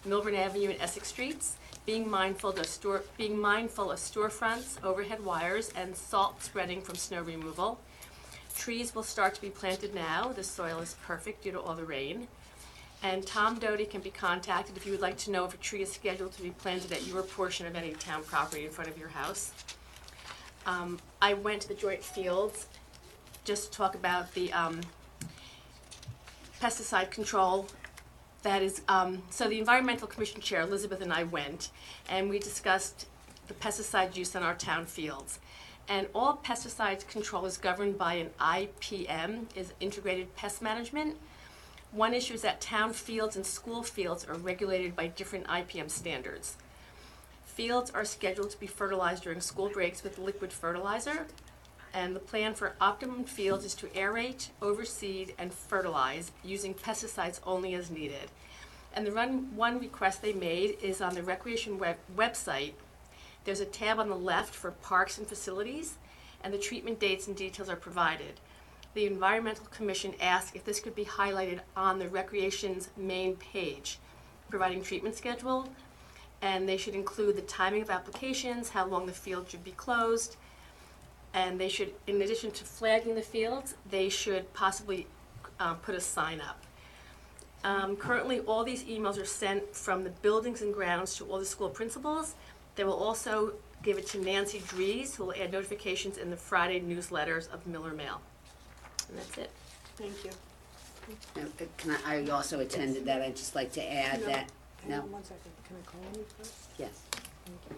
Millburn Avenue and Essex Streets, being mindful of storefronts, overhead wires, and salt spreading from snow removal. Trees will start to be planted now. The soil is perfect due to all the rain. And Tom Doty can be contacted if you would like to know if a tree is scheduled to be planted at your portion of any town property in front of your house. I went to the joint fields just to talk about the pesticide control. That is, so the Environmental Commission Chair, Elizabeth, and I went, and we discussed the pesticide use on our town fields. And all pesticides control is governed by an IPM, is Integrated Pest Management. One issue is that town fields and school fields are regulated by different IPM standards. Fields are scheduled to be fertilized during school breaks with liquid fertilizer, and the plan for optimum fields is to aerate, overseed, and fertilize using pesticides only as needed. And the one request they made is on the Recreation website. There's a tab on the left for parks and facilities, and the treatment dates and details are provided. The Environmental Commission asked if this could be highlighted on the Recreation's main page, providing treatment schedule, and they should include the timing of applications, how long the field should be closed, and they should, in addition to flagging the fields, they should possibly put a sign up. Currently, all these emails are sent from the buildings and grounds to all the school principals. They will also give it to Nancy Dries, who will add notifications in the Friday newsletters of Miller Mail. And that's it. Thank you. I also attended that. I'd just like to add that. Hang on 1 second. Can I call on you first? Yes. Thank you.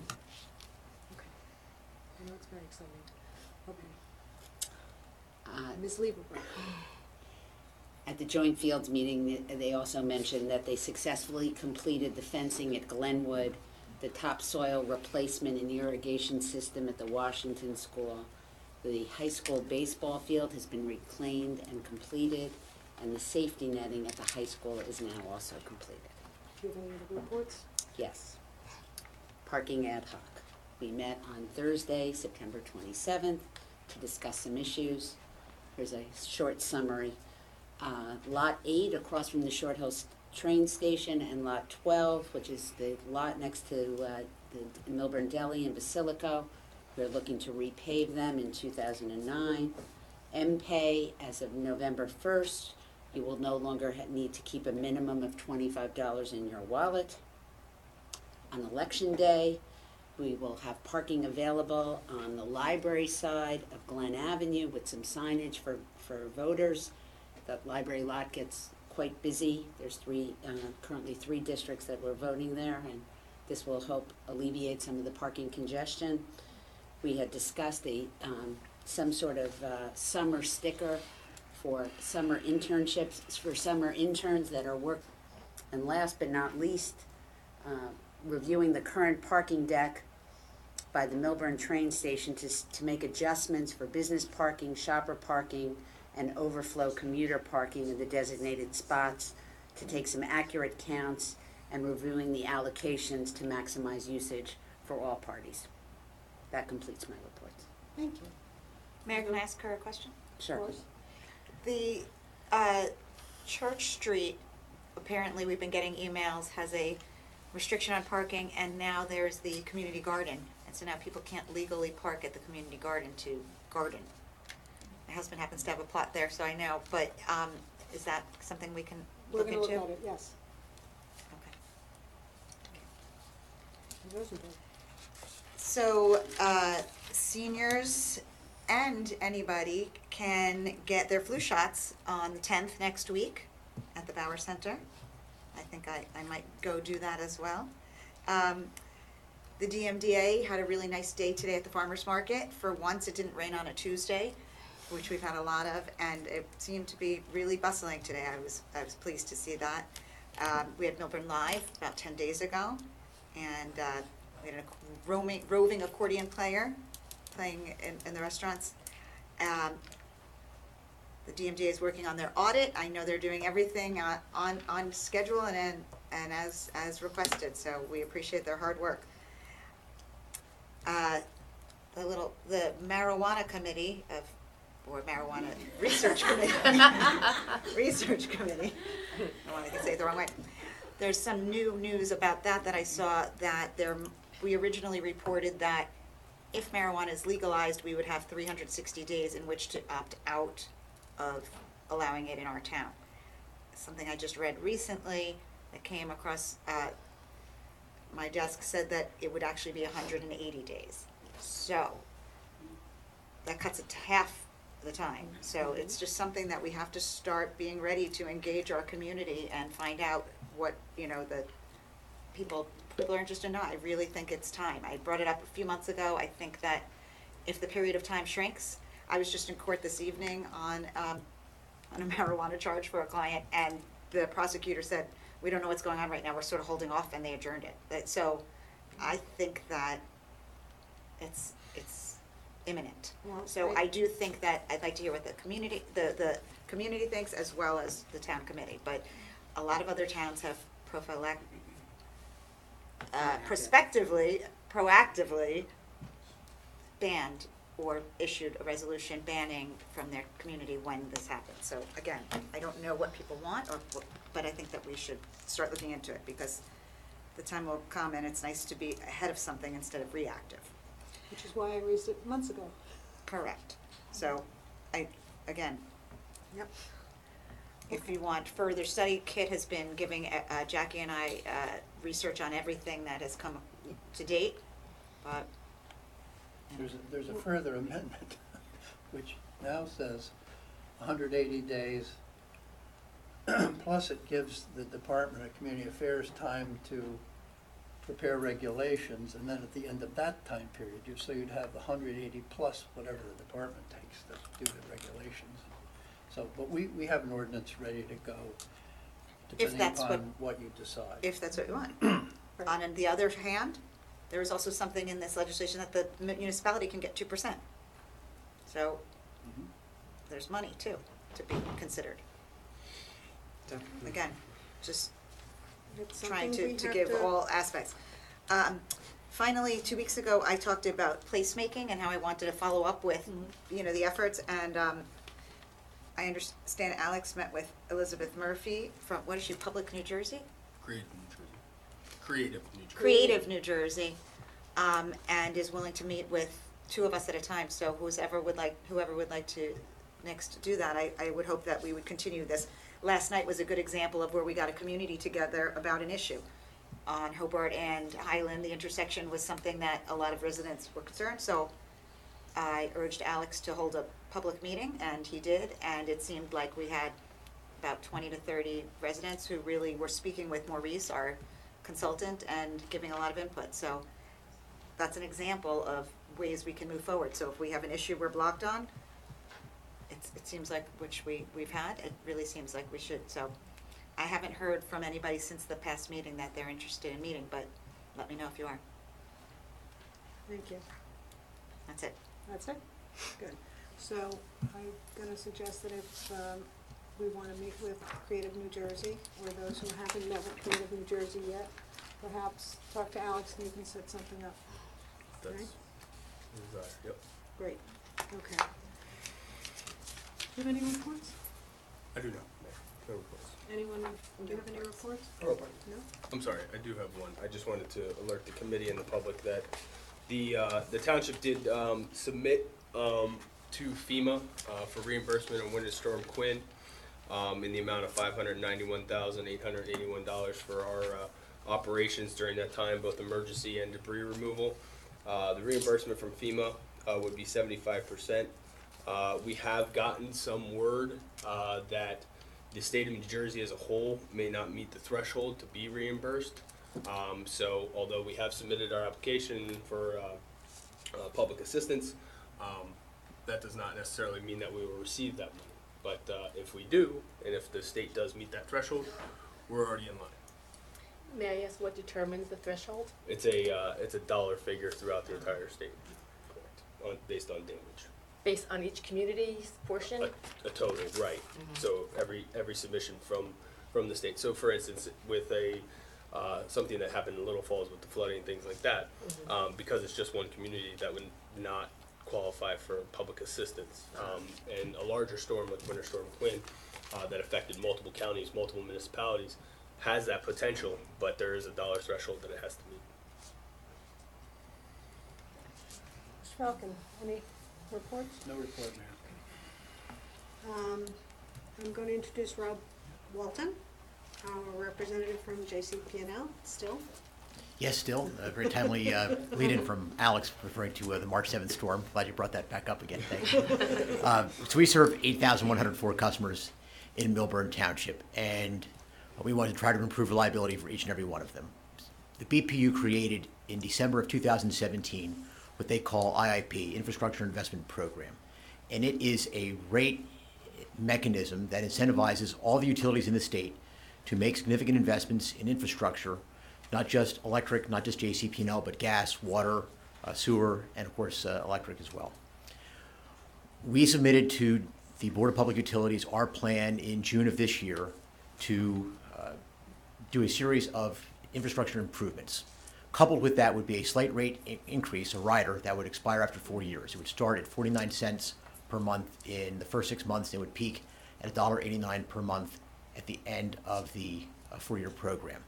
Okay. I know it's very exciting. Okay. Ms. Lieberberg. At the Joint Fields meeting, they also mentioned that they successfully completed the fencing at Glenwood, the topsoil replacement and irrigation system at the Washington School. The high school baseball field has been reclaimed and completed, and the safety netting at the high school is now also completed. Do you have any other reports? Yes. Parking ad hoc. We met on Thursday, September 27th, to discuss some issues. Here's a short summary. Lot 8 across from the Short Hill train station, and Lot 12, which is the lot next to the Millburn Deli and Basilico. We're looking to repave them in 2009. MPay, as of November 1st, you will no longer need to keep a minimum of $25 in your wallet. On Election Day, we will have parking available on the library side of Glen Avenue with some signage for voters. The library lot gets quite busy. There's currently three districts that we're voting there, and this will help alleviate some of the parking congestion. We had discussed some sort of summer sticker for summer internships, for summer interns that are and last but not least, reviewing the current parking deck by the Millburn train station to make adjustments for business parking, shopper parking, and overflow commuter parking in the designated spots, to take some accurate counts and reviewing the allocations to maximize usage for all parties. That completes my reports. Thank you. Mayor, can I ask her a question? Sure. The Church Street, apparently we've been getting emails, has a restriction on parking, and now there's the community garden. And so now people can't legally park at the community garden to garden. My husband happens to have a plot there, so I know, but is that something we can We're look going into? to look at it, yes. Okay. Rosenberg. So seniors and anybody can get their flu shots on the 10th next week at the Bauer Center. I think I might go do that as well. The DMDA had a really nice day today at the farmers market. For once, it didn't rain on a Tuesday, which we've had a lot of, and it seemed to be really bustling today. I was pleased to see that. We had Millburn Live about 10 days ago, and we had a roving accordion player playing in the restaurants. The DMDA is working on their audit. I know they're doing everything on schedule and as requested, so we appreciate their hard work. The marijuana committee or marijuana research committee, research committee, I don't want to say it the wrong way, there's some new news about that I saw, that we originally reported that if marijuana is legalized, we would have 360 days in which to opt out of allowing it in our town. Something I just read recently that came across my desk said that it would actually be 180 days. So that cuts it to half the time. So it's just something that we have to start being ready to engage our community and find out what, the people are interested in. I really think it's time. I brought it up a few months ago. I think that if the period of time shrinks, I was just in court this evening on a marijuana charge for a client, and the prosecutor said, we don't know what's going on right now, we're sort of holding off, and they adjourned it. So I think that it's imminent. Well, So I do think that, I'd like to hear what the community thinks, as well as the town committee, but a lot of other towns have proactively banned or issued a resolution banning from their community when this happens. So again, I don't know what people want, but I think that we should start looking into it, because the time will come and it's nice to be ahead of something instead of reactive. Which is why I raised it months ago. Correct. So, again, Yep. if you want further study, Kit has been giving Jackie and I research on everything that has come to date, but There's a further amendment, which now says 180 days, plus it gives the Department of Community Affairs time to prepare regulations, and then at the end of that time period, so you'd have the 180 plus whatever the department takes to do the regulations. So, but we have an ordinance ready to go, depending that's upon what you decide. if that's what you want. On the other hand, there is also something in this legislation that the municipality can get 2%. So Mhm. there's money too to be considered. So again, just It's trying something we to have give all aspects. Finally, 2 weeks ago, I talked about placemaking and how I wanted to follow up with, the efforts, and I understand Alex met with Elizabeth Murphy from, what is she, Public New Jersey? Creative New Jersey. Creative New Jersey, and is willing to meet with 2 of us at a time, so whoever would like to next do that, I would hope that we would continue this. Last night was a good example of where we got a community together about an issue. On Hobart and Highland, the intersection was something that a lot of residents were concerned, so I urged Alex to hold a public meeting, and he did, and it seemed like we had about 20 to 30 residents who really were speaking with Maurice, our consultant, and giving a lot of input. So that's an example of ways we can move forward. So if we have an issue we're blocked on, it seems like, which we've had, it really seems like we should. So I haven't heard from anybody since the past meeting that they're interested in meeting, but let me know if you are. Thank you. That's it. That's it? Good. So I'm gonna suggest that if we wanna meet with Creative New Jersey, or those who haven't met with Creative New Jersey yet, perhaps talk to Alex and you can set something up. That's Right. desire, yep. Great, okay. Do you have any reports? I do know. No reports. Anyone, do you have any reports? Oh, No? I'm sorry, I do have one. I just wanted to alert the committee and the public that the township did submit to FEMA for reimbursement of Winter Storm Quinn in the amount of $591,881 for our operations during that time, both emergency and debris removal. The reimbursement from FEMA would be 75%. We have gotten some word that the state of New Jersey as a whole may not meet the threshold to be reimbursed. So although we have submitted our application for public assistance, that does not necessarily mean that we will receive that money. But if we do, and if the state does meet that threshold, we're already in line. May I ask what determines the threshold? It's a dollar figure throughout the entire state, correct, based on damage. Based on each community's portion? A total, right. So every submission from the state. So for instance, with something that happened in Little Falls with the flooding and things like that, because it's just one community, that would not qualify for public assistance. And a larger storm like Winter Storm Quinn that affected multiple counties, multiple municipalities, has that potential, but there is a dollar threshold that it has to meet. Mr. Falcon, any reports? No report, Mayor. I'm going to introduce Rob Walton, our representative from JCP&L, still. Yes, still, a very timely lead-in from Alex referring to the March 7th storm. Glad you brought that back up again, thank you. So we serve 8,104 customers in Millburn Township, and we wanted to try to improve reliability for each and every one of them. The BPU created in December of 2017 what they call IIP, Infrastructure Investment Program, and it is a rate mechanism that incentivizes all the utilities in the state to make significant investments in infrastructure, not just electric, not just JCP&L, but gas, water, sewer, and of course electric as well. We submitted to the Board of Public Utilities our plan in June of this year to do a series of infrastructure improvements. Coupled with that would be a slight rate increase, a rider, that would expire after 4 years. It would start at 49 cents per month in the first 6 months, and it would peak at $1.89 per month at the end of the 4-year program.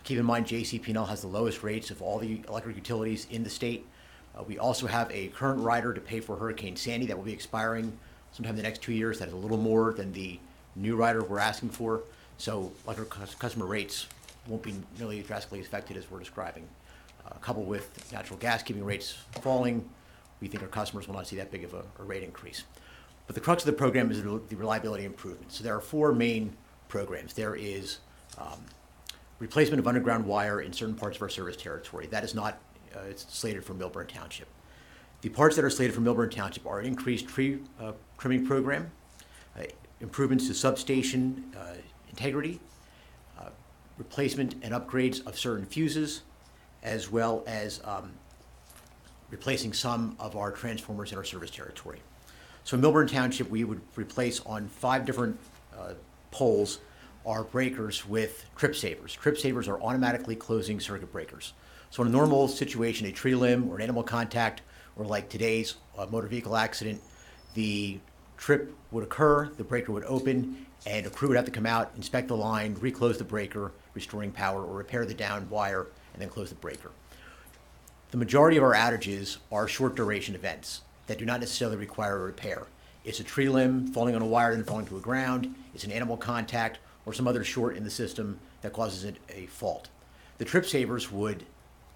Keep in mind, JCP&L has the lowest rates of all the electric utilities in the state. We also have a current rider to pay for Hurricane Sandy that will be expiring sometime in the next 2 years. That is a little more than the new rider we're asking for. So electric customer rates won't be nearly drastically affected as we're describing. Coupled with natural gas keeping rates falling, we think our customers will not see that big of a rate increase. But the crux of the program is the reliability improvement. So there are 4 main programs. There is replacement of underground wire in certain parts of our service territory. That is not it's slated for Millburn Township. The parts that are slated for Millburn Township are an increased tree trimming program, improvements to substation integrity, replacement and upgrades of certain fuses, as well as replacing some of our transformers in our service territory. So in Millburn Township, we would replace on 5 different poles our breakers with trip savers. Trip savers are automatically closing circuit breakers. So in a normal situation, a tree limb or an animal contact, or like today's motor vehicle accident, the trip would occur, the breaker would open, and a crew would have to come out, inspect the line, reclose the breaker, restoring power, or repair the downed wire, and then close the breaker. The majority of our outages are short duration events that do not necessarily require a repair. It's a tree limb falling on a wire and falling to the ground, it's an animal contact, or some other short in the system that causes it a fault. The trip savers would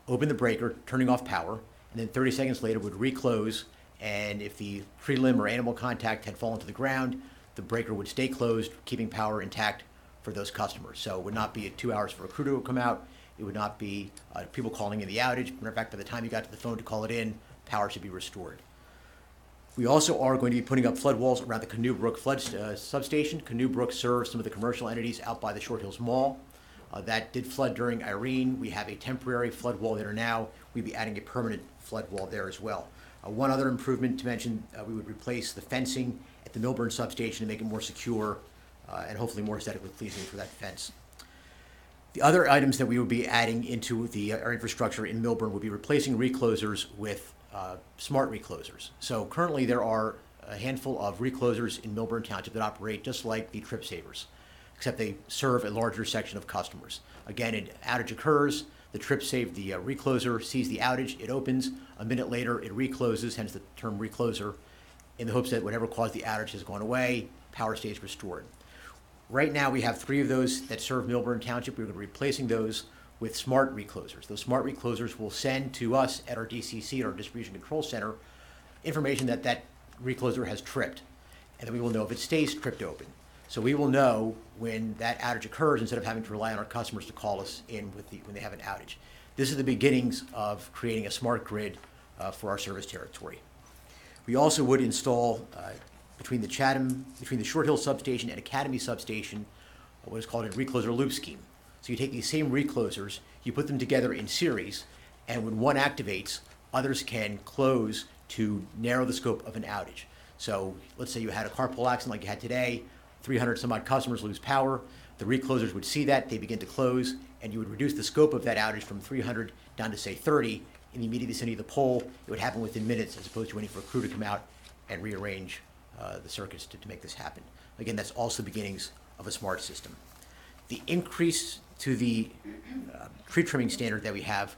open the breaker, turning off power, and then 30 seconds later would reclose, and if the tree limb or animal contact had fallen to the ground, the breaker would stay closed, keeping power intact for those customers. So it would not be 2 hours for a crew to come out, it would not be people calling in the outage. Matter of fact, by the time you got to the phone to call it in, power should be restored. We also are going to be putting up flood walls around the Canoe Brook flood substation. Canoe Brook serves some of the commercial entities out by the Short Hills Mall. That did flood during Irene. We have a temporary flood wall there now. We'd be adding a permanent flood wall there as well. One other improvement to mention, we would replace the fencing at the Millburn substation to make it more secure and hopefully more aesthetically pleasing for that fence. The other items that we would be adding into our infrastructure in Millburn would be replacing reclosers with smart reclosers. So currently there are a handful of reclosers in Millburn Township that operate just like the trip savers, except they serve a larger section of customers. Again, an outage occurs, the recloser sees the outage, it opens, a minute later it recloses, hence the term recloser, in the hopes that whatever caused the outage has gone away, power stays restored. Right now we have 3 of those that serve Millburn Township. We're going to be replacing those with smart reclosers. Those smart reclosers will send to us at our DCC, our Distribution Control Center, information that that recloser has tripped, and then we will know if it stays tripped open. So we will know when that outage occurs instead of having to rely on our customers to call us in when they have an outage. This is the beginnings of creating a smart grid for our service territory. We also would install between the Short Hill substation and Academy substation what is called a recloser loop scheme. So you take these same reclosers, you put them together in series, and when one activates, others can close to narrow the scope of an outage. So let's say you had a carpool accident like you had today, 300 some odd customers lose power, the reclosers would see that, they begin to close, and you would reduce the scope of that outage from 300 down to say 30 in the immediate vicinity of the pole. It would happen within minutes as opposed to waiting for a crew to come out and rearrange the circuits to make this happen. Again, that's also the beginnings of a smart system. The increase to the tree trimming standard that we have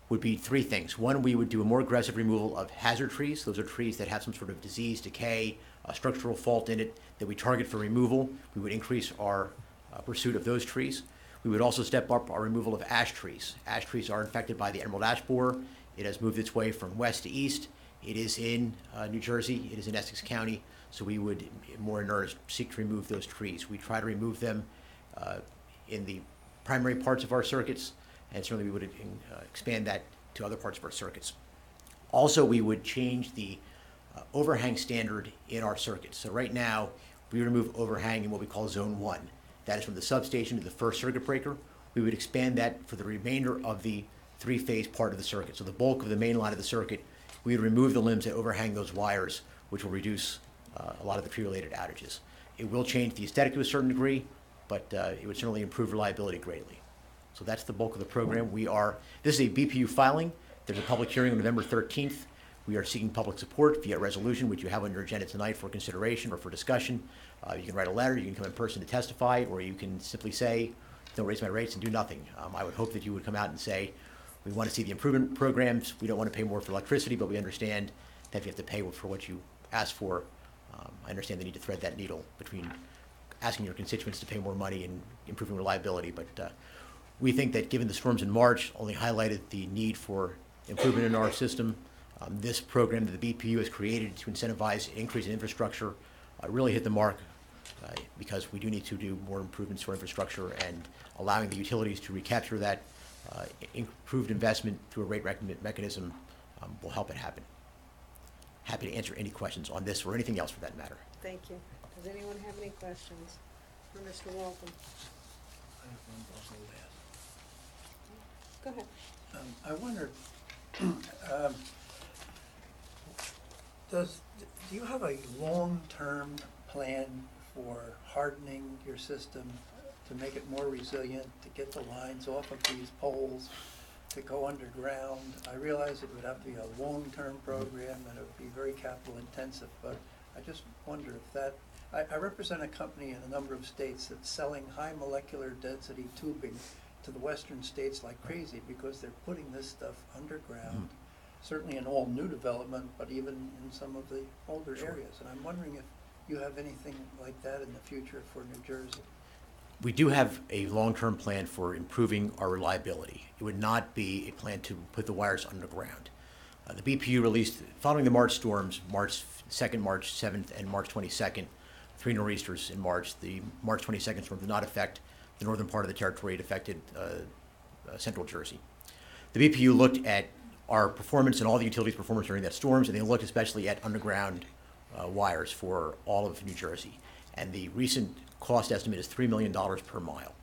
would be three things. One, we would do a more aggressive removal of hazard trees. Those are trees that have some sort of disease, decay, structural fault in it that we target for removal. We would increase our pursuit of those trees. We would also step up our removal of ash trees. Ash trees are infected by the emerald ash borer. It has moved its way from west to east. It is in New Jersey. It is in Essex County. So we would, more in earnest, seek to remove those trees. We try to remove them in the primary parts of our circuits, and certainly we would expand that to other parts of our circuits. Also, we would change the overhang standard in our circuits. So right now, we remove overhang in what we call Zone 1. That is from the substation to the first circuit breaker. We would expand that for the remainder of the three-phase part of the circuit. So the bulk of the main line of the circuit, we would remove the limbs that overhang those wires, which will reduce a lot of the tree-related outages. It will change the aesthetic to a certain degree, but it would certainly improve reliability greatly. So that's the bulk of the program. This is a BPU filing. There's a public hearing on November 13th. We are seeking public support via resolution, which you have on your agenda tonight for consideration or for discussion. You can write a letter, you can come in person to testify, or you can simply say, don't raise my rates and do nothing. I would hope that you would come out and say, we want to see the improvement programs. We don't want to pay more for electricity, but we understand that if you have to pay for what you ask for, I understand the need to thread that needle between asking your constituents to pay more money and improving reliability. But we think that given the storms in March only highlighted the need for improvement in our system, this program that the BPU has created to incentivize an increase in infrastructure really hit the mark because we do need to do more improvements to our infrastructure, and allowing the utilities to recapture that improved investment through a rate mechanism will help it happen. Happy to answer any questions on this or anything else for that matter. Thank you. Does anyone have any questions for Mr. Walton? I have one also Go ahead. to ask. I wonder, do you have a long-term plan for hardening your system to make it more resilient, to get the lines off of these poles, to go underground? I realize it would have to be a long-term program and it would be very capital intensive, but I just wonder if that, I represent a company in a number of states that's selling high molecular density tubing to the western states like crazy because they're putting this stuff underground, certainly in all new development, but even in some of the older areas. And I'm wondering if you have anything like that in the future for New Jersey. We do have a long-term plan for improving our reliability. It would not be a plan to put the wires underground. The BPU released, following the March storms, March 2nd, March 7th, and March 22nd, 3 nor'easters in March. The March 22nd storm did not affect the northern part of the territory. It affected central Jersey. The BPU looked at our performance and all the utilities' performance during that storms, and they looked especially at underground wires for all of New Jersey. And the recent cost estimate is $3 million per mile.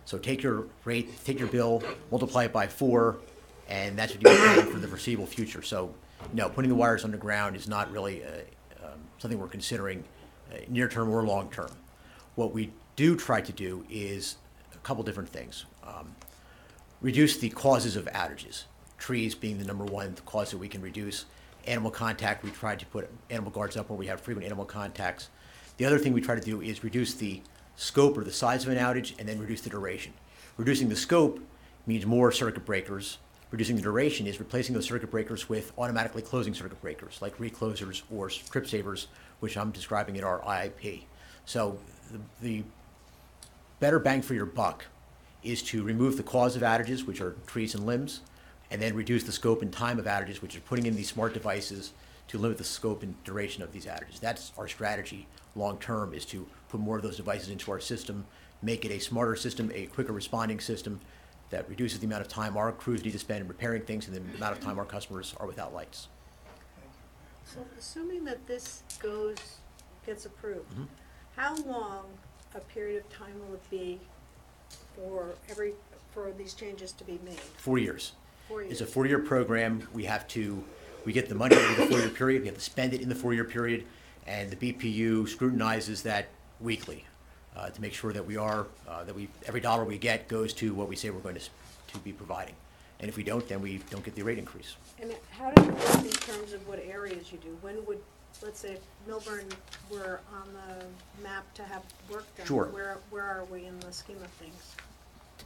So take your rate, take your bill, multiply it by 4, and that's what you're paying for the foreseeable future. So, no, putting the wires underground is not really something we're considering near term or long term. What we do try to do is a couple different things. Reduce the causes of outages, trees being the number one cause that we can reduce. Animal contact, we try to put animal guards up where we have frequent animal contacts. The other thing we try to do is reduce the scope or the size of an outage and then reduce the duration. Reducing the scope means more circuit breakers. Reducing the duration is replacing those circuit breakers with automatically closing circuit breakers like reclosers or trip savers, which I'm describing in our IIP. So the better bang for your buck is to remove the cause of outages, which are trees and limbs, and then reduce the scope and time of outages, which is putting in these smart devices to limit the scope and duration of these outages. That's our strategy long term, is to put more of those devices into our system, make it a smarter system, a quicker responding system that reduces the amount of time our crews need to spend in repairing things and the amount of time our customers are without lights. So assuming that this gets approved, how long a period of time will it be for these changes to be made? 4 years. 4 years. It's a 4-year program. We get the money over the 4-year period. We have to spend it in the 4-year period, and the BPU scrutinizes that weekly to make sure that every dollar we get goes to what we say we're going to be providing. And if we don't, then we don't get the rate increase. And how does it work in terms of what areas you do? When would, let's say, if Millburn were on the map to have work done? Sure. Where are we in the scheme of things?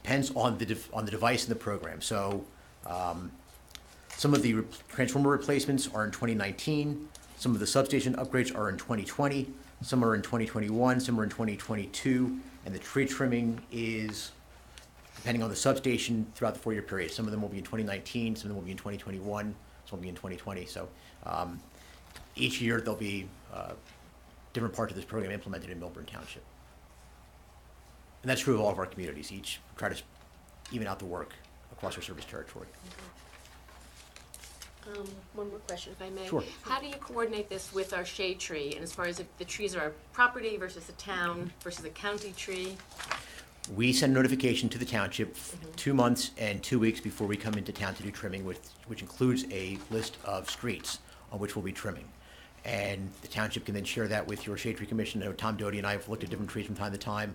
Depends on the device and the program. So some of the transformer replacements are in 2019. Some of the substation upgrades are in 2020. Some are in 2021. Some are in 2022. And the tree trimming is depending on the substation throughout the 4-year period. Some of them will be in 2019. Some of them will be in 2021. Some will be in 2020. So each year there'll be different parts of this program implemented in Millburn Township. And that's true of all of our communities. Each try to even out the work across our service territory. One more question, if I may. Sure. How do you coordinate this with our shade tree, and as far as if the trees are property versus the town versus a county tree? We send notification to the township 2 months and 2 weeks before we come into town to do trimming, which includes a list of streets on which we'll be trimming. And the township can then share that with your shade tree commission. I know Tom Doty and I have looked at different trees from time to time.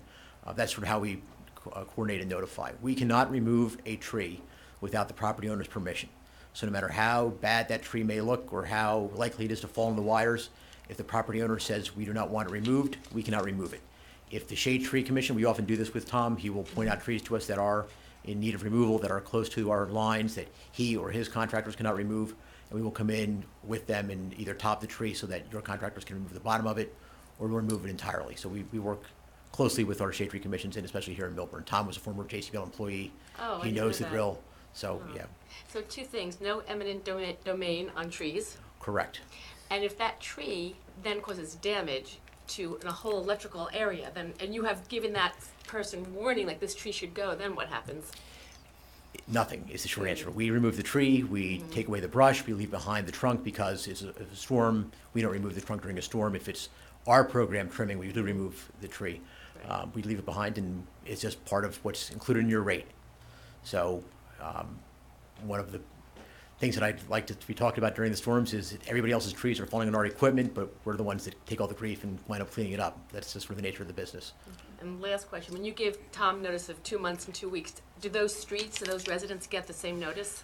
That's sort of how we coordinate and notify. We cannot remove a tree without the property owner's permission. So no matter how bad that tree may look or how likely it is to fall on the wires, if the property owner says we do not want it removed, we cannot remove it. If the Shade Tree Commission, we often do this with Tom, he will point out trees to us that are in need of removal, that are close to our lines, that he or his contractors cannot remove, and we will come in with them and either top the tree so that your contractors can remove the bottom of it, or we'll remove it entirely. So we work closely with our Shade Tree Commissions, and especially here in Millburn. Tom was a former JCBL employee. Oh, I He didn't knows the know that. drill, so, Oh. yeah, So 2 things, no eminent domain on trees, correct. and if that tree then causes damage to a whole electrical area, then, and you have given that person warning, like this tree should go, then what happens? Nothing is the short answer. We remove the tree, we take away the brush, we leave behind the trunk because it's a storm. We don't remove the trunk during a storm. If it's our program trimming, we do remove the tree. Right. We leave it behind, and it's just part of what's included in your rate. So one of the things that I'd like to be talked about during the storms is that everybody else's trees are falling on our equipment, but we're the ones that take all the grief and wind up cleaning it up. That's just sort of the nature of the business. And last question, when you give Tom notice of 2 months and 2 weeks, do those streets, do those residents get the same notice?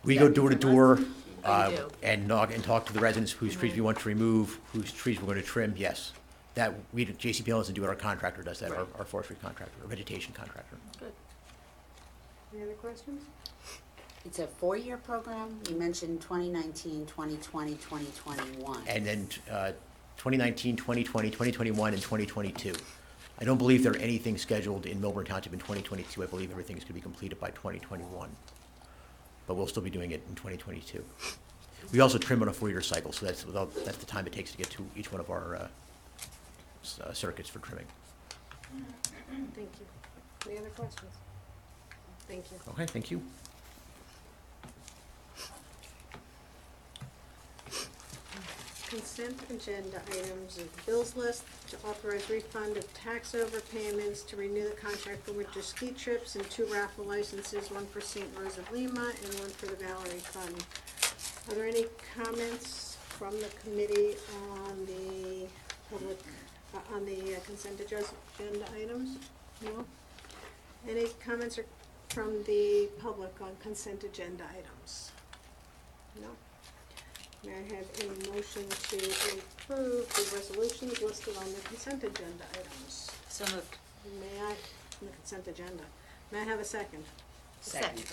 We go door to door Oh, you do? and knock and talk to the residents whose trees we want to remove, whose trees we're going to trim, yes. That, JCPL doesn't do it, our contractor does that, Right. our forestry contractor, our vegetation contractor. Good. Any other questions? It's a 4-year program. You mentioned 2019, 2020, 2021. And then 2019, 2020, 2021, and 2022. I don't believe there are anything scheduled in Millburn Township in 2022. I believe everything is going to be completed by 2021. But we'll still be doing it in 2022. We also trim on a 4-year cycle, so that's the time it takes to get to each one of our circuits for trimming. Thank you. Any other questions? Thank you. Okay, thank you. Consent agenda items, bills list to authorize refund of tax overpayments, to renew the contract for winter ski trips, and 2 raffle licenses, 1 for St. Rose of Lima and 1 for the Valerie Fund. Are there any comments from the committee on the public, on the consent agenda items? No? Any comments from the public on consent agenda items? No? May I have a motion to approve the resolutions listed on the consent agenda items? So moved. May I, on the consent agenda, may I have a second? Second.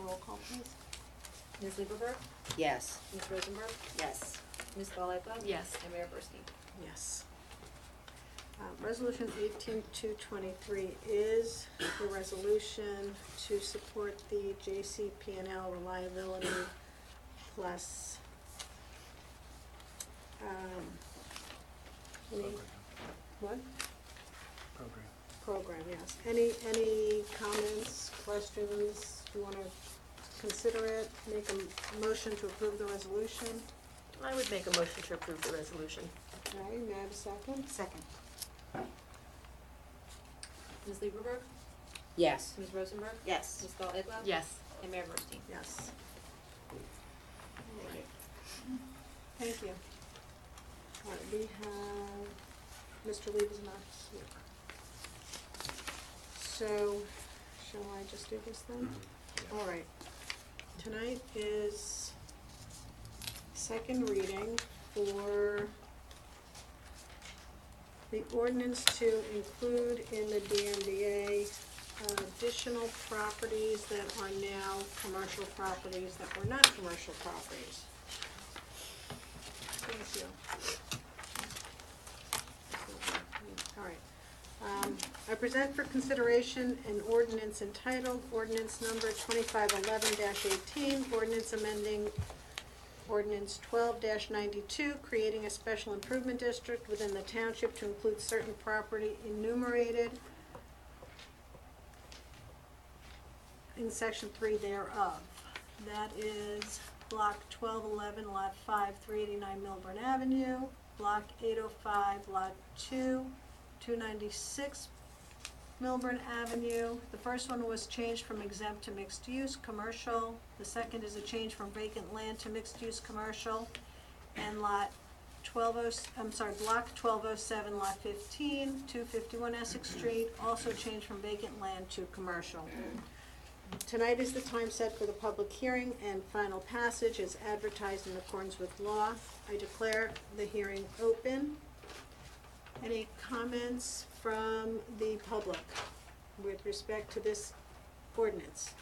Roll call, please. Ms. Lieberberg? Yes. Ms. Rosenberg? Yes. Ms. Gallego? Yes. And Mayor Bursting? Yes. Resolution 18223 is the resolution to support the JCP&L reliability plus, any, what? Program. Program, yes. Any comments, questions? Do you want to consider it, make a motion to approve the resolution? I would make a motion to approve the resolution. All right, may I have a second? Second. Ms. Lieberberg? Yes. Ms. Rosenberg? Yes. Ms. Gallego? Yes. And Mayor Bursting? Yes. Thank you. All right, we have, Mr. Lee is not here. So, shall I just do this then? All right. Tonight is second reading for the ordinance to include in the DMDA additional properties that are now commercial properties that were not commercial properties. Thank you. All right. I present for consideration an ordinance entitled Ordinance Number 2511-18, Ordinance amending Ordinance 12-92, creating a special improvement district within the township to include certain property enumerated in Section 3 thereof. That is Block 1211, Lot 5, 389 Millburn Avenue, Block 805, Lot 2, 296 Millburn Avenue. The first one was changed from exempt to mixed use, commercial. The second is a change from vacant land to mixed use, commercial. And Block 1207, Lot 15, 251 Essex Street, also changed from vacant land to commercial. Tonight is the time set for the public hearing and final passage as advertised in accordance with law. I declare the hearing open. Any comments from the public with respect to this ordinance?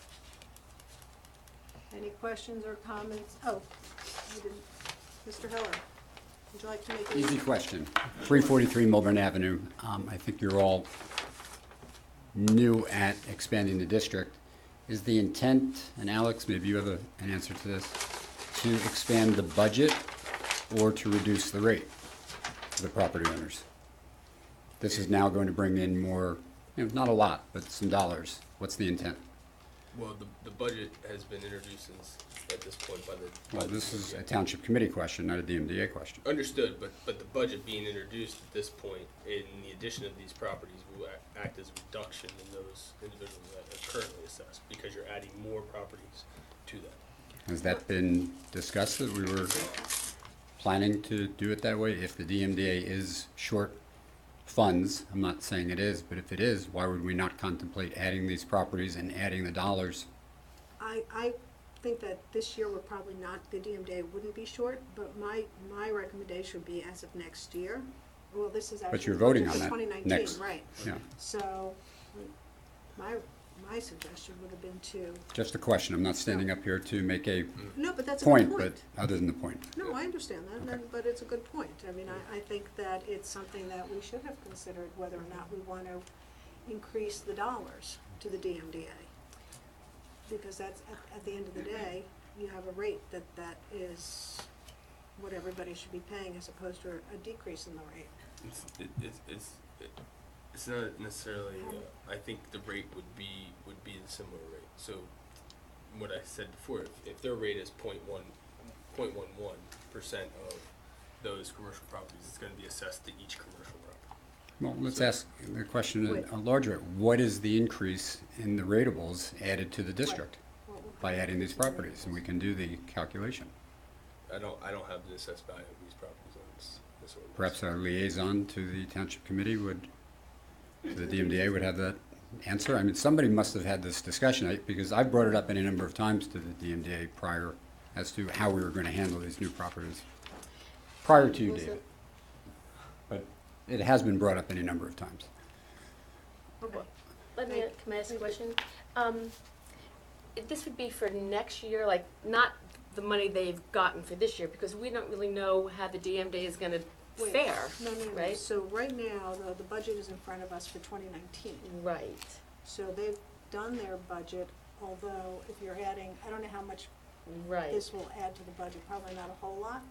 Any questions or comments? Oh, I didn't. Mr. Heller, would you like to make a... Easy question. 343 Millburn Avenue. I think you're all new at expanding the district. Is the intent, and Alex, maybe you have an answer to this, to expand the budget or to reduce the rate for the property owners? This is now going to bring in more, not a lot, but some dollars. What's the intent? Well, the budget has been introduced at this point by the. Well, this is a township committee question, not a DMDA question. Understood, but the budget being introduced at this point, in the addition of these properties, will act as a reduction in those individuals that are currently assessed, because you're adding more properties to that. Has that been discussed, that we were planning to do it that way? If the DMDA is short funds, I'm not saying it is, but if it is, why would we not contemplate adding these properties and adding the dollars? I think that this year we're probably not, the DMDA wouldn't be short, but my recommendation would be as of next year. Well, this is actually. But you're voting for on that 2019, next. right. Yeah, So, my suggestion would have been to, just a question. I'm not standing up here to make a no, but that's a good point, point. but other than the point. No, I understand that, Okay. but it's a good point. I mean, I think that it's something that we should have considered, whether or not we want to increase the dollars to the DMDA. Because that's, at the end of the day, you have a rate that is what everybody should be paying as opposed to a decrease in the rate. It's not necessarily, I think the rate would be the similar rate. So, what I said before, if their rate is 0.11% of those commercial properties, it's gonna be assessed to each commercial property. Well, let's ask the question a larger. What is the increase in the ratables added to the district by adding these properties? And we can do the calculation. I don't have the assessed value of these properties on this ordinance. Perhaps our liaison to the township committee the DMDA would have that answer. I mean, somebody must have had this discussion, because I brought it up any number of times to the DMDA prior as to how we were going to handle these new properties, prior to you, David. But it has been brought up any number of times. Okay. Can I ask a question? This would be for next year, like, not the money they've gotten for this year, because we don't really know how the DMDA is gonna Wait, fare, No. right? So right now, the budget is in front of us for 2019. Right. So they've done their budget, although if you're adding, I don't know how much Right. this will add to the budget, probably not a whole lot.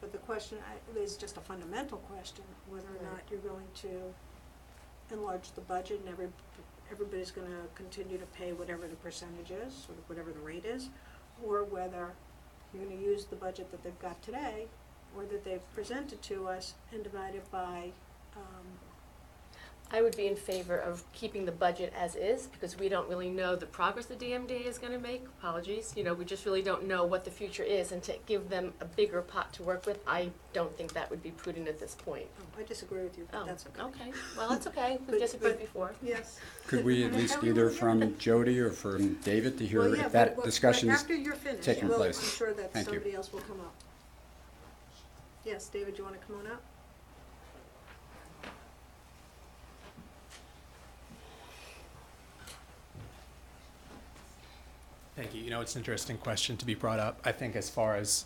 But the question is just a fundamental question, whether or not you're going to enlarge the budget and everybody's gonna continue to pay whatever the percentage is, or whatever the rate is, or whether you're gonna use the budget that they've got today, or that they've presented to us and divide it by, I would be in favor of keeping the budget as is, because we don't really know the progress the DMDA is gonna make. Apologies, we just really don't know what the future is, and to give them a bigger pot to work with, I don't think that would be prudent at this point. I disagree with you, but Oh, that's okay. okay. Well, that's okay. But- We've disagreed but- before. Yes. Could we at least either from Jody or from David to hear Well, yeah, if that but discussion is after you're finished, taking well, place? I'm sure that Thank you. somebody else will come up. Yes, David, you wanna come on up? Thank you. You know, it's an interesting question to be brought up. I think as far as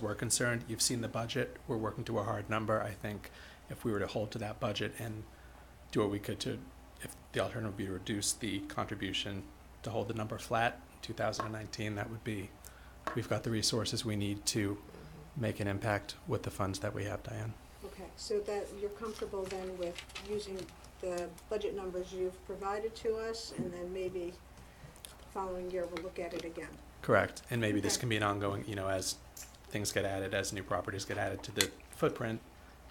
we're concerned, you've seen the budget. We're working to a hard number. I think if we were to hold to that budget and do what we could to, if the alternative would be to reduce the contribution to hold the number flat in 2019, that would be, we've got the resources we need to make an impact with the funds that we have, Diane. Okay, so that you're comfortable then with using the budget numbers you've provided to us, and then maybe following year we'll look at it again. Correct. And maybe this Okay. can be an ongoing, you know, as things get added, as new properties get added to the footprint,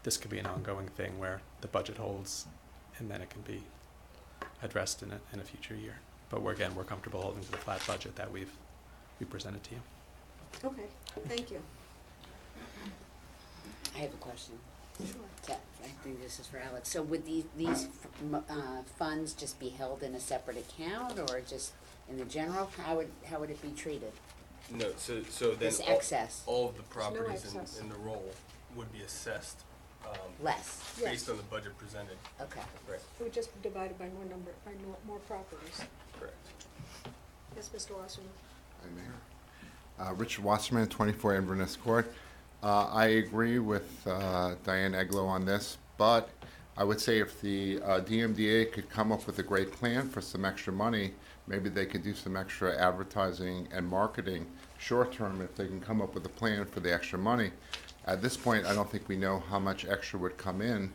this could be an ongoing thing where the budget holds and then it can be addressed in a future year. But we're comfortable holding to the flat budget that we presented to you. Okay, thank you. I have a question. Sure. I think this is for Alex. So would these funds just be held in a separate account or just in the general? How would it be treated? No, so then This excess, all of the no properties excess. in the roll would be assessed less, Yes. based on the budget presented. okay. Right, It would just be divided by more properties. correct. Yes, Mr. Wasserman? Hi, Mayor. Richard Wasserman, 24 Inverness Court. I agree with Diane Eglo on this, but I would say if the DMDA could come up with a great plan for some extra money, maybe they could do some extra advertising and marketing short term if they can come up with a plan for the extra money. At this point, I don't think we know how much extra would come in,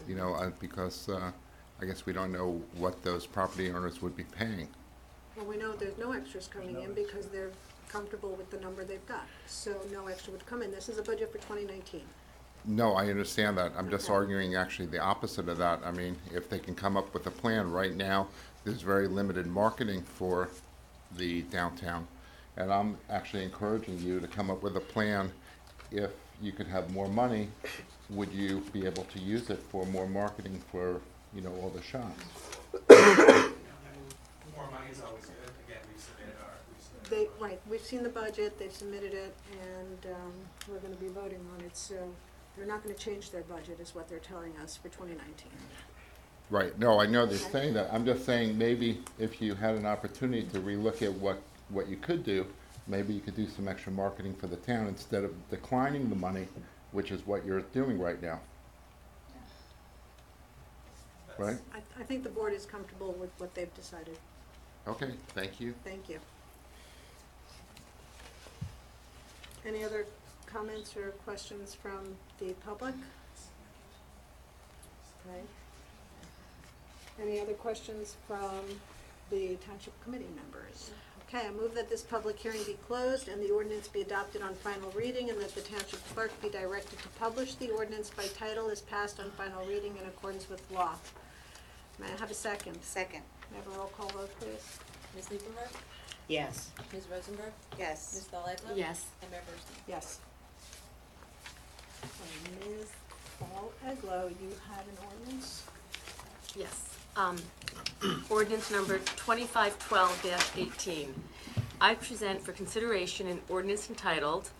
you know, because I guess we don't know what those property owners would be paying. Well, we know there's no extras coming in because they're comfortable with the number they've got. So no extra would come in. This is a budget for 2019. No, I understand that. I'm just Okay. arguing actually the opposite of that. I mean, if they can come up with a plan, right now, there's very limited marketing for the downtown. And I'm actually encouraging you to come up with a plan. If you could have more money, would you be able to use it for more marketing for, you know, all the shops? More money is always good. Again, we've submitted Right, we've seen the budget, they've submitted it, and we're gonna be voting on it. So they're not gonna change their budget, is what they're telling us for 2019. Right, no, I know they're saying that. I'm just saying maybe if you had an opportunity to relook at what you could do, maybe you could do some extra marketing for the town instead of declining the money, which is what you're doing right now. Right? I think the board is comfortable with what they've decided. Okay, thank you. Thank you. Any other comments or questions from the public? Okay. Any other questions from the township committee members? Okay, I move that this public hearing be closed and the ordinance be adopted on final reading, and that the township clerk be directed to publish the ordinance by title as passed on final reading in accordance with law. May I have a second? Second. May I have a roll call vote, please? Ms. Lieberberg? Yes. Ms. Rosenberg? Yes. Ms. Bellagio? Yes. And Mayor Barsney? Yes. Ms. Paul Eglo, you have an ordinance? Yes. Ordinance number 2512-18. I present for consideration an ordinance entitled,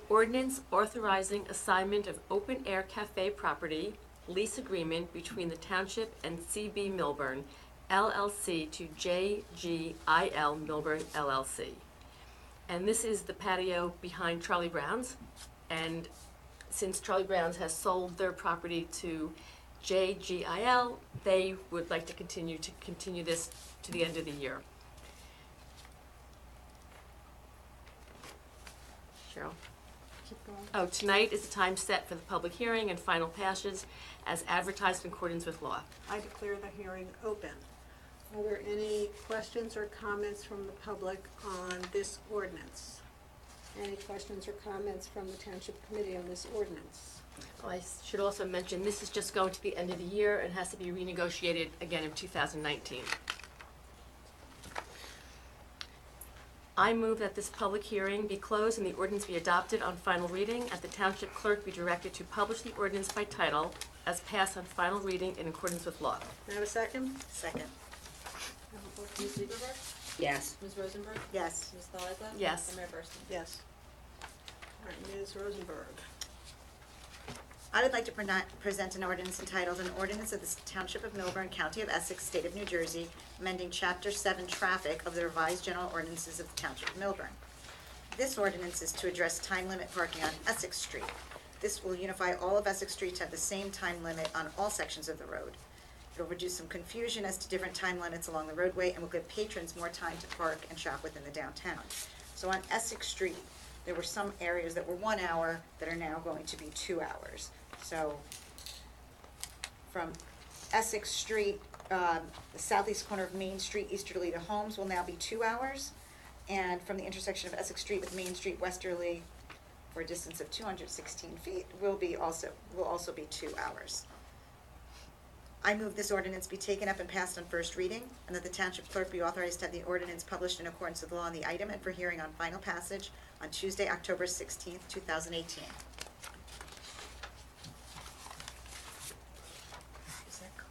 Ordinance Authorizing Assignment of Open Air Cafe Property Lease Agreement between the Township and CB Millburn, LLC to JGIL Millburn, LLC. And this is the patio behind Charlie Brown's. And since Charlie Brown's has sold their property to JGIL, they would like to continue this to the end of the year. Cheryl? Keep going. Oh, tonight is the time set for the public hearing and final passage as advertised in accordance with law. I declare the hearing open. Are there any questions or comments from the public on this ordinance? Any questions or comments from the township committee on this ordinance? Oh, I should also mention, this is just going to the end of the year and has to be renegotiated again in 2019. I move that this public hearing be closed and the ordinance be adopted on final reading, and the township clerk be directed to publish the ordinance by title as passed on final reading in accordance with law. May I have a second? Second. Ms. Lieberberg? Yes. Ms. Rosenberg? Yes. Ms. Bellagio? Yes. And Mayor Barsney? Yes. All right, Ms. Rosenberg. I would like to present an ordinance entitled, "An Ordinance of the Township of Millburn, County of Essex, State of New Jersey, amending Chapter 7 Traffic of the Revised General Ordinances of the Township of Millburn." This ordinance is to address time limit parking on Essex Street. This will unify all of Essex Street to have the same time limit on all sections of the road. It'll reduce some confusion as to different time limits along the roadway and will give patrons more time to park and shop within the downtown. So on Essex Street, there were some areas that were 1 hour that are now going to be 2 hours. So from Essex Street, the southeast corner of Main Street, easterly to Holmes will now be 2 hours. And from the intersection of Essex Street with Main Street westerly, for a distance of 216 feet, will also be 2 hours. I move this ordinance be taken up and passed on first reading, and that the township clerk be authorized to have the ordinance published in accordance with the law on the item and for hearing on final passage on Tuesday, October 16th, 2018. Is that correct?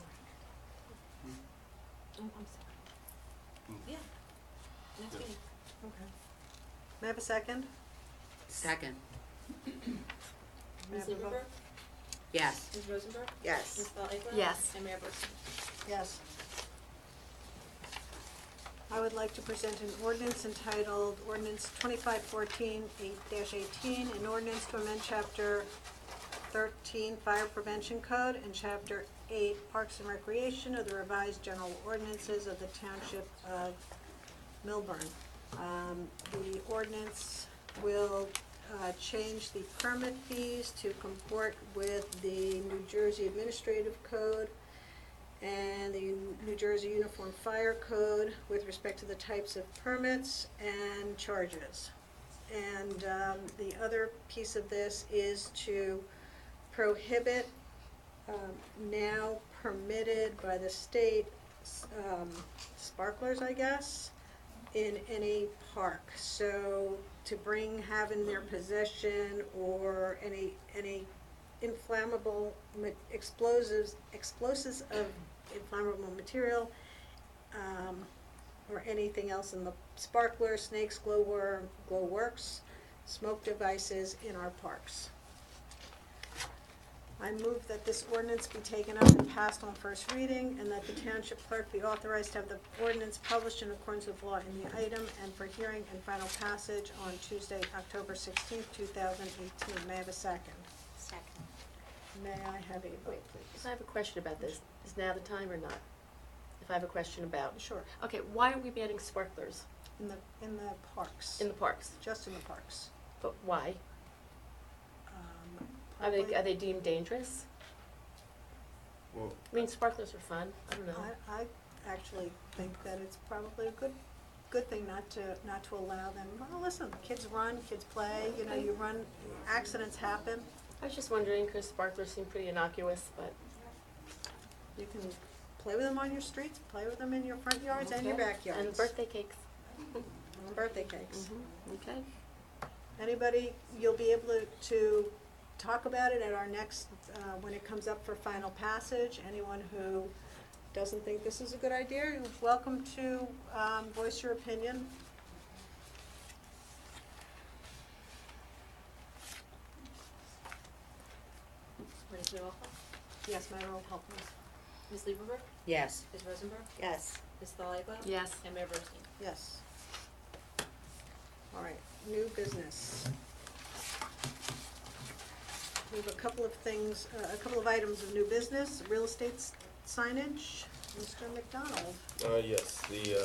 Oh, I'm sorry. Yeah. Next meeting. Okay. May I have a second? Second. May I Ms. have a vote? Lieberberg? Yes. Ms. Rosenberg? Yes. Ms. Bell-Egler? Yes. And Mayor Barsney? Yes. I would like to present an ordinance entitled Ordinance 2514-8-18, an ordinance to amend Chapter 13 Fire Prevention Code and Chapter 8 Parks and Recreation of the Revised General Ordinances of the Township of Millburn. The ordinance will change the permit fees to comport with the New Jersey Administrative Code and the New Jersey Uniform Fire Code with respect to the types of permits and charges. And the other piece of this is to prohibit now permitted by the state sparklers, I guess, in any park. So to have in their possession or any inflammable explosives of inflammable material, or anything else in the sparkler, snakes, glowworm, glowworks, smoke devices in our parks. I move that this ordinance be taken up and passed on first reading, and that the township clerk be authorized to have the ordinance published in accordance with law in the item and for hearing and final passage on Tuesday, October 16th, 2018. May I have a second? Second. May I have a vote, If please? I have a question about this, is now the time or not? If I have a question about, Sure. okay, why are we banning sparklers In the parks. in the parks? Just in the parks. But why? Are Probably- they deemed dangerous? Well, I mean, sparklers are fun, I don't know. I actually think that it's probably a good thing not to allow them. Well, listen, kids run, kids play, you run, accidents happen. I was just wondering, because sparklers seem pretty innocuous, but. You can play with them on your streets, play with them in your front yards and your Okay. backyards. And birthday cakes. And birthday cakes. Okay. Anybody, you'll be able to talk about it at our next, when it comes up for final passage. Anyone who doesn't think this is a good idea, you're welcome to voice your opinion. Ready for the roll call? Yes, my roll call, please. Ms. Lieberberg? Yes. Ms. Rosenberg? Yes. Ms. Bell-Egler? Yes. And Mayor Barsney? Yes. All right, new business. We have a couple of things, a couple of items of new business, real estate signage. Mr. McDonald. Yes, the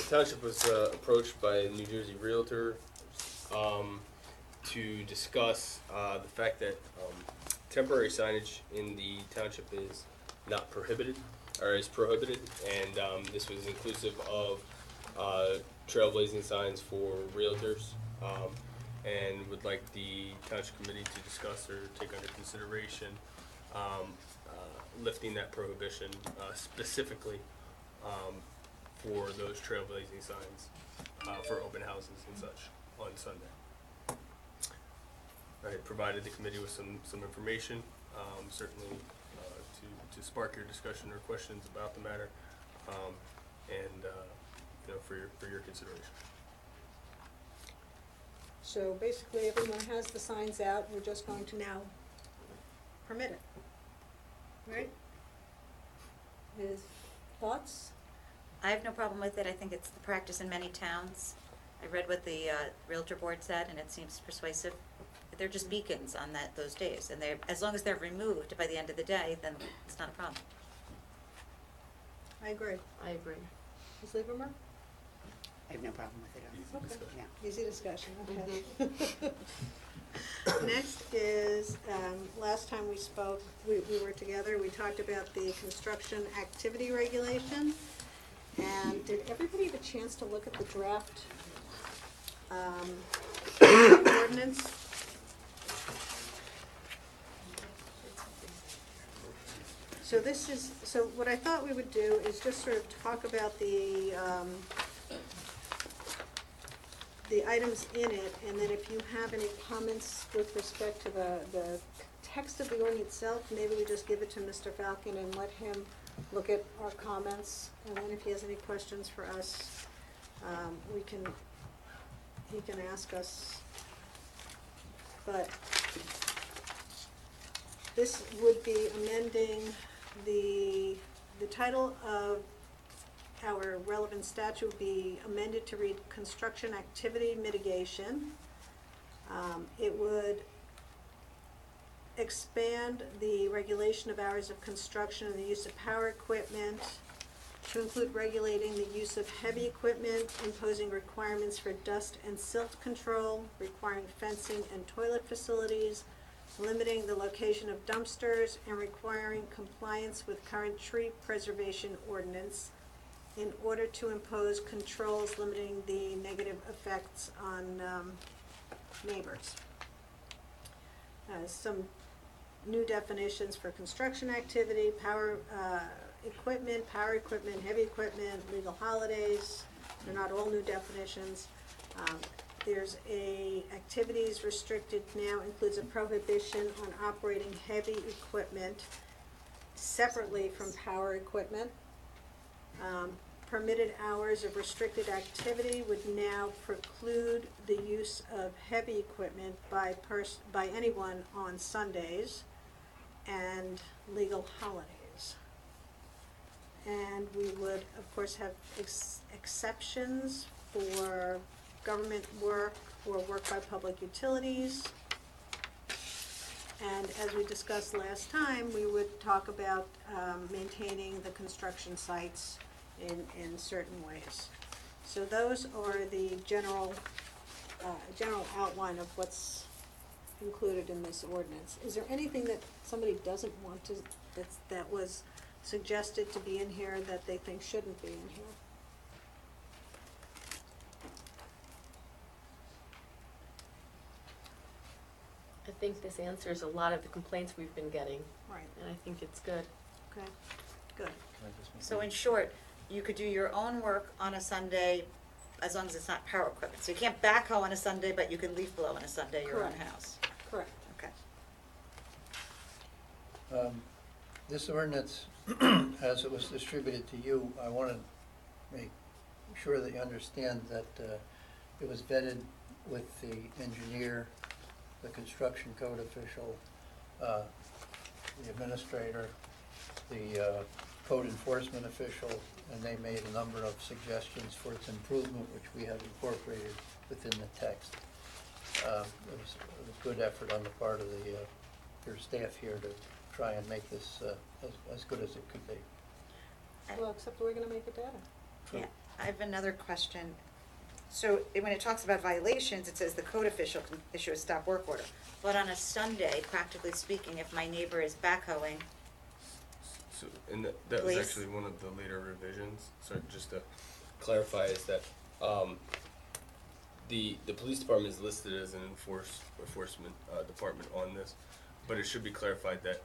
township was approached by a New Jersey realtor to discuss the fact that temporary signage in the township is not prohibited, or is prohibited, and this was inclusive of trailblazing signs for realtors, and would like the township committee to discuss or take under consideration lifting that prohibition specifically for those trailblazing signs for open houses and such on Sunday. I provided the committee with some information, certainly to spark your discussion or questions about the matter, and for your consideration. So basically, everyone has the signs out, we're just going to now permit it. Right? His thoughts? I have no problem with it. I think it's the practice in many towns. I read what the Realtor Board said, and it seems persuasive. They're just beacons on those days, and as long as they're removed by the end of the day, then it's not a problem. I agree. I agree. Ms. Lieberman? I have no problem with it. Okay. Yeah. Easy discussion, okay. Next is, last time we spoke, we were together, we talked about the construction activity regulation. And did everybody have a chance to look at the draft ordinance? So what I thought we would do is just sort of talk about the items in it, and then if you have any comments with respect to the text of the ordinance itself, maybe we just give it to Mr. Falcon and let him look at our comments, and then if he has any questions for us, he can ask us. But this would be amending the title of our relevant statute would be amended to read construction activity mitigation. It would expand the regulation of hours of construction and the use of power equipment to include regulating the use of heavy equipment, imposing requirements for dust and silt control, requiring fencing and toilet facilities, limiting the location of dumpsters, and requiring compliance with current tree preservation ordinance in order to impose controls limiting the negative effects on neighbors. Some new definitions for construction activity, power equipment, heavy equipment, legal holidays. They're not all new definitions. There's activities restricted now includes a prohibition on operating heavy equipment separately from power equipment. Permitted hours of restricted activity would now preclude the use of heavy equipment by anyone on Sundays and legal holidays. And we would, of course, have exceptions for government work or work by public utilities. And as we discussed last time, we would talk about maintaining the construction sites in certain ways. So those are the general outline of what's included in this ordinance. Is there anything that somebody doesn't want to, that was suggested to be in here that they think shouldn't be in here? I think this answers a lot of the complaints we've been getting, Right, and I think it's good. okay, good. So in short, you could do your own work on a Sunday as long as it's not power equipment. So you can't backhoe on a Sunday, but you can leaf blow on a Sunday, your own Correct. house. Correct. Okay. This ordinance, as it was distributed to you, I want to make sure that you understand that it was vetted with the engineer, the construction code official, the administrator, the code enforcement official, and they made a number of suggestions for its improvement, which we have incorporated within the text. It was a good effort on the part of your staff here to try and make this as good as it could be. Well, except we're gonna make it better. Yeah, I have another question. So when it talks about violations, it says the code official can issue a stop work order. But on a Sunday, practically speaking, if my neighbor is backhoeing, So, and that was Please. actually one of the later revisions. So just to clarify is that the police department is listed as an enforcement department on this, but it should be clarified that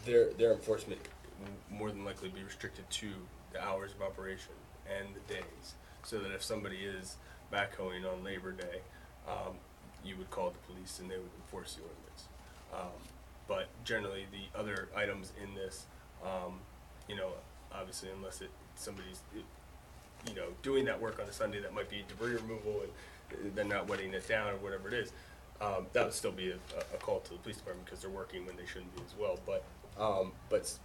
their enforcement will more than likely be restricted to the hours of operation and the days, so that if somebody is backhoeing on Labor Day, you would call the police and they would enforce the ordinance. But generally, the other items in this, obviously, unless somebody's, doing that work on a Sunday, that might be debris removal and they're not wetting it down or whatever it is, That would still be a call to the police department because they're working when they shouldn't be as well. But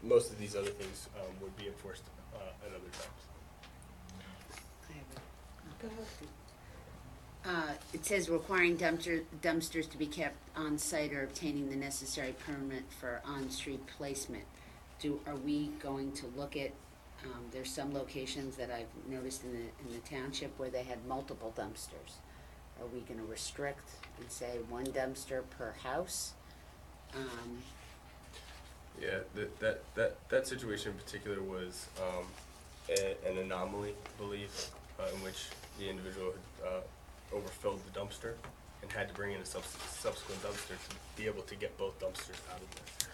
most of these other things would be enforced at other times. Go ahead. It says requiring dumpsters to be kept on site or obtaining the necessary permit for on-street placement. Are we going to look at, there's some locations that I've noticed in the township where they had multiple dumpsters. Are we gonna restrict and say one dumpster per house? Yeah, that situation in particular was an anomaly, I believe, in which the individual had overfilled the dumpster and had to bring in a subsequent dumpster to be able to get both dumpsters out of this.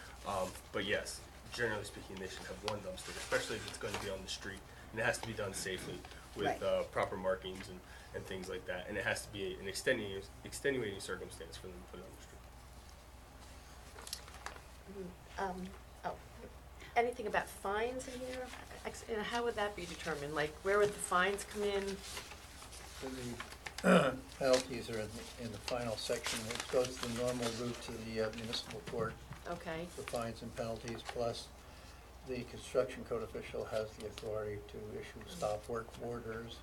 But yes, generally speaking, they should have one dumpster, especially if it's going to be on the street. And it has to be done safely with Right. proper markings and things like that. And it has to be an extenuating circumstance for them to put it on the street. Anything about fines in here? How would that be determined? Like, where would the fines come in? So the penalties are in the final section, which goes the normal route to the municipal court Okay, for fines and penalties, plus the construction code official has the authority to issue stop work orders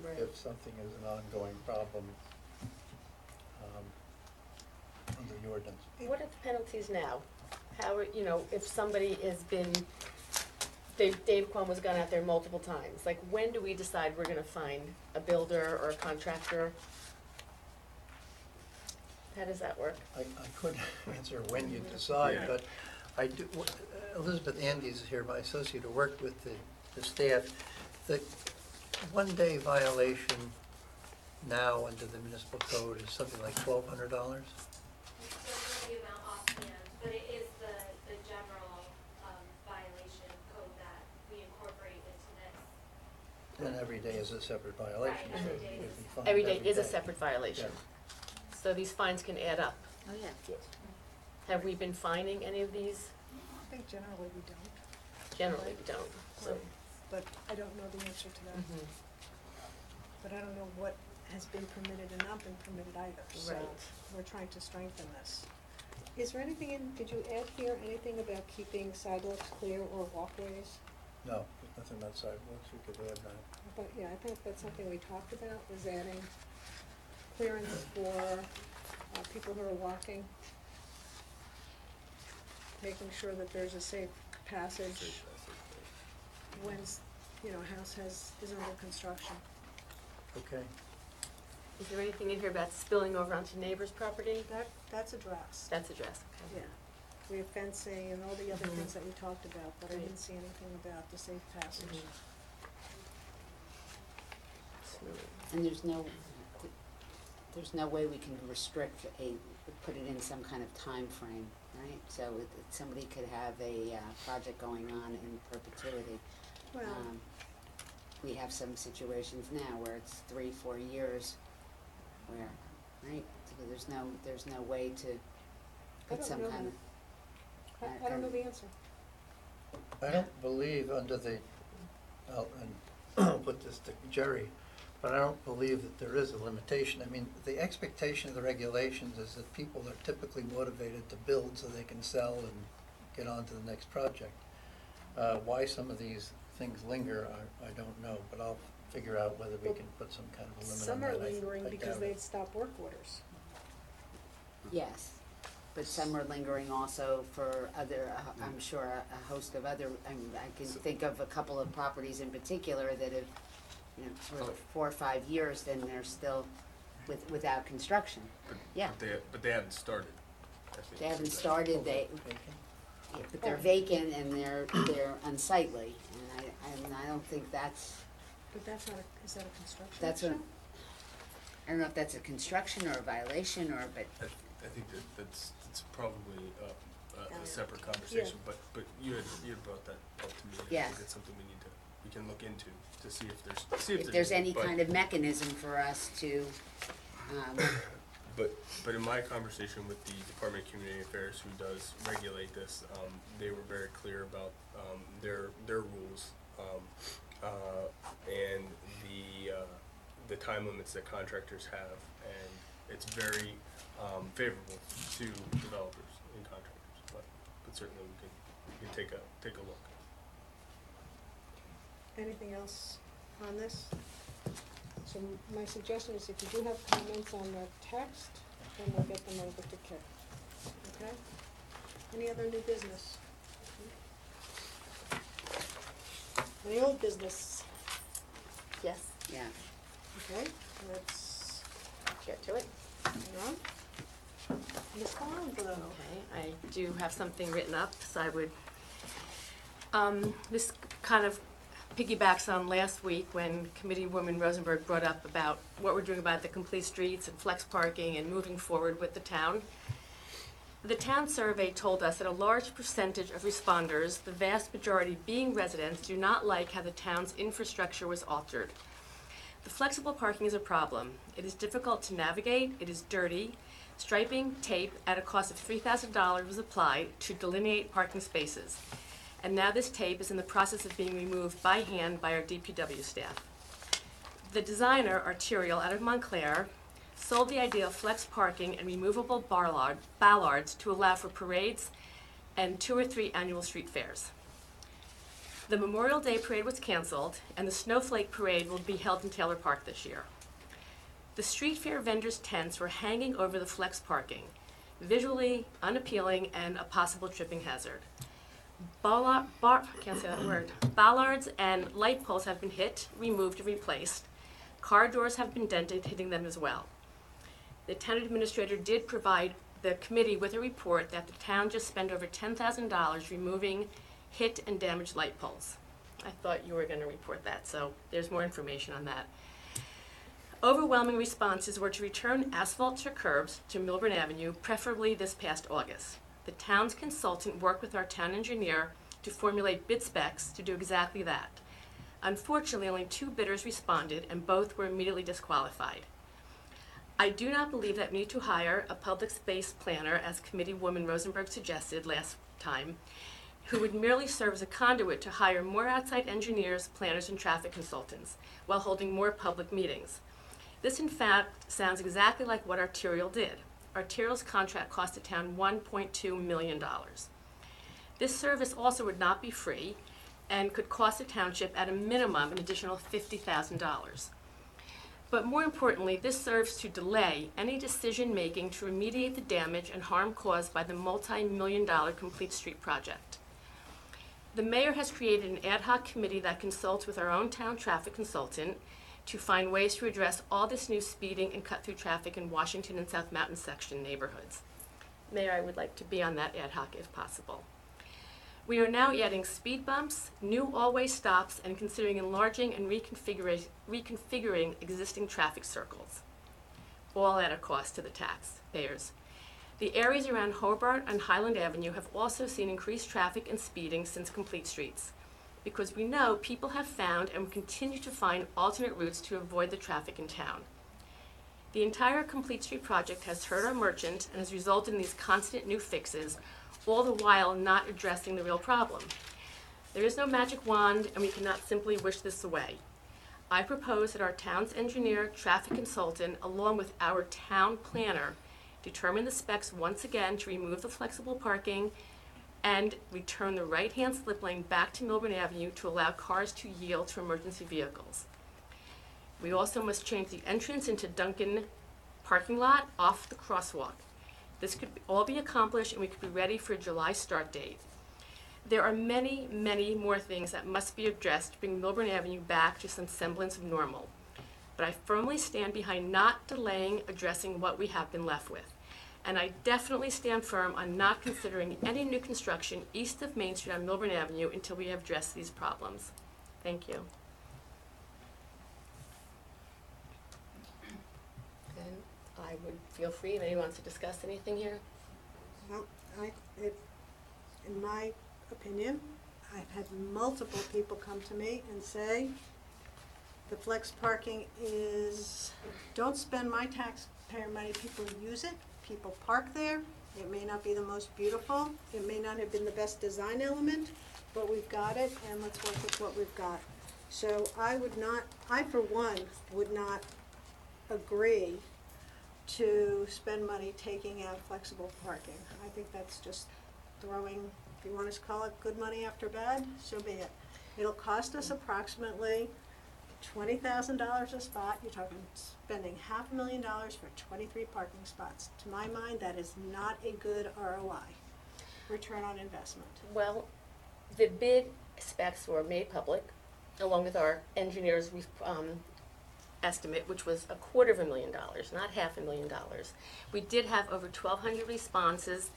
right. if something is an ongoing problem under the ordinance. What are the penalties now? How, if somebody has been, Dave Cuomo's gone out there multiple times, like, when do we decide we're gonna find a builder or a contractor? How does that work? I couldn't answer when you decide, but I do, Elizabeth Andes is here, my associate who worked with the staff. The one-day violation now under the municipal code is something like $1,200. I don't know the amount offhand, but it is the general violation code that we incorporate into this. And every day is a separate violation, Right, so every day it'd is- be fined Every day is a separate violation. Yeah. So these fines can add up. Oh, yeah. Yes. Have we been fining any of these? I think generally we don't, Generally, we don't, so. but I don't know the answer to that. Mhm. But I don't know what has been permitted and not been permitted either, so Right. we're trying to strengthen this. Is there anything did you add here, anything about keeping sidewalks clear or walkways? No, there's nothing about sidewalks, we could add that. But, yeah, I think that's something we talked about, was adding clearance for, people who are walking. Making sure that there's a safe passage when, a house is under construction. Okay. Is there anything in here about spilling over onto neighbors' property? That's addressed. That's addressed, Yeah, okay. we have fencing and all the other Mhm. things that we talked about, but I Right. didn't see anything about the safe passage. Mhm. And there's no way we can restrict put it in some kind of time frame, right? So somebody could have a project going on in perpetuity. Well, We have some situations now where it's 3-4 years where, right? So there's no way to I put don't some know kind of. I don't know the answer. I don't believe under the, and I'll put this to Jerry, but I don't believe that there is a limitation. I mean, the expectation of the regulations is that people are typically motivated to build so they can sell and get on to the next project. Why some of these things linger, I don't know, but I'll figure out whether we can put some kind of a limit on Some that. are I lingering because doubt it. they've stopped work orders. Yes, but some are lingering also for other, I'm sure, a host of other, I can think of a couple of properties in particular that have, for 4 or 5 years, then they're still without construction. Yeah, But they haven't started. I think. they haven't started, but they're vacant and they're unsightly, and I don't think that's, But that's not is that a construction that's issue? I don't know if that's a construction or a violation or, but, I think that's probably a separate conversation, but you had brought that up to me. Yes. I think it's something we can look into to see if if there's any but- kind of mechanism for us to, But in my conversation with the Department of Community Affairs, who does regulate this, they were very clear about their rules and the time limits that contractors have, it's very favorable to developers and contractors. But certainly we can take a look. Anything else on this? So my suggestion is if you do have comments on the text, then we'll get them over to Kip. Okay? Any other new business? Any old business? Yes, Yeah. Okay, let's get to it. hang on. Ms. Farnborough. Okay, I do have something written up, so I would, this kind of piggybacks on last week when Committeewoman Rosenberg brought up about what we're doing about the complete streets and flex parking and moving forward with the town. The town survey told us that a large percentage of responders, the vast majority being residents, do not like how the town's infrastructure was altered. The flexible parking is a problem. It is difficult to navigate, it is dirty. Striping tape at a cost of $3,000 was applied to delineate parking spaces. And now this tape is in the process of being removed by hand by our DPW staff. The designer, Arterial, out of Montclair, sold the idea of flex parking and removable ballards to allow for parades and 2 or 3 annual street fairs. The Memorial Day parade was canceled, and the Snowflake Parade will be held in Taylor Park this year. The street fair vendors' tents were hanging over the flex parking, visually unappealing and a possible tripping hazard. Can't say that word. Ballards and light poles have been hit, removed, and replaced. Car doors have been dented, hitting them as well. The town administrator did provide the committee with a report that the town just spent over $10,000 removing hit and damaged light poles. I thought you were going to report that, so there's more information on that. Overwhelming responses were to return asphalt to curbs to Millburn Avenue, preferably this past August. The town's consultant worked with our town engineer to formulate bid specs to do exactly that. Unfortunately, only 2 bidders responded, and both were immediately disqualified. I do not believe that we need to hire a public space planner, as Committeewoman Rosenberg suggested last time, who would merely serve as a conduit to hire more outside engineers, planners, and traffic consultants, while holding more public meetings. This, in fact, sounds exactly like what Arterial did. Arterial's contract cost the town $1.2 million. This service also would not be free and could cost the township at a minimum an additional $50,000. But more importantly, this serves to delay any decision-making to remediate the damage and harm caused by the multi-million-dollar complete street project. The mayor has created an ad hoc committee that consults with our own town traffic consultant to find ways to address all this new speeding and cut-through traffic in Washington and South Mountain section neighborhoods. Mayor, I would like to be on that ad hoc if possible. We are now adding speed bumps, new all-way stops, and considering enlarging and reconfiguring existing traffic circles, all at a cost to the taxpayers. The areas around Hobart and Highland Avenue have also seen increased traffic and speeding since complete streets, because we know people have found and will continue to find alternate routes to avoid the traffic in town. The entire Complete Street project has hurt our merchant and has resulted in these constant new fixes, all the while not addressing the real problem. There is no magic wand, and we cannot simply wish this away. I propose that our town's engineer, traffic consultant, along with our town planner, determine the specs once again to remove the flexible parking and return the right-hand slip lane back to Millburn Avenue to allow cars to yield to emergency vehicles. We also must change the entrance into Duncan parking lot off the crosswalk. This could all be accomplished, and we could be ready for a July start date. There are many, many more things that must be addressed to bring Millburn Avenue back to some semblance of normal. But I firmly stand behind not delaying addressing what we have been left with. And I definitely stand firm on not considering any new construction east of Main Street on Millburn Avenue until we have addressed these problems. Thank you. And I would feel free if anyone wants to discuss anything here. Well, in my opinion, I've had multiple people come to me and say, the flex parking is, don't spend my taxpayer money, people use it, people park there. It may not be the most beautiful, it may not have been the best design element, but we've got it, and let's work with what we've got. So I for one, would not agree to spend money taking out flexible parking. I think that's just throwing, if you want to call it good money after bad, so be it. It'll cost us approximately $20,000 a spot. You're talking spending $500,000 for 23 parking spots. To my mind, that is not a good ROI, return on investment. Well, the bid specs were made public, along with our engineer's estimate, which was $250,000, not $500,000. We did have over 1,200 responses.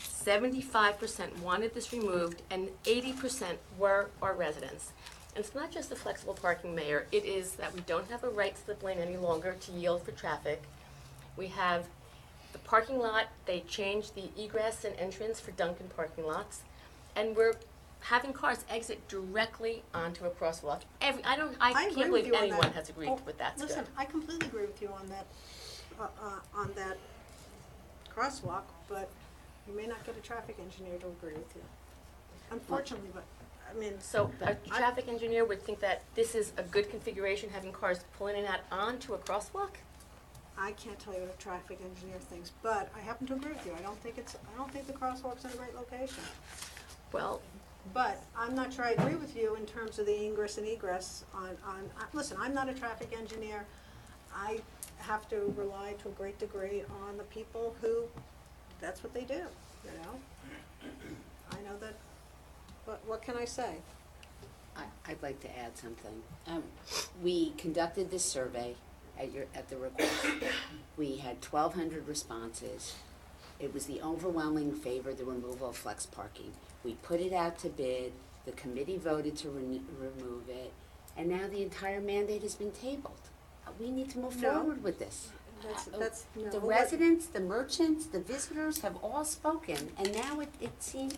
75% wanted this removed, and 80% were our residents. And it's not just the flexible parking, Mayor. It is that we don't have a right slip lane any longer to yield for traffic. We have the parking lot. They changed the egress and entrance for Dunkin' parking lots, and we're having cars exit directly onto a crosswalk. I agree can't with believe you on anyone that. has agreed with that. Listen, I completely agree with you on that crosswalk, but you may not get a traffic engineer to agree with you. Unfortunately, but, I mean. So a traffic engineer would think that this is a good configuration, having cars pulling in and out onto a crosswalk? I can't tell you what a traffic engineer thinks, but I happen to agree with you. I don't think the crosswalk's in a great location. Well, But I'm not sure I agree with you in terms of the ingress and egress listen, I'm not a traffic engineer. I have to rely to a great degree on the people who, that's what they do, you know? I know that, but what can I say? I'd like to add something. We conducted this survey at the request. We had 1,200 responses. It was the overwhelming favor of the removal of flex parking. We put it out to bid, the committee voted to remove it, and now the entire mandate has been tabled. We need to move No. forward with this. No, The but- residents, the merchants, the visitors have all spoken, and now it seems,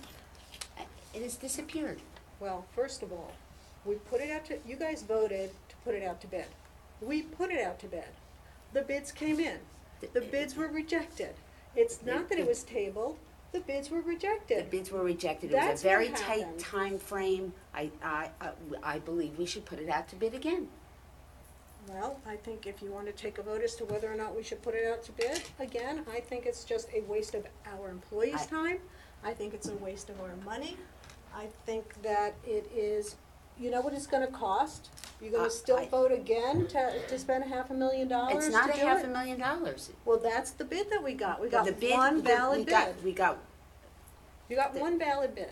it has disappeared. Well, first of all, we put it out to, you guys voted to put it out to bid. We put it out to bid. The bids came in. The bids were rejected. It's not that it was tabled, the bids were The rejected. bids were rejected. It That's was a very what tight happened. time frame. I believe we should put it out to bid again. Well, I think if you want to take a vote as to whether or not we should put it out to bid, again, I think it's just a waste of our employees' time. I think it's a waste of our money. I think that it is, you know what it's gonna cost? You're gonna still I- vote again to spend $500,000 to do it? It's not a $500,000. Well, that's the bid that we got. We got The bid- one the- valid bid. We got, You got one valid bid.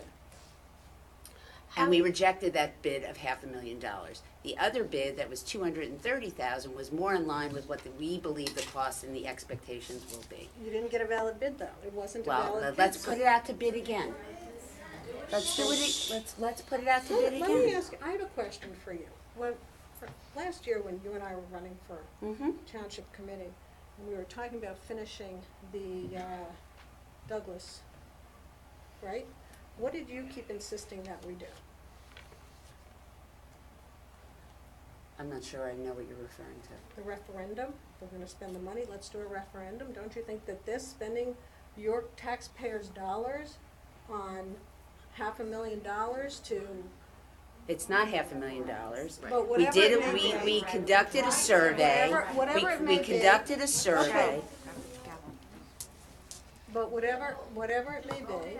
and we rejected that bid of $500,000. The other bid that was $230,000 was more in line with what we believe the cost and the expectations will be. You didn't get a valid bid, though. It wasn't a valid Well, bid. let's put it out to bid again. Let's do it, let's put it out to bid Let me again. ask, I have a question for you. Last year, when you and I were running for Mm-hmm. Township Committee, and we were talking about finishing the Douglas, right? What did you keep insisting that we do? I'm not sure I know what you're referring to. The referendum? We're gonna spend the money, let's do a referendum. Don't you think that this, spending your taxpayers' dollars on $500,000 to, It's not $500,000. but We whatever did, it may be. we conducted a survey. Whatever it may We be. conducted a survey. But whatever it may be.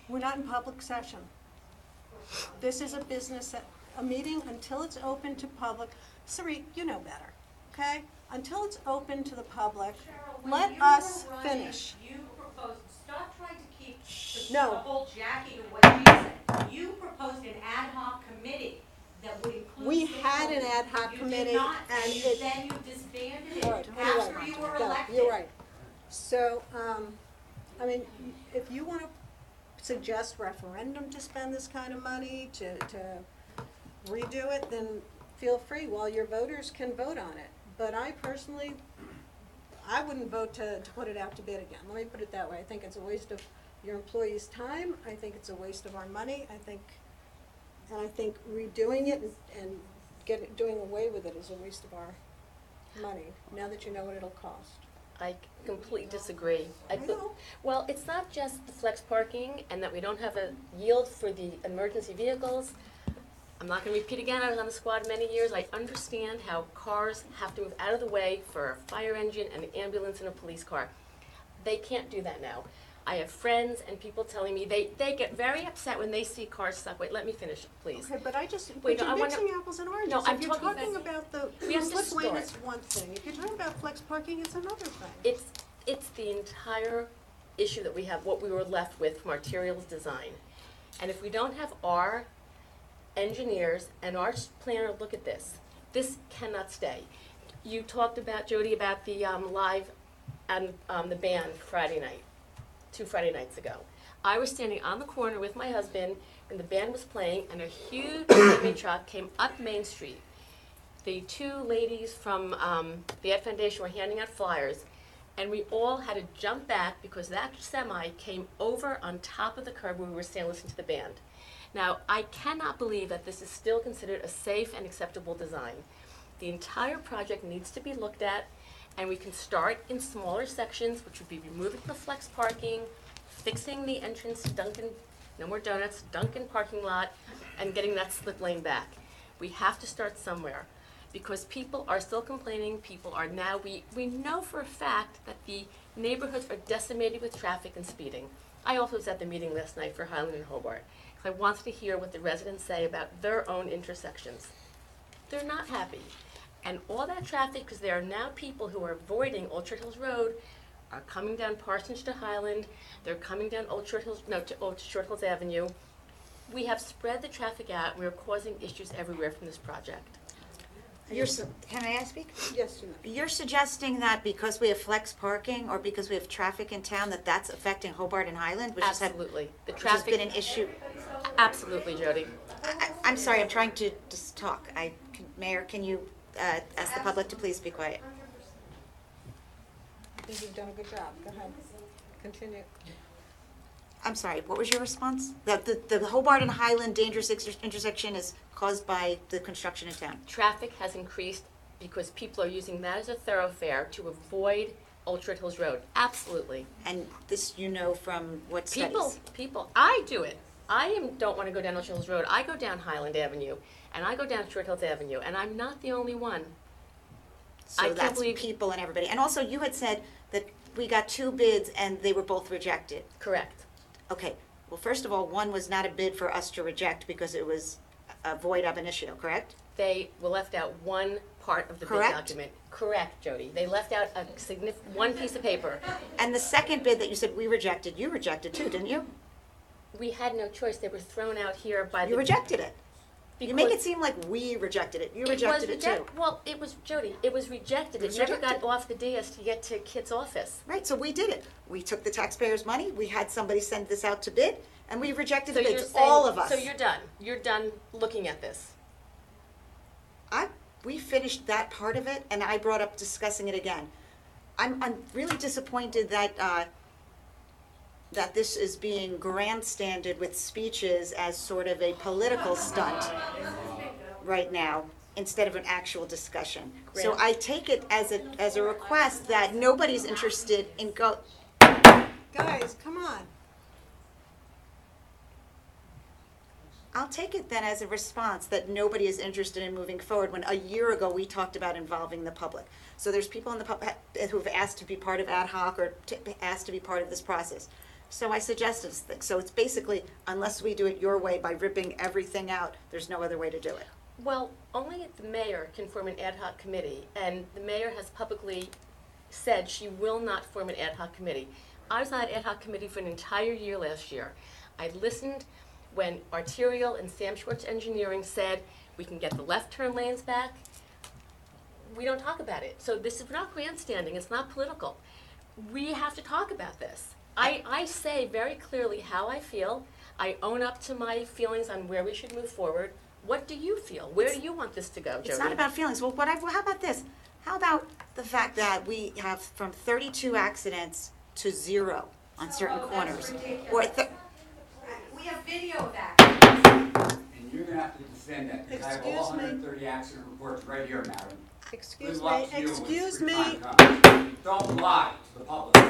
We're not in public session. This is a business, a meeting until it's open to public. Sari, you know better, okay? Until it's open to the public, let us finish. You proposed, stop trying to keep No. the whole Jackie to what she said. You proposed an ad hoc committee that would include. We had an ad hoc You committee, did not, and and it- then you disbanded All right, it you're after right. you were No, elected. You're right. So, I mean, if you want to suggest referendum to spend this kind of money, to redo it, then feel free, while your voters can vote on it. But I personally, I wouldn't vote to put it out to bid again. Let me put it that way. I think it's a waste of your employees' time. I think it's a waste of our money. I think redoing it and doing away with it is a waste of our money, now that you know what it'll cost. I completely disagree. I know. Well, it's not just the flex parking and that we don't have a yield for the emergency vehicles. I'm not gonna repeat again, I was on the squad many years, I understand how cars have to move out of the way for a fire engine, an ambulance, and a police car. They can't do that now. I have friends and people telling me, they get very upset when they see cars stuck. Wait, let me finish, please. Okay, but Wait, you're no, I wanna- mixing apples and oranges. No, I'm If you're talking talking about the We have to slip lane, start. it's one thing. If you're talking about flex parking, it's another thing. It's the entire issue that we have, what we were left with from arterials design. And if we don't have our engineers and our planner look at this, this cannot stay. You talked about, Jody, about the live and the band Friday night, 2 Friday nights ago. I was standing on the corner with my husband when the band was playing, and a huge semi truck came up Main Street. The 2 ladies from the Ed Foundation were handing out flyers, and we all had to jump back because that semi came over on top of the curb when we were standing listening to the band. Now, I cannot believe that this is still considered a safe and acceptable design. The entire project needs to be looked at, and we can start in smaller sections, which would be removing the flex parking, fixing the entrance to Dunkin', no more donuts, Dunkin' parking lot, and getting that slip lane back. We have to start somewhere, because people are still complaining, people are now, we know for a fact that the neighborhoods are decimated with traffic and speeding. I also was at the meeting last night for Highland and Hobart, because I wanted to hear what the residents say about their own intersections. They're not happy. And all that traffic, because there are now people who are avoiding Old Short Hills Road, are coming down Parsonage to Highland, they're coming down to Old Short Hills Avenue. We have spread the traffic out, we're causing issues everywhere from this project. Can I speak? Yes, you know. You're suggesting that because we have flex parking or because we have traffic in town, that that's affecting Hobart and Highland? Absolutely. The Which has been traffic, an issue. absolutely, Jody. I'm sorry, I'm trying to just talk. Mayor, can you ask the public to please be quiet? I think you've done a good job. Go ahead. Continue. I'm sorry, what was your response? The Hobart and Highland dangerous intersection is caused by the construction in town. Traffic has increased because people are using that as a thoroughfare to avoid Old Short Hills Road. Absolutely. And this you know from what studies? People, I do it. Don't want to go down Old Short Hills Road. I go down Highland Avenue, and I go down Short Hills Avenue, and I'm not the only one. I So can't that's believe- people and everybody. And also, you had said that we got 2 bids and they were both rejected. Correct. Okay, well, first of all, one was not a bid for us to reject because it was a void ab initio, correct? They left out one part of the bid Correct? document. Correct, Jody. They left out one piece of paper. And the second bid that you said we rejected, you rejected too, didn't you? We had no choice. They were thrown out here by the. You rejected it. You make it because seem like we rejected it. You it was rejected it too. Well, it was, Jody, it was rejected. It was It never got rejected. off the dais to get to Kit's office. Right, so we did it. We took the taxpayers' money, we had somebody send this out to bid, and we rejected the you're bids, saying- all of us. So you're done. You're done looking at this. We finished that part of it, and I brought up discussing it again. I'm really disappointed that, that this is being grandstanded with speeches as sort of a political stunt right now, instead of an actual discussion. So I take it as a request that nobody's interested in Guys, come on. I'll take it then as a response that nobody is interested in moving forward, when a year ago we talked about involving the public. So there's people in the public who've asked to be part of ad hoc or asked to be part of this process. So I suggested this thing. So it's basically, unless we do it your way by ripping everything out, there's no other way to do it. Well, only the mayor can form an ad hoc committee, and the mayor has publicly said she will not form an ad hoc committee. I was on an ad hoc committee for an entire year last year. I listened when Arterial and Sam Schwartz Engineering said we can get the left turn lanes back. We don't talk about it. So this is not grandstanding, it's not political. We have to talk about this. I say very clearly how I feel. I own up to my feelings on where we should move forward. What do you feel? Where do you want this to go, Jody? It's not about feelings. Well, how about this? How about the fact that we have from 32 accidents to 0 on certain corners? Or We have video of that. And you're gonna have to defend that, because I have all Excuse me. 130 accident reports right here, madam. Excuse Good luck me, to you when excuse free me. time comes. Don't lie to the public.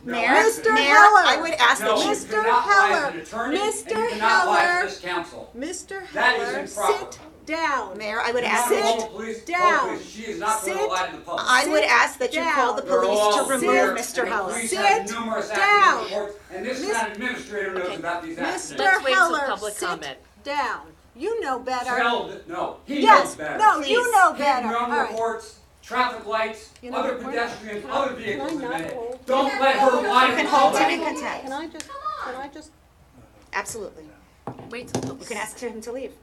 Mayor, Mr. Mayor, Heller. I would ask No, that you. you Mr. cannot lie as Heller. an attorney, and Mr. you cannot lie Heller. to this council. Mr. That is Heller, improper. sit down. Mayor, I would Do ask not that call you. the police. down. Call the police. She is not going to Sit lie to the public. I would Sit ask that you call the down. They're police all to remove here, Mr. and the Heller. police have Sit numerous down. accident reports, and this Miss- town administrator knows Okay. about these accidents. Mr. Let's wait till Heller, public sit comment. down. You know better. No, he Yes, knows better. no, you Please. know Hit better. and All run right. reports, traffic lights, You know, other we're not- pedestrians, can I- other can I vehicles in not minute. hold- Don't let her lie You to can the hold him public. in contempt. Can I just, Absolutely. Wait till, You can ask him to leave.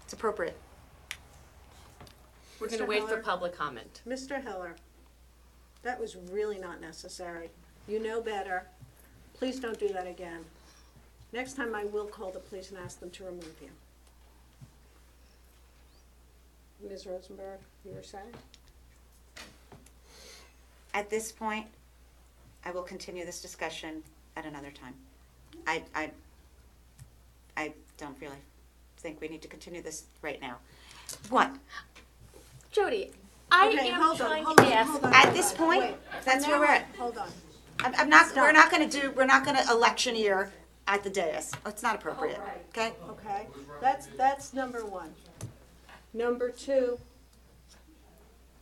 It's appropriate. we're gonna Mr. wait for Heller. public comment. Mr. Heller, that was really not necessary. You know better. Please don't do that again. Next time I will call the police and ask them to remove you. Ms. Rosenberg, you were saying? At this point, I will continue this discussion at another time. I don't really think we need to continue this right now. What? Jody, I Okay, am hold on, trying hold to on, ask. hold on, At hold this on. point, Wait. that's From where now we're on- at. Hold on. I'm not, Stop. we're not gonna election year at the dais. It's not appropriate, okay? Okay, that's number one. Number two,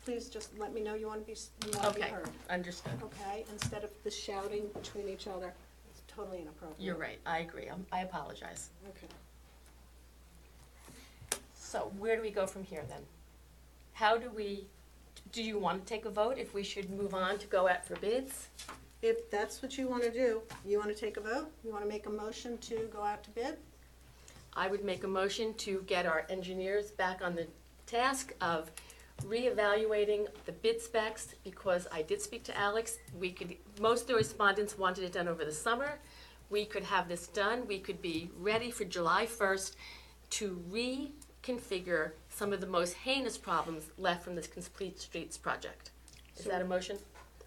please just let me know you want to be Okay, heard, understood. okay? Instead of the shouting between each other, it's totally inappropriate. You're right, I agree, I apologize. Okay. So where do we go from here then? How do we, do you want to take a vote if we should move on to go out for bids? If that's what you want to do, you want to take a vote? You want to make a motion to go out to bid? I would make a motion to get our engineers back on the task of reevaluating the bid specs, because I did speak to Alex. Most of the respondents wanted it done over the summer. We could have this done, we could be ready for July 1st to reconfigure some of the most heinous problems left from this Complete Streets project. Is that a motion?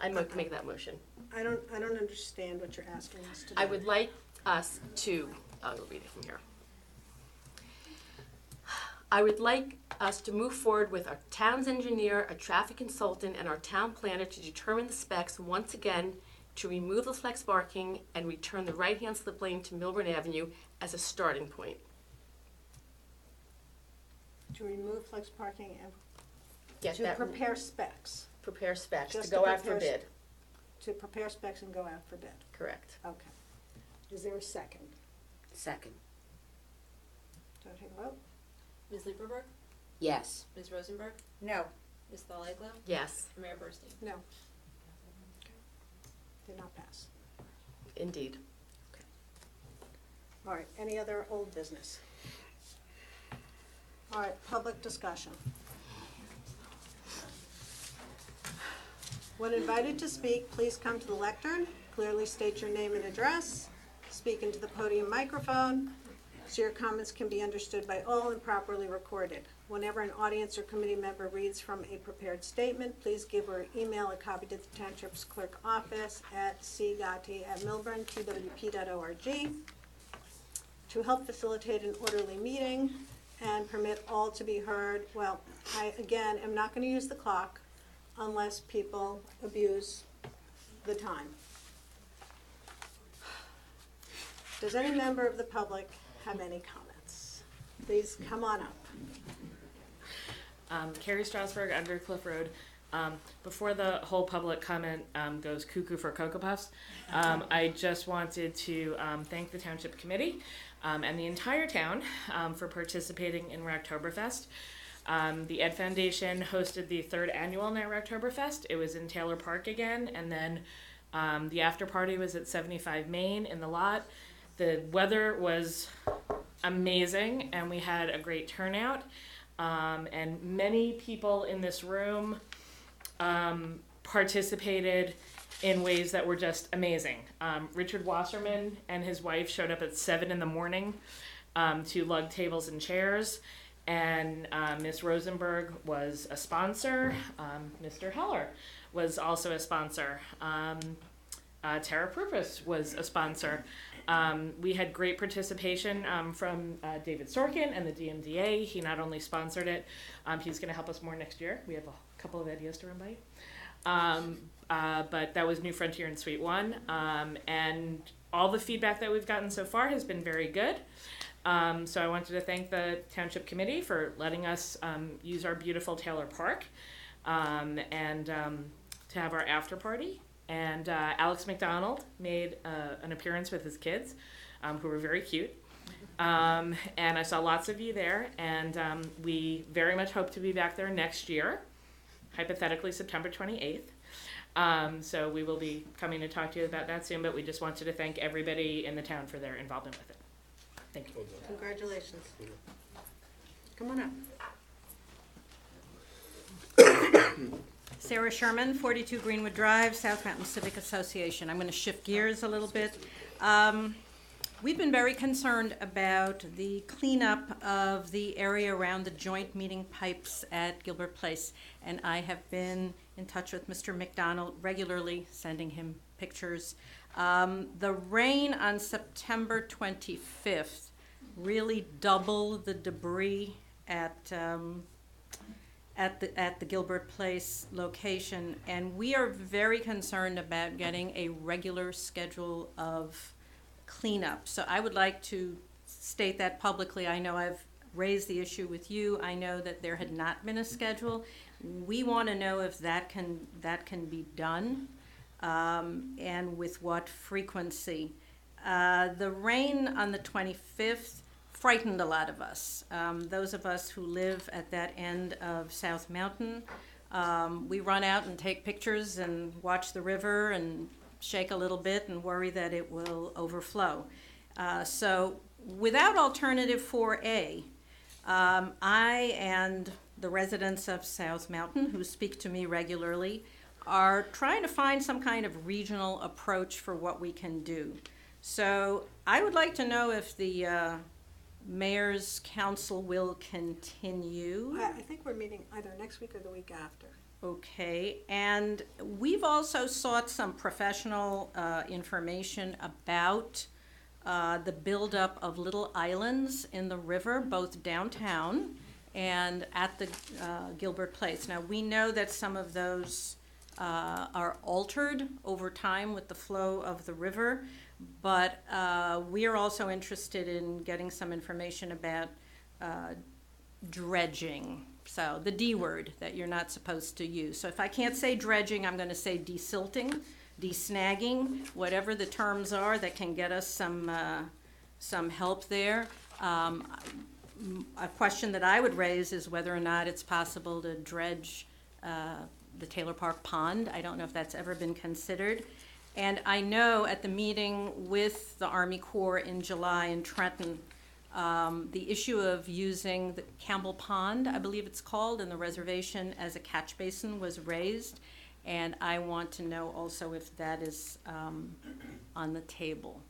I make that motion. I don't understand what you're asking us to do. I would like us to, I'll read it from here. I would like us to move forward with our town's engineer, a traffic consultant, and our town planner to determine the specs once again, to remove the flex parking and return the right-hand slip lane to Millburn Avenue as a starting point. To remove flex parking and Get to that, prepare specs. prepare specs to Just go to out for prepare bid. To prepare specs and go out for bid. Correct. Okay. Is there a second? Second. Do I take a vote? Ms. Lieberberg? Yes. Ms. Rosenberg? No. Ms. Thaleglo? Yes, Mayor Burstein? No. Did not pass. indeed. All right, any other old business? All right, public discussion. When invited to speak, please come to the lectern, clearly state your name and address, speak into the podium microphone, so your comments can be understood by all and properly recorded. Whenever an audience or committee member reads from a prepared statement, please give or email a copy to the township's clerk office at cgotti@millburn.twp.org. To help facilitate an orderly meeting and permit all to be heard, well, I, again, am not going to use the clock unless people abuse the time. Does any member of the public have any comments? Please come on up. Carrie Strasberg, under Cliff Road. Before the whole public comment goes cuckoo for Cocoa Puffs, I just wanted to thank the Township Committee and the entire town for participating in Roctoberfest. The Ed Foundation hosted the 3rd annual Night Roctoberfest. It was in Taylor Park again, and then the after party was at 75 Main in the lot. The weather was amazing, and we had a great turnout. And many people in this room participated in ways that were just amazing. Richard Wasserman and his wife showed up at 7 in the morning to lug tables and chairs, and Ms. Rosenberg was a sponsor. Mr. Heller was also a sponsor. Tara Purpose was a sponsor. We had great participation from David Sorkin and the DMDA. He not only sponsored it, he's going to help us more next year. We have a couple of ideas to run by you. But that was New Frontier in Suite 1. And all the feedback that we've gotten so far has been very good. So I wanted to thank the Township Committee for letting us use our beautiful Taylor Park and to have our after party. And Alex McDonald made an appearance with his kids, who were very cute. And I saw lots of you there, and we very much hope to be back there next year, hypothetically September 28th. So we will be coming to talk to you about that soon, but we just wanted to thank everybody in the town for their involvement with it. Thank you. Congratulations. Come on up. Sarah Sherman, 42 Greenwood Drive, South Mountain Civic Association. I'm going to shift gears a little bit. We've been very concerned about the cleanup of the area around the joint meeting pipes at Gilbert Place, and I have been in touch with Mr. McDonald regularly, sending him pictures. The rain on September 25th really doubled the debris at the Gilbert Place location, and we are very concerned about getting a regular schedule of cleanup. So I would like to state that publicly. I know I've raised the issue with you. I know that there had not been a schedule. We want to know if that can be done, and with what frequency. The rain on the 25th frightened a lot of us. Those of us who live at that end of South Mountain, we run out and take pictures and watch the river and shake a little bit and worry that it will overflow. So without alternative 4A, I and the residents of South Mountain, who speak to me regularly, are trying to find some kind of regional approach for what we can do. So I would like to know if the Mayor's Council will continue. I think we're meeting either next week or the week after. Okay, and we've also sought some professional information about the buildup of little islands in the river, both downtown and at the Gilbert Place. Now, we know that some of those are altered over time with the flow of the river, but we are also interested in getting some information about dredging. So the D word that you're not supposed to use. So if I can't say dredging, I'm going to say desilting, desnagging, whatever the terms are that can get us some help there. A question that I would raise is whether or not it's possible to dredge the Taylor Park Pond. I don't know if that's ever been considered. And I know at the meeting with the Army Corps in July in Trenton, the issue of using the Campbell Pond, I believe it's called, in the reservation as a catch basin was raised. And I want to know also if that is on the table.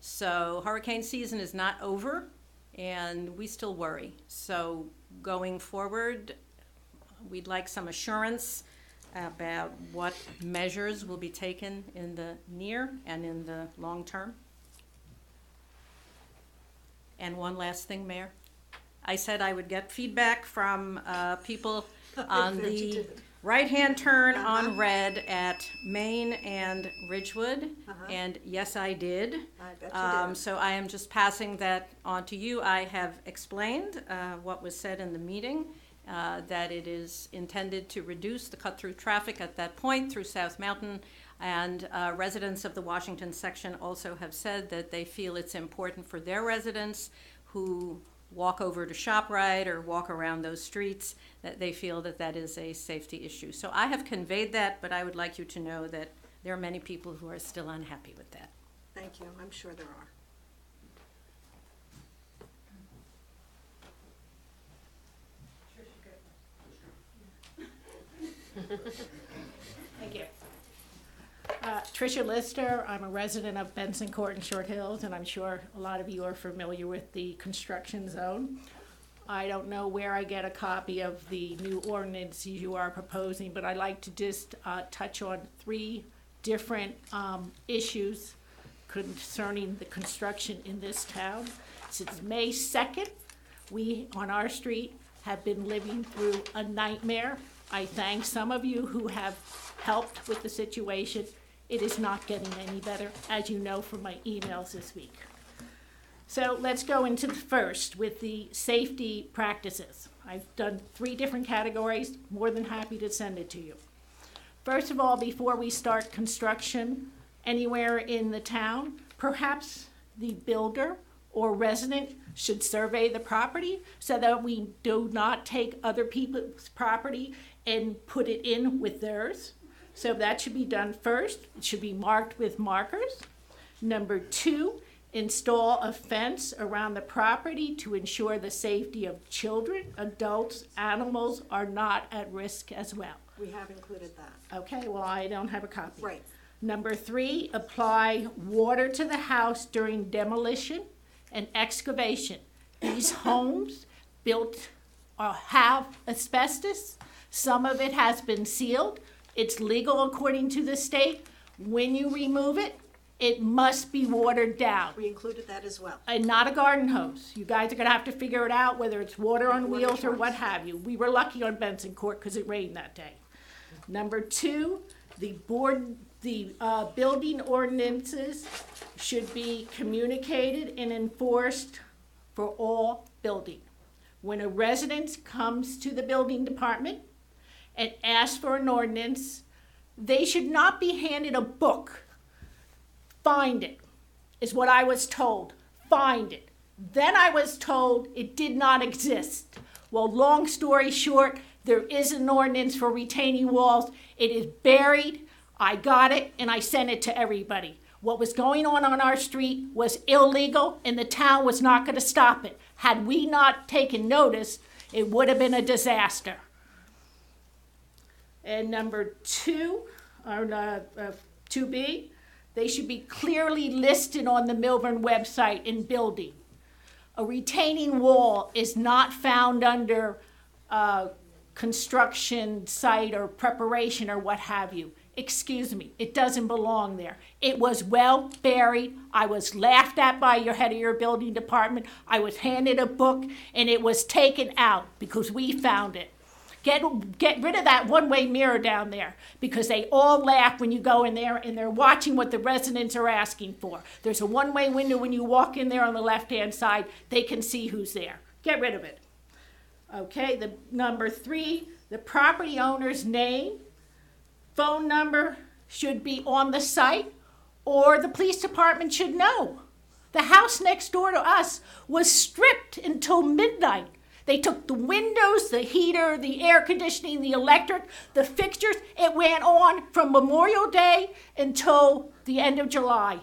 So hurricane season is not over, and we still worry. So going forward, we'd like some assurance about what measures will be taken in the near and in the long term. And one last thing, Mayor. I said I would get feedback from people on the right-hand turn on Red at Main and Ridgewood, and yes, I did. I bet you did. So I am just passing that on to you. I have explained what was said in the meeting, that it is intended to reduce the cut-through traffic at that point through South Mountain, and residents of the Washington section also have said that they feel it's important for their residents who walk over to ShopRite or walk around those streets, that they feel that that is a safety issue. So I have conveyed that, but I would like you to know that there are many people who are still unhappy with that. Thank you, I'm sure there are. Thank you. Tricia Lister, I'm a resident of Benson Court and Short Hills, and I'm sure a lot of you are familiar with the construction zone. I don't know where I get a copy of the new ordinance you are proposing, but I'd like to just touch on 3 different issues concerning the construction in this town. Since May 2nd, we, on our street, have been living through a nightmare I thank some of you who have helped with the situation. It is not getting any better, as you know from my emails this week. So let's go into the first with the safety practices. I've done 3 different categories, more than happy to send it to you. First of all, before we start construction anywhere in the town, perhaps the builder or resident should survey the property so that we do not take other people's property and put it in with theirs. So that should be done first. It should be marked with markers. Number 2, install a fence around the property to ensure the safety of children, adults, animals are not at risk as well. We have included that. Okay, well, I don't have a copy. Right. Number 3, apply water to the house during demolition and excavation. These homes built have asbestos. Some of it has been sealed. It's legal according to the state. When you remove it, it must be watered down. We included that as well. And not a garden hose. You guys are gonna have to figure it out, whether it's water on Water wheels or trucks. what have you. We were lucky on Benson Court because it rained that day. Number 2, the building ordinances should be communicated and enforced for all building. When a resident comes to the building department and asks for an ordinance, they should not be handed a book. Find it, is what I was told. Find it. Then I was told it did not exist. Well, long story short, there is an ordinance for retaining walls. It is buried. I got it, and I sent it to everybody. What was going on our street was illegal, and the town was not going to stop it. Had we not taken notice, it would have been a disaster. And number 2, or 2B, they should be clearly listed on the Millburn website in building. A retaining wall is not found under construction site or preparation or what have you. Excuse me, it doesn't belong there. It was well buried. I was laughed at by your head of your building department. I was handed a book and it was taken out because we found it. Get rid of that one-way mirror down there because they all laugh when you go in there and they're watching what the residents are asking for. There's a one-way window when you walk in there on the left-hand side. They can see who's there. Get rid of it. Okay, the number 3, the property owner's name, phone number should be on the site or the police department should know. The house next door to us was stripped until midnight. They took the windows, the heater, the air conditioning, the electric, the fixtures. It went on from Memorial Day until the end of July.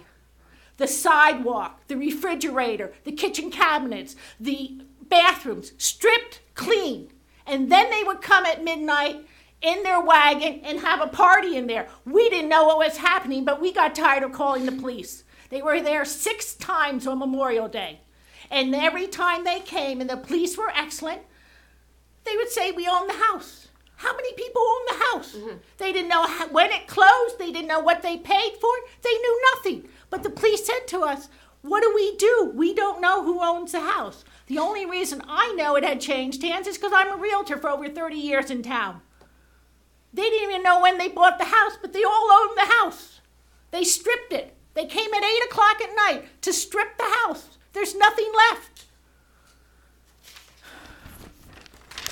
The sidewalk, the refrigerator, the kitchen cabinets, the bathrooms, stripped clean. And then they would come at midnight in their wagon and have a party in there. We didn't know what was happening, but we got tired of calling the police. They were there 6 times on Memorial Day. And every time they came, and the police were excellent, they would say, we own the house. How many people own the house? Mm-hmm. They didn't know when it closed. They didn't know what they paid for it. They knew nothing. But the police said to us, what do? We don't know who owns the house. The only reason I know it had changed hands is because I'm a realtor for over 30 years in town. They didn't even know when they bought the house, but they all owned the house. They stripped it. They came at 8 o'clock at night to strip the house. There's nothing left.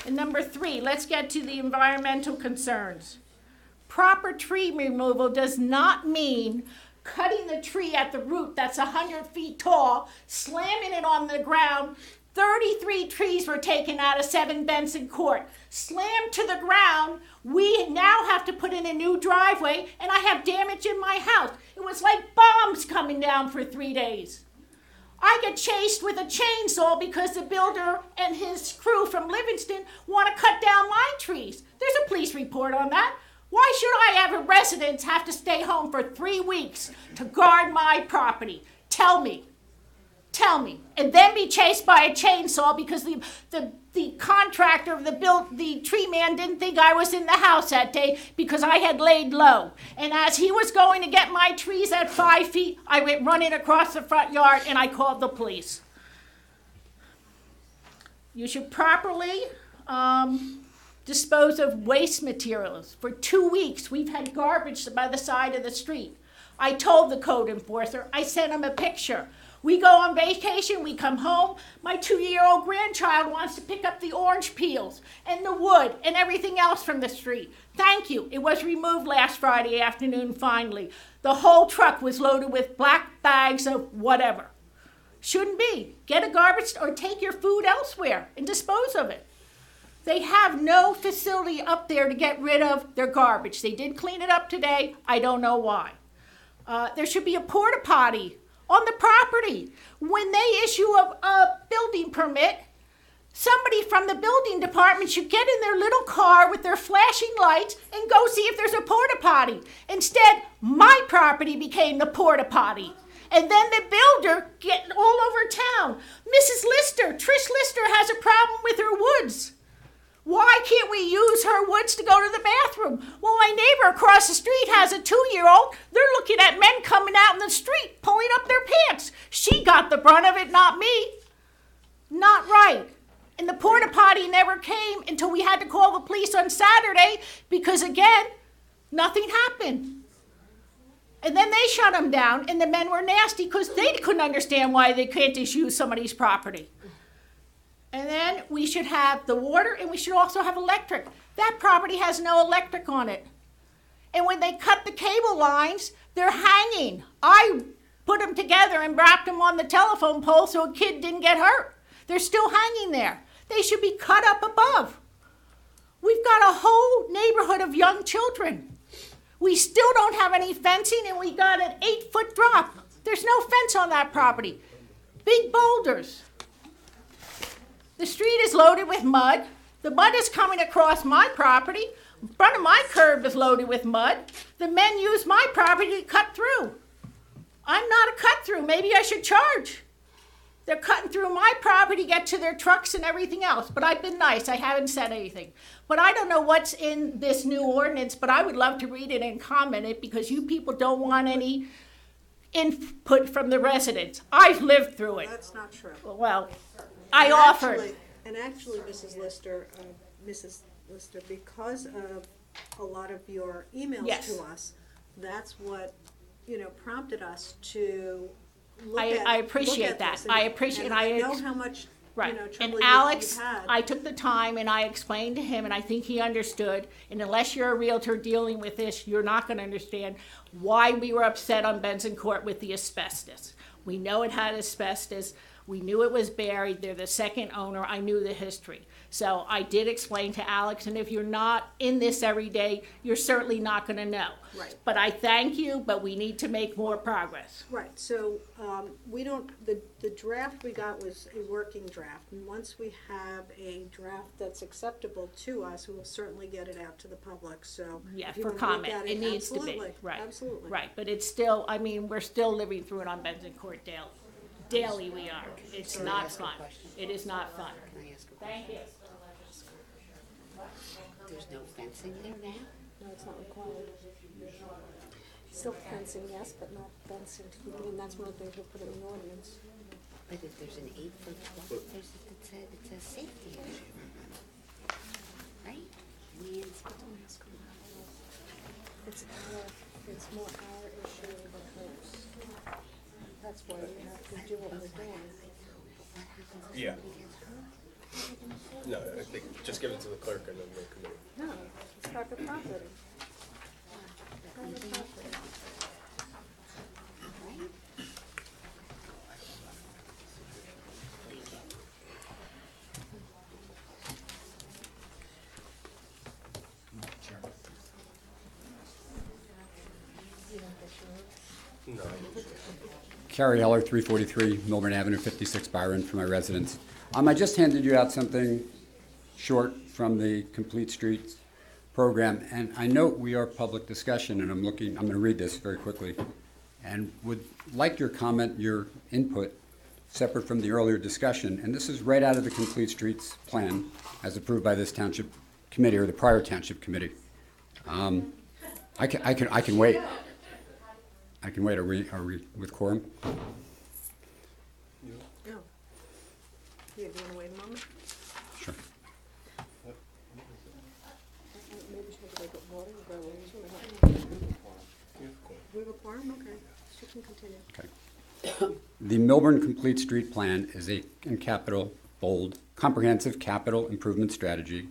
And number 3, let's get to the environmental concerns. Proper tree removal does not mean cutting the tree at the root that's 100 feet tall, slamming it on the ground. 33 trees were taken out of 7 Benson Court. Slammed to the ground. We now have to put in a new driveway, and I have damage in my house. It was like bombs coming down for 3 days. I get chased with a chainsaw because the builder and his crew from Livingston want to cut down my trees. There's a police report on that. Why should I have residents have to stay home for 3 weeks to guard my property? Tell me. And then be chased by a chainsaw because the contractor of the tree man didn't think I was in the house that day because I had laid low. And as he was going to get my trees at 5 feet, I went running across the front yard and I called the police. You should properly dispose of waste materials. For 2 weeks, we've had garbage by the side of the street. I told the code enforcer, I sent him a picture. We go on vacation, we come home, my 2-year-old grandchild wants to pick up the orange peels and the wood and everything else from the street. Thank you. It was removed last Friday afternoon finally. The whole truck was loaded with black bags of whatever. Shouldn't be. Get a garbage or take your food elsewhere and dispose of it. They have no facility up there to get rid of their garbage. They did clean it up today. I don't know why. There should be a porta potty on the property. When they issue a building permit, somebody from the building department should get in their little car with their flashing lights and go see if there's a porta potty. Instead, my property became the porta potty. And then the builder getting all over town. Mrs. Lister, Trish Lister has a problem with her woods. Why can't we use her woods to go to the bathroom? Well, my neighbor across the street has a 2-year-old. They're looking at men coming out in the street, pulling up their pants. She got the brunt of it, not me. Not right. And the porta potty never came until we had to call the police on Saturday because, again, nothing happened. And then they shut them down, and the men were nasty because they couldn't understand why they can't just use somebody's property. And then we should have the water, and we should also have electric. That property has no electric on it. And when they cut the cable lines, they're hanging. I put them together and wrapped them on the telephone pole so a kid didn't get hurt. They're still hanging there. They should be cut up above. We've got a whole neighborhood of young children. We still don't have any fencing, and we got an 8-foot drop. There's no fence on that property. Big boulders. The street is loaded with mud. The mud is coming across my property. Front of my curb is loaded with mud. The men use my property to cut through. I'm not a cut through. Maybe I should charge. They're cutting through my property to get to their trucks and everything else. But I've been nice. I haven't said anything. But I don't know what's in this new ordinance, but I would love to read it and comment it because you people don't want any input from the residents. I've lived through it. That's not true. Well, I offered. Actually, Mrs. Lister, because of a lot of your emails Yes. to us, that's what, prompted us to look at I appreciate look at that. this. I appreciate. And I know how much, Right. trouble And you've Alex, had. I took the time and I explained to him, and I think he understood. And unless you're a realtor dealing with this, you're not going to understand why we were upset on Benson Court with the asbestos. We know it had asbestos. We knew it was buried. They're the second owner. I knew the history. So I did explain to Alex, and if you're not in this every day, you're certainly not going to know. Right. But I thank you, but we need to make more progress. Right, so, the draft we got was a working draft, and once we have a draft that's acceptable to us, we will certainly get it out to the public, so. Yeah, if you for wanna look comment. at It needs to be, absolutely, right. Absolutely. Right, but it's still, we're still living through it on Benson Court daily. Daily we are. It's not fun. It is not fun. Can I ask a Thank you. There's no fencing there now? No, it's not required. Silk fencing, yes, but not fencing, and that's one of the things we'll put in the ordinance. But if there's an 8-foot drop, it's a safety issue. Right? I mean, It's more our issue than hers. That's why we have to do what we're doing. Yeah. No, I think just give it to the clerk and then the committee. No, it's private property. Private property. No. Carrie Heller, 343 Millburn Avenue, 56 Byron, for my residence. I just handed you out something short from the Complete Streets program, and I note we are public discussion, and I'm going to read this very quickly, and would like your comment, your input, separate from the earlier discussion, and this is right out of the Complete Streets plan, as approved by this township committee, or the prior township committee. I can wait. I can wait. Are we with quorum? No. Yeah, do you want to wait a moment? Sure. voting, or we have a quorum, okay, so you can continue. Okay. The Millburn Complete Street Plan is a, in capital, bold, comprehensive capital improvement strategy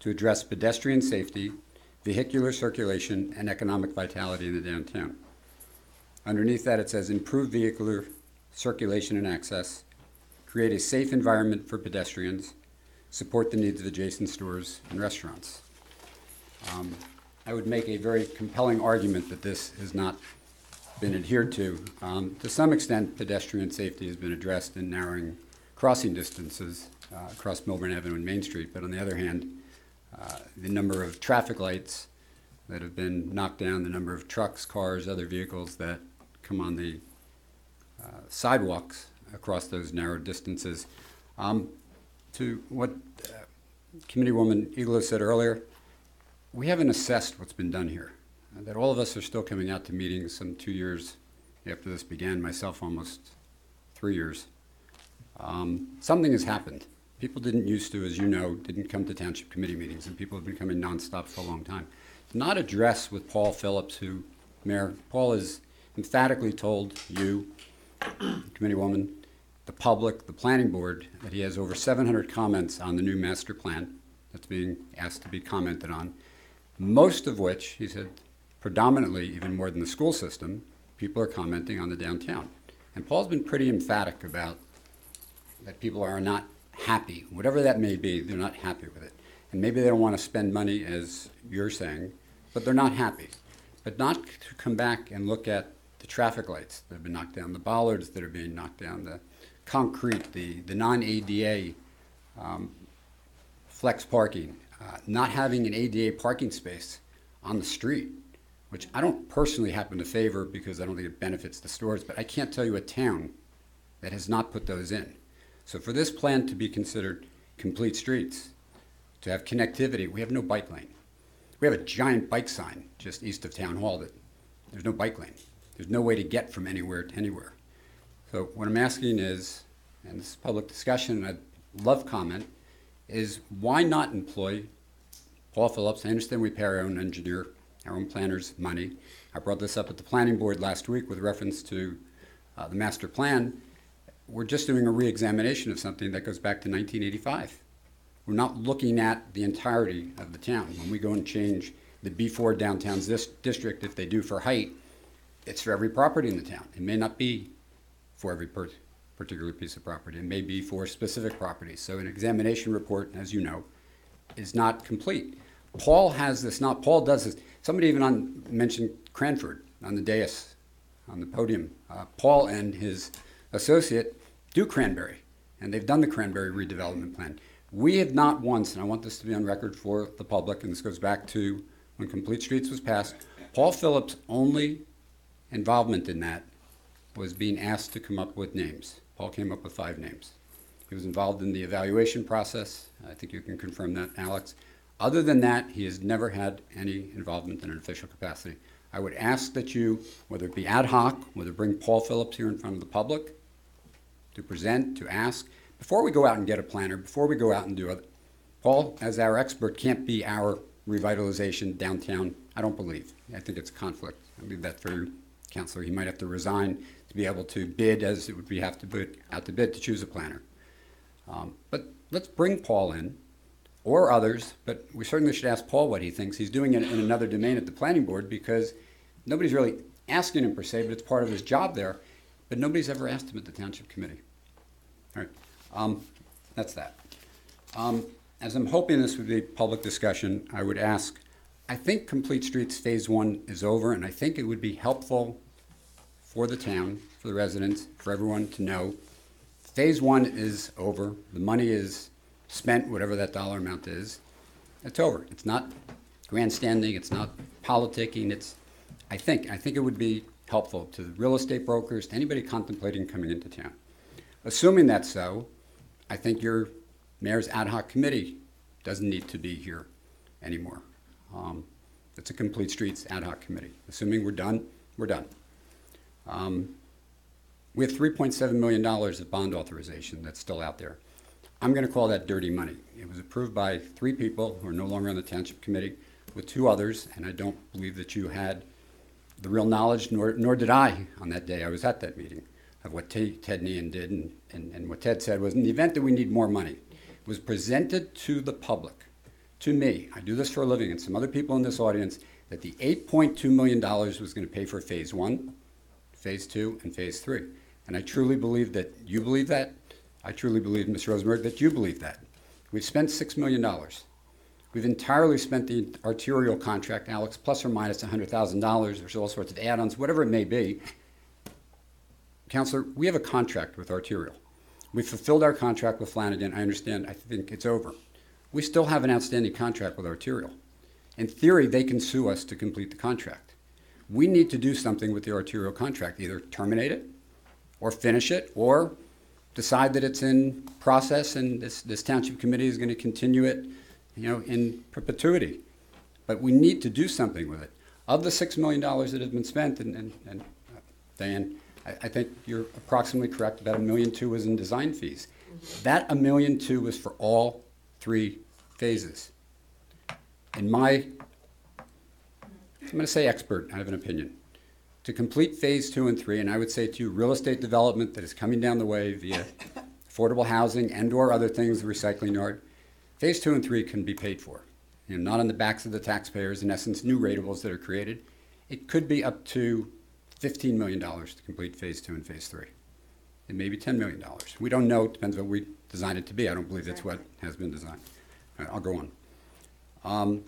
to address pedestrian safety, vehicular circulation, and economic vitality in the downtown. Underneath that, it says improve vehicular circulation and access, create a safe environment for pedestrians, support the needs of adjacent stores and restaurants. I would make a very compelling argument that this has not been adhered to. To some extent, pedestrian safety has been addressed in narrowing crossing distances across Millburn Avenue and Main Street, but on the other hand, the number of traffic lights that have been knocked down, the number of trucks, cars, other vehicles that come on the sidewalks across those narrow distances. To what Committeewoman Iglo said earlier, we haven't assessed what's been done here. That all of us are still coming out to meetings some 2 years after this began, myself almost 3 years. Something has happened. People didn't used to, as you know, didn't come to township committee meetings, and people have been coming nonstop for a long time. Not addressed with Paul Phillips, who, Mayor, Paul has emphatically told you, Committeewoman, the public, the planning board, that he has over 700 comments on the new master plan that's being asked to be commented on, most of which, he said, predominantly, even more than the school system, people are commenting on the downtown. And Paul's been pretty emphatic about that people are not happy, whatever that may be, they're not happy with it. And maybe they don't want to spend money, as you're saying, but they're not happy. But not to come back and look at the traffic lights that have been knocked down, the bollards that are being knocked down, the concrete, the non-ADA flex parking, not having an ADA parking space on the street, which I don't personally happen to favor because I don't think it benefits the stores, but I can't tell you a town that has not put those in. So for this plan to be considered complete streets, to have connectivity, we have no bike lane. We have a giant bike sign just east of Town Hall that there's no bike lane. There's no way to get from anywhere to anywhere. So what I'm asking is, and this is public discussion, and I'd love comment, is why not employ Paul Phillips? I understand we pay our own engineer, our own planners money. I brought this up at the planning board last week with reference to the master plan. We're just doing a re-examination of something that goes back to 1985. We're not looking at the entirety of the town. When we go and change the B4 downtown district, if they do for height, it's for every property in the town. It may not be for every particular piece of property. It may be for specific properties. So an examination report, as you know, is not complete. Paul has this, not Paul does this. Somebody even mentioned Cranford on the dais, on the podium. Paul and his associate do Cranberry, and they've done the Cranberry redevelopment plan. We have not once, and I want this to be on record for the public, and this goes back to when Complete Streets was passed, Paul Phillips' only involvement in that was being asked to come up with names. Paul came up with 5 names. He was involved in the evaluation process. I think you can confirm that, Alex. Other than that, he has never had any involvement in an official capacity. I would ask that you, whether it be ad hoc, whether bring Paul Phillips here in front of the public to present, to ask, before we go out and get a planner, before we go out and do other, Paul, as our expert, can't be our revitalization downtown, I don't believe. I think it's a conflict. I'll leave that for you, Councilor. He might have to resign to be able to bid, as it would be have to bid out to bid to choose a planner. But let's bring Paul in, or others, but we certainly should ask Paul what he thinks. He's doing it in another domain at the planning board because nobody's really asking him per se, but it's part of his job there. But nobody's ever asked him at the township committee. All right, that's that. As I'm hoping this would be public discussion, I would ask, I think Complete Streets Phase 1 is over, and I think it would be helpful for the town, for the residents, for everyone to know Phase 1 is over. The money is spent, whatever that dollar amount is. It's over. It's not grandstanding. It's not politicking. I think it would be helpful to the real estate brokers, to anybody contemplating coming into town. Assuming that's so, I think your mayor's ad hoc committee doesn't need to be here anymore. It's a Complete Streets ad hoc committee. Assuming we're done, we're done. We have $3.7 million of bond authorization that's still out there. I'm going to call that dirty money. It was approved by 3 people who are no longer on the township committee. It with two others, and I don't believe that you had the real knowledge, nor did I on that day. I was at that meeting, of what Ted Nean did, and what Ted said was, in the event that we need more money, it was presented to the public, to me, I do this for a living, and some other people in this audience, that the $8.2 million was going to pay for phase 1, phase 2, and phase 3. And I truly believe that you believe that. I truly believe, Ms. Rosenberg, that you believe that. We've spent $6 million. We've entirely spent the arterial contract, Alex, plus or minus $100,000. There's all sorts of add-ons, whatever it may be. Counselor, we have a contract with arterial. We fulfilled our contract with Flanagan. I understand. I think it's over. We still have an outstanding contract with arterial. In theory, they can sue us to complete the contract. We need to do something with the arterial contract, either terminate it or finish it or decide that it's in process and this township committee is going to continue it, in perpetuity. But we need to do something with it. Of the $6 million that has been spent, and Diane, I think you're approximately correct, about $1.2 million was in design fees. That $1.2 million was for all 3 phases. In I'm going to say expert, I have an opinion. To complete phase 2 and 3, and I would say to you, real estate development that is coming down the way via affordable housing and or other things, the recycling yard, phase 2 and 3 can be paid for. Not on the backs of the taxpayers, in essence, new ratables that are created. It could be up to $15 million to complete phase 2 and phase 3. It may be $10 million. We don't know, it depends what we design it to be. I don't believe that's what has been designed. All right, I'll go on.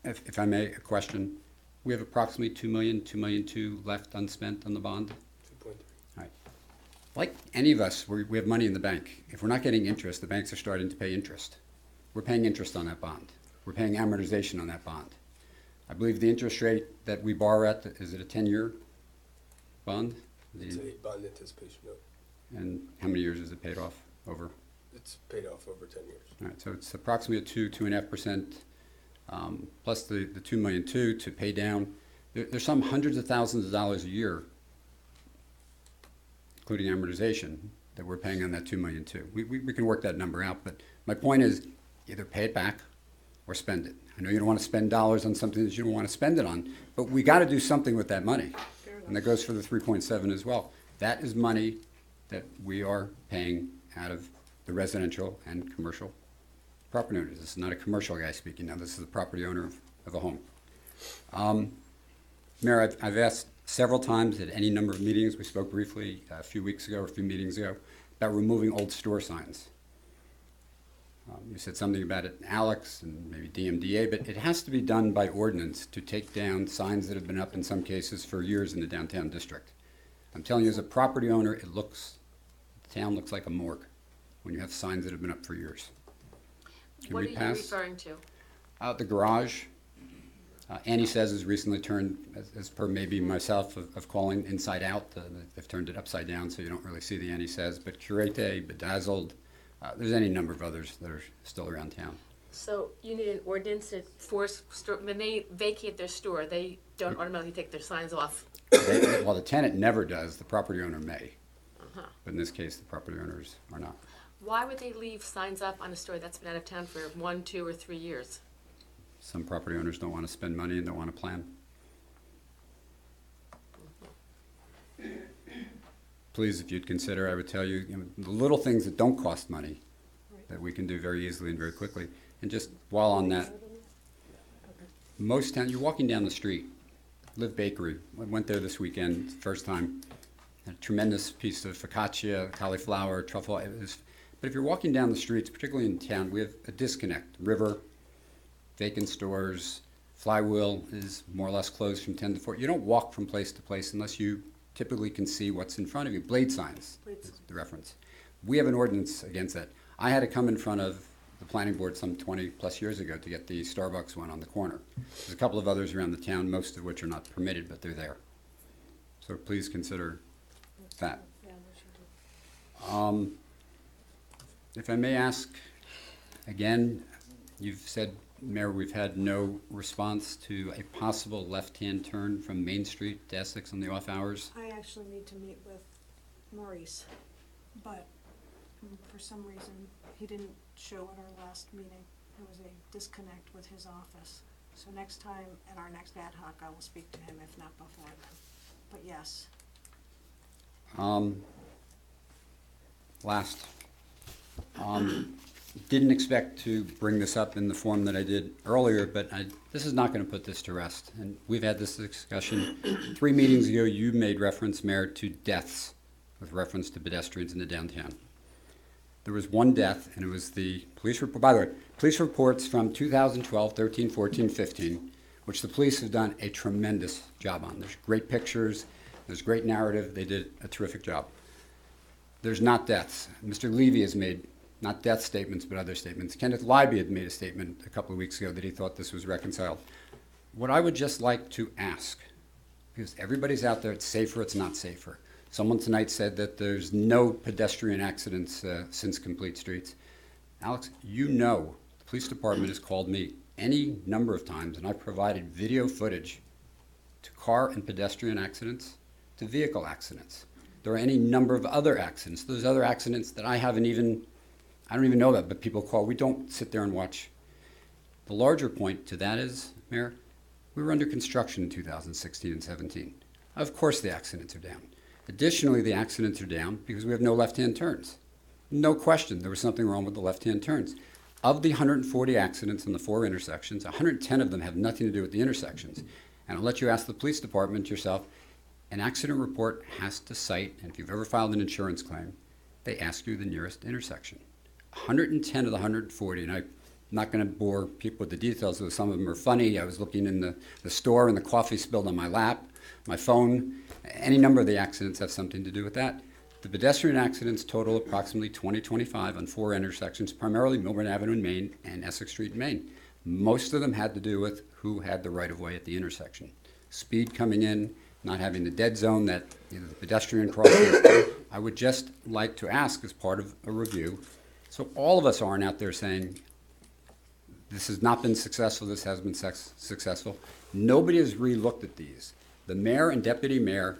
If I may, a question. We have approximately $2 million, $2.2 million left unspent on the bond. 2.3. All right. Like any of us, we have money in the bank. If we're not getting interest, the banks are starting to pay interest. We're paying interest on that bond. We're paying amortization on that bond. I believe the interest rate that we borrow at, is it a 10-year bond? It's a bond anticipation note. And how many years is it paid off over? It's paid off over 10 years. All right, so it's approximately a 2.5%, plus the $2 million to pay down. There's some hundreds of thousands of dollars a year, including amortization, that we're paying on that $2 million to. We can work that number out, but my point is either pay it back or spend it. I know you don't want to spend dollars on something that you don't want to spend it on, but we got to do something with that money. And that goes for the 3.7 as well. That is money that we are paying out of the residential and commercial property owners. This is not a commercial guy speaking now. This is the property owner of a home. Mayor, I've asked several times at any number of meetings. We spoke briefly a few weeks ago or a few meetings ago about removing old store signs. You said something about it, Alex, and maybe DMDA, but it has to be done by ordinance to take down signs that have been up in some cases for years in the downtown district. I'm telling you, as a property owner, the town looks like a morgue when you have signs that have been up for years. What are you referring to? The garage. Annie says has recently turned, as per maybe myself of calling inside out, they've turned it upside down so you don't really see the Annie says, but Curate, Bedazzled, there's any number of others that are still around town. So you need an ordinance that force, when they vacate their store, they don't automatically take their signs off? Well, the tenant never does, the property owner may. But in this case, the property owners are not. Why would they leave signs up on a store that's been out of town for 1, 2, or 3 years? Some property owners don't want to spend money and don't want to plan. Please, if you'd consider, I would tell you, the little things that don't cost money that we can do very easily and very quickly. And just while on that, most towns, you're walking down the street, Live Bakery, I went there this weekend, first time, a tremendous piece of focaccia, cauliflower, truffle. But if you're walking down the streets, particularly in town, we have a disconnect. River, vacant stores, Flywheel is more or less closed from 10 to 4. You don't walk from place to place unless you typically can see what's in front of you. Blade signs is the reference. We have an ordinance against that. I had to come in front of the planning board some 20 plus years ago to get the Starbucks one on the corner. There's a couple of others around the town, most of which are not permitted, but they're there. So please consider that. If I may ask, again, you've said, Mayor, we've had no response to a possible left-hand turn from Main Street to Essex on the off hours. I actually need to meet with Maurice, but for some reason, he didn't show at our last meeting. there was a disconnect with his office. So next time, at our next ad hoc, I will speak to him, if not before then. But yes. Last. Didn't expect to bring this up in the form that I did earlier, but this is not going to put this to rest. And we've had this discussion. 3 meetings ago, you made reference, Mayor, to deaths with reference to pedestrians in the downtown. There was one death, and it was the police report. By the way, police reports from 2012, 13, 14, 15, which the police have done a tremendous job on. There's great pictures. There's great narrative. They did a terrific job. There's not deaths. Mr. Levy has made not death statements, but other statements. Kenneth Libby had made a statement a couple of weeks ago that he thought this was reconciled. What I would just like to ask, because everybody's out there, it's safer, it's not safer. Someone tonight said that there's no pedestrian accidents since Complete Streets. Alex, you know the police department has called me any number of times, and I've provided video footage to car and pedestrian accidents, to vehicle accidents. There are any number of other accidents. Those other accidents that I don't even know about, but people call. We don't sit there and watch. The larger point to that is, Mayor, we were under construction in 2016 and 17. Of course the accidents are down. Additionally, the accidents are down because we have no left-hand turns. No question, there was something wrong with the left-hand turns. Of the 140 accidents in the 4 intersections, 110 of them have nothing to do with the intersections. And I'll let you ask the police department yourself. An accident report has to cite, and if you've ever filed an insurance claim, they ask you the nearest intersection. 110 of the 140, and I'm not going to bore people with the details, though some of them are funny. I was looking in the store and the coffee spilled on my lap, my phone. Any number of the accidents have something to do with that. The pedestrian accidents total approximately 20-25 on 4 intersections, primarily Millburn Avenue in Maine and Essex Street in Maine. Most of them had to do with who had the right-of-way at the intersection. Speed coming in, not having the dead zone that the pedestrian crosses. I would just like to ask, as part of a review, so all of us aren't out there saying, this has not been successful, this has been successful. Nobody has re-looked at these. The mayor and deputy mayor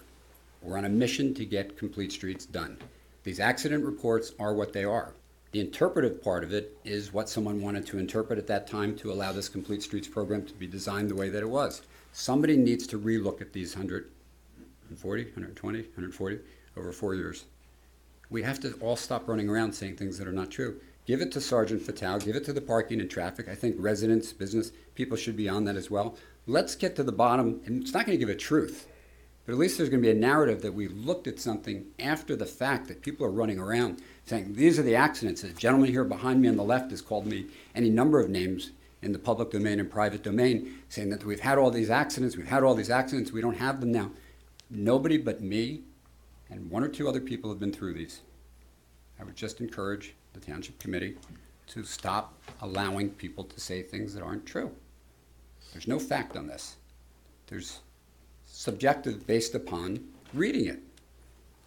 were on a mission to get Complete Streets done. These accident reports are what they are. The interpretive part of it is what someone wanted to interpret at that time to allow this Complete Streets program to be designed the way that it was. Somebody needs to re-look at these 140, 120, 140 over 4 years. We have to all stop running around saying things that are not true. Give it to Sergeant Fatale, give it to the parking and traffic. I think residents, business, people should be on that as well. Let's get to the bottom, and it's not going to give a truth, but at least there's going to be a narrative that we looked at something after the fact, that people are running around saying, these are the accidents. A gentleman here behind me on the left has called me any number of names in the public domain and private domain, saying that we've had all these accidents, we don't have them now. Nobody but me and 1 or 2 other people have been through these. I would just encourage the Township Committee to stop allowing people to say things that aren't true. There's no fact on this. There's subjective based upon reading it.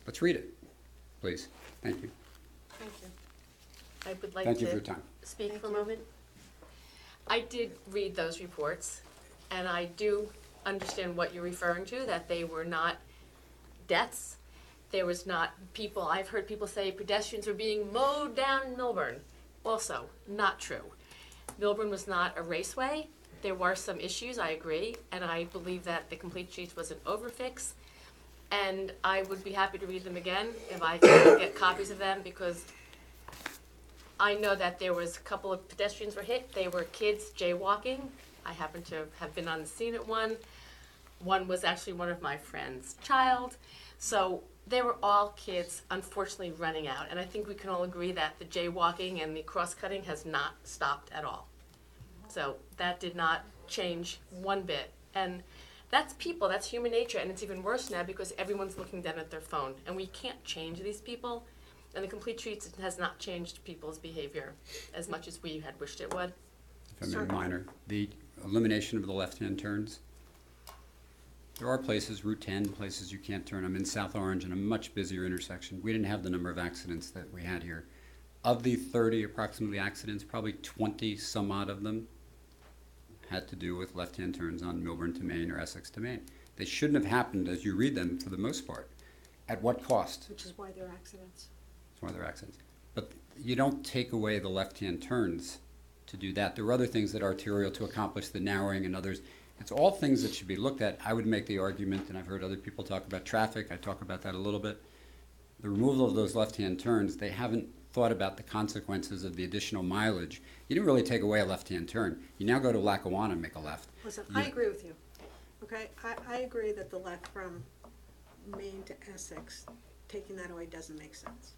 Let's read it, please. Thank you. Thank you. I would like Thank you for to your time. speak for a moment. I did read those reports, and I do understand what you're referring to, that they were not deaths. There was not people, I've heard people say pedestrians were being mowed down in Millburn. Also, not true. Millburn was not a raceway. There were some issues, I agree, and I believe that the Complete Streets was an overfix. And I would be happy to read them again if I could get copies of them, because I know that there was a couple of pedestrians were hit. They were kids jaywalking. I happen to have been on the scene at one. One was actually one of my friend's child. So they were all kids, unfortunately, running out. And I think we can all agree that the jaywalking and the cross-cutting has not stopped at all. So that did not change one bit. And that's people, that's human nature, and it's even worse now because everyone's looking down at their phone. And we can't change these people. And the Complete Streets has not changed people's behavior as much as we had wished it would. If I may minor, the elimination of the left-hand turns. There are places, Route 10, places you can't turn. I'm in South Orange in a much busier intersection. We didn't have the number of accidents that we had here. Of the 30 approximately accidents, probably 20 some odd of them had to do with left-hand turns on Millburn to Maine or Essex to Maine. They shouldn't have happened as you read them for the most part. At what cost? Which is why they're accidents. That's why they're accidents. But you don't take away the left-hand turns to do that. There are other things that are arterial to accomplish the narrowing and others. It's all things that should be looked at. I would make the argument, and I've heard other people talk about traffic, I talk about that a little bit. The removal of those left-hand turns, they haven't thought about the consequences of the additional mileage. You didn't really take away a left-hand turn. You now go to Lackawanna and make a left. Listen, I agree with you, okay? I agree that the left from Maine to Essex, taking that away doesn't make sense.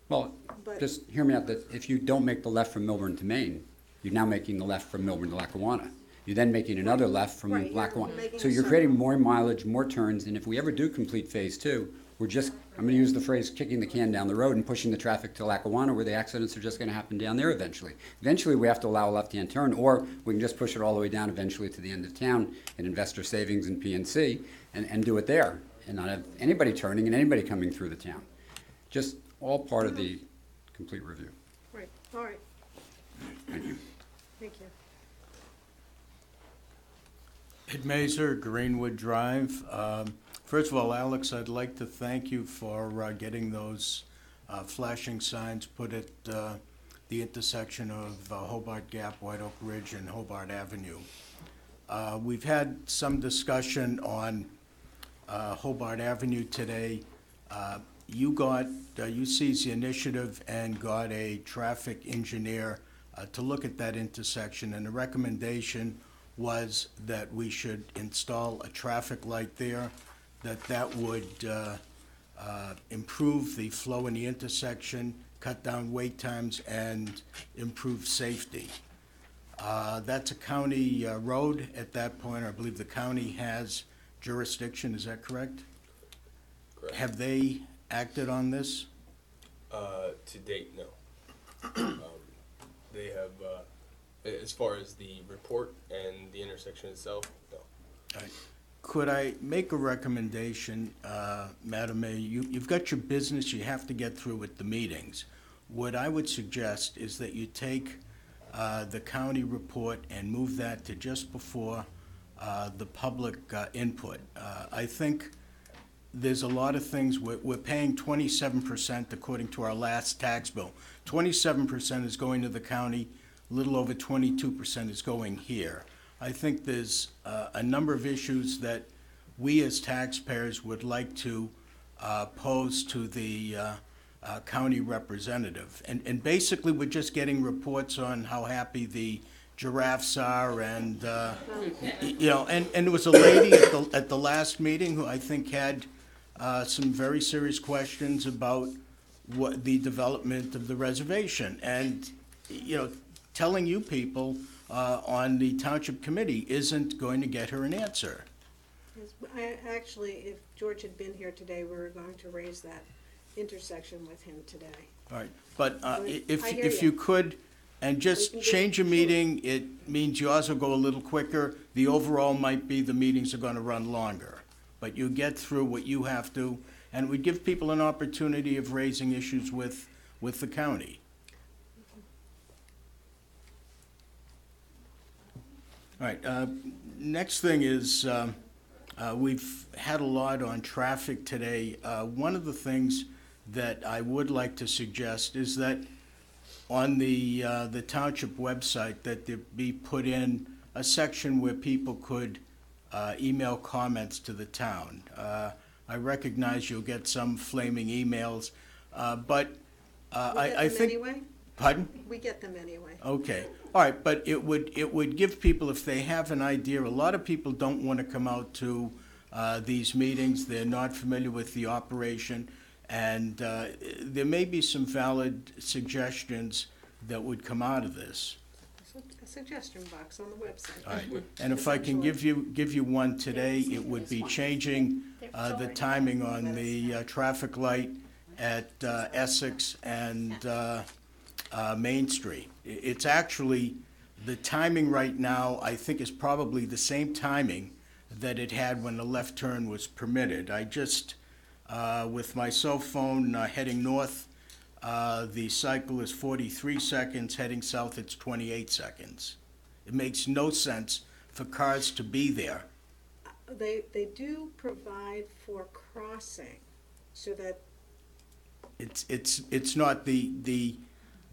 Well, But- just hear me out, that if you don't make the left from Millburn to Maine, you're now making the left from Millburn to Lackawanna. You're then making another left from Right, you're Lackawanna. making So a you're circle. creating more mileage, more turns, and if we ever do complete phase two, we're just, I'm gonna use the phrase, kicking the can down the road and pushing the traffic to Lackawanna, where the accidents are just gonna happen down there eventually. Eventually, we have to allow a left-hand turn, or we can just push it all the way down eventually to the end of town in investor savings and PNC, and do it there, and not have anybody turning and anybody coming through the town. Just all part of the complete review. Right, all right, Thank you. thank you. Ed Mazer, Greenwood Drive. First of all, Alex, I'd like to thank you for getting those flashing signs put at the intersection of Hobart Gap, White Oak Ridge, and Hobart Avenue. We've had some discussion on Hobart Avenue today. You seized the initiative and got a traffic engineer to look at that intersection, and the recommendation was that we should install a traffic light there, that would improve the flow in the intersection, cut down wait times, and improve safety. That's a county road at that point. I believe the county has jurisdiction, is that correct? Correct. Have they acted on this? To date, no. They have, as far as the report and the intersection itself, no. All right. Could I make a recommendation, Madam Mayor? You've got your business you have to get through at the meetings. What I would suggest is that you take the county report and move that to just before the public input. I think there's a lot of things, we're paying 27% according to our last tax bill. 27% is going to the county, a little over 22% is going here. I think there's a number of issues that we as taxpayers would like to pose to the county representative. And basically, we're just getting reports on how happy the giraffes are, and and there was a lady at the last meeting who I think had some very serious questions about what the development of the reservation, and telling you people on the township committee isn't going to get her an answer. Actually, if George had been here today, we were going to raise that intersection with him today. All right, but if I hear if you. you could, and just change a meeting, it means yours will go a little quicker. The overall might be the meetings are gonna run longer. But you get through what you have to, and we give people an opportunity of raising issues with the county. All right, next thing is, we've had a lot on traffic today. One of the things that I would like to suggest is that on the township website, that there be put in a section where people could email comments to the town. I recognize you'll get some flaming emails, but I think. Anyway? Pardon? We get them anyway. Okay, all right, but it would give people, if they have an idea, a lot of people don't want to come out to these meetings, they're not familiar with the operation, and there may be some valid suggestions that would come out of this. A suggestion box on the website. All right, and if I can give you one today, it would be changing the timing on the traffic light at Essex and Main Street. It's actually, the timing right now, I think, is probably the same timing that it had when the left turn was permitted. I just, with my cell phone heading north, the cycle is 43 seconds, heading south it's 28 seconds. It makes no sense for cars to be there. They do provide for crossing, so that It's not the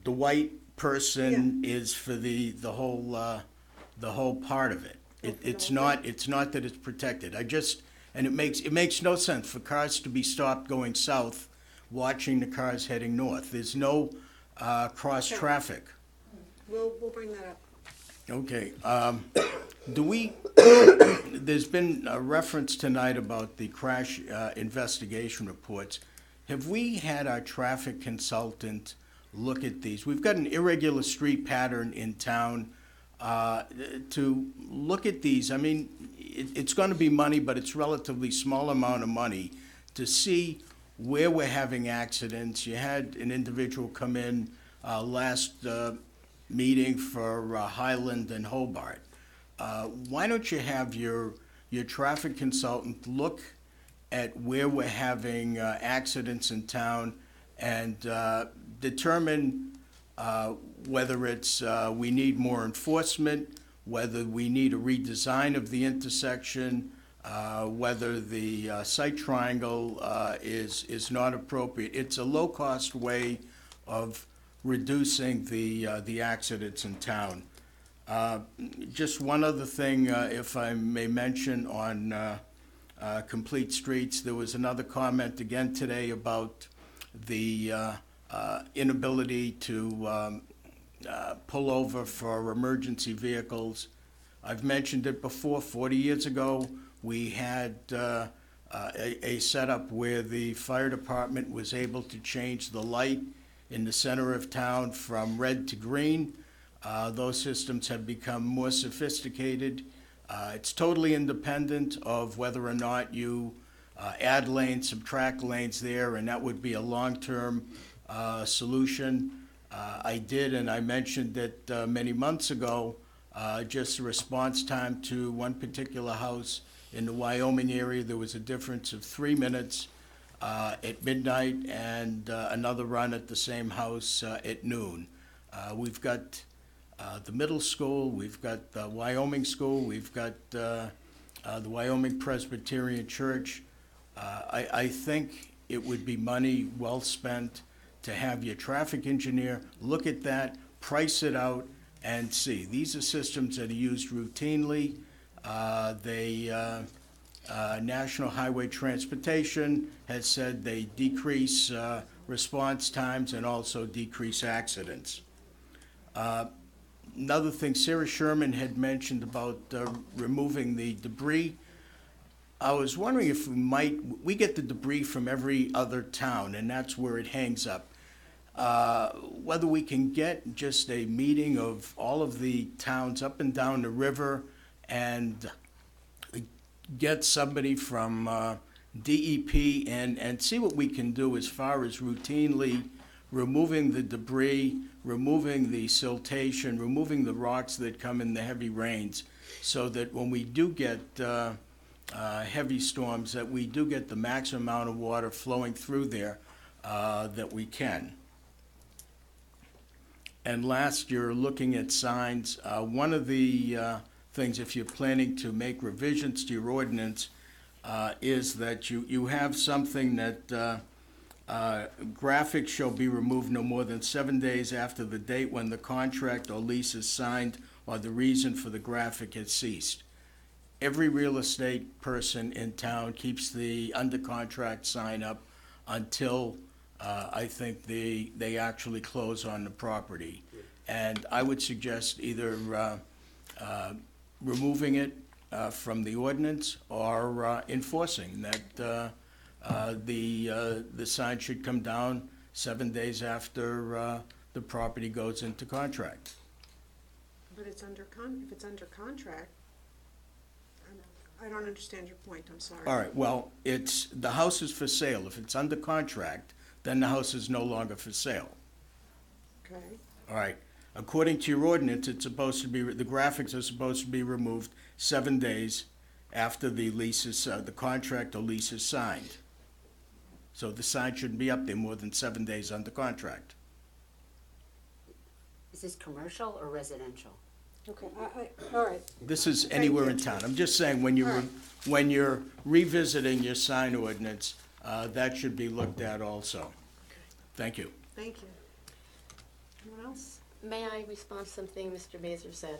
white person is for the whole part of it. It's not that it's protected. And it makes no sense for cars to be stopped going south, watching the cars heading north. There's no cross traffic. We'll bring that up. Okay, there's been a reference tonight about the crash investigation reports. Have we had our traffic consultant look at these? We've got an irregular street pattern in town. To look at these, I mean, it's gonna be money, but it's relatively small amount of money to see where we're having accidents. You had an individual come in last meeting for Highland and Hobart. Why don't you have your traffic consultant look at where we're having accidents in town and determine whether it's we need more enforcement, whether we need a redesign of the intersection, whether the site triangle is not appropriate. It's a low-cost way of reducing the accidents in town. Just one other thing, if I may mention, on Complete Streets, there was another comment again today about the inability to pull over for emergency vehicles. I've mentioned it before. 40 years ago, we had a setup where the fire department was able to change the light in the center of town from red to green. Those systems have become more sophisticated. It's totally independent of whether or not you add lanes, subtract lanes there, and that would be a long-term solution. I did, and I mentioned that many months ago, just the response time to one particular house in the Wyoming area, there was a difference of 3 minutes at midnight and another run at the same house at noon. We've got the middle school, we've got the Wyoming school, we've got the Wyoming Presbyterian Church. I think it would be money well spent to have your traffic engineer look at that, price it out, and see. These are systems that are used routinely. National Highway Transportation has said they decrease response times and also decrease accidents. Another thing, Sarah Sherman had mentioned about removing the debris. I was wondering if we get the debris from every other town, and that's where it hangs up. Whether we can get just a meeting of all of the towns up and down the river and get somebody from DEP and see what we can do as far as routinely removing the debris, removing the siltation, removing the rocks that come in the heavy rains, so that when we do get heavy storms, that we do get the maximum amount of water flowing through there that we can. And last, you're looking at signs. One of the things, if you're planning to make revisions to your ordinance, is that you have something that graphics shall be removed no more than 7 days after the date when the contract or lease is signed or the reason for the graphic has ceased. Every real estate person in town keeps the under contract sign up until I think they actually close on the property. And I would suggest either removing it from the ordinance or enforcing that the sign should come down 7 days after the property goes into contract. But it's if it's under contract, I don't understand your point, I'm sorry. All right, well, the house is for sale. If it's under contract, then the house is no longer for sale. Okay. All right. According to your ordinance, it's supposed to be, the graphics are supposed to be removed 7 days after the lease is, the contract or lease is signed. So the sign shouldn't be up there more than 7 days under contract. Is this commercial or residential? Okay, all right. This is anywhere in town. I'm just saying, when you're revisiting your sign ordinance, that should be looked at also. Thank you. Thank you. Anyone else? May I respond to something Mr. Mazur said?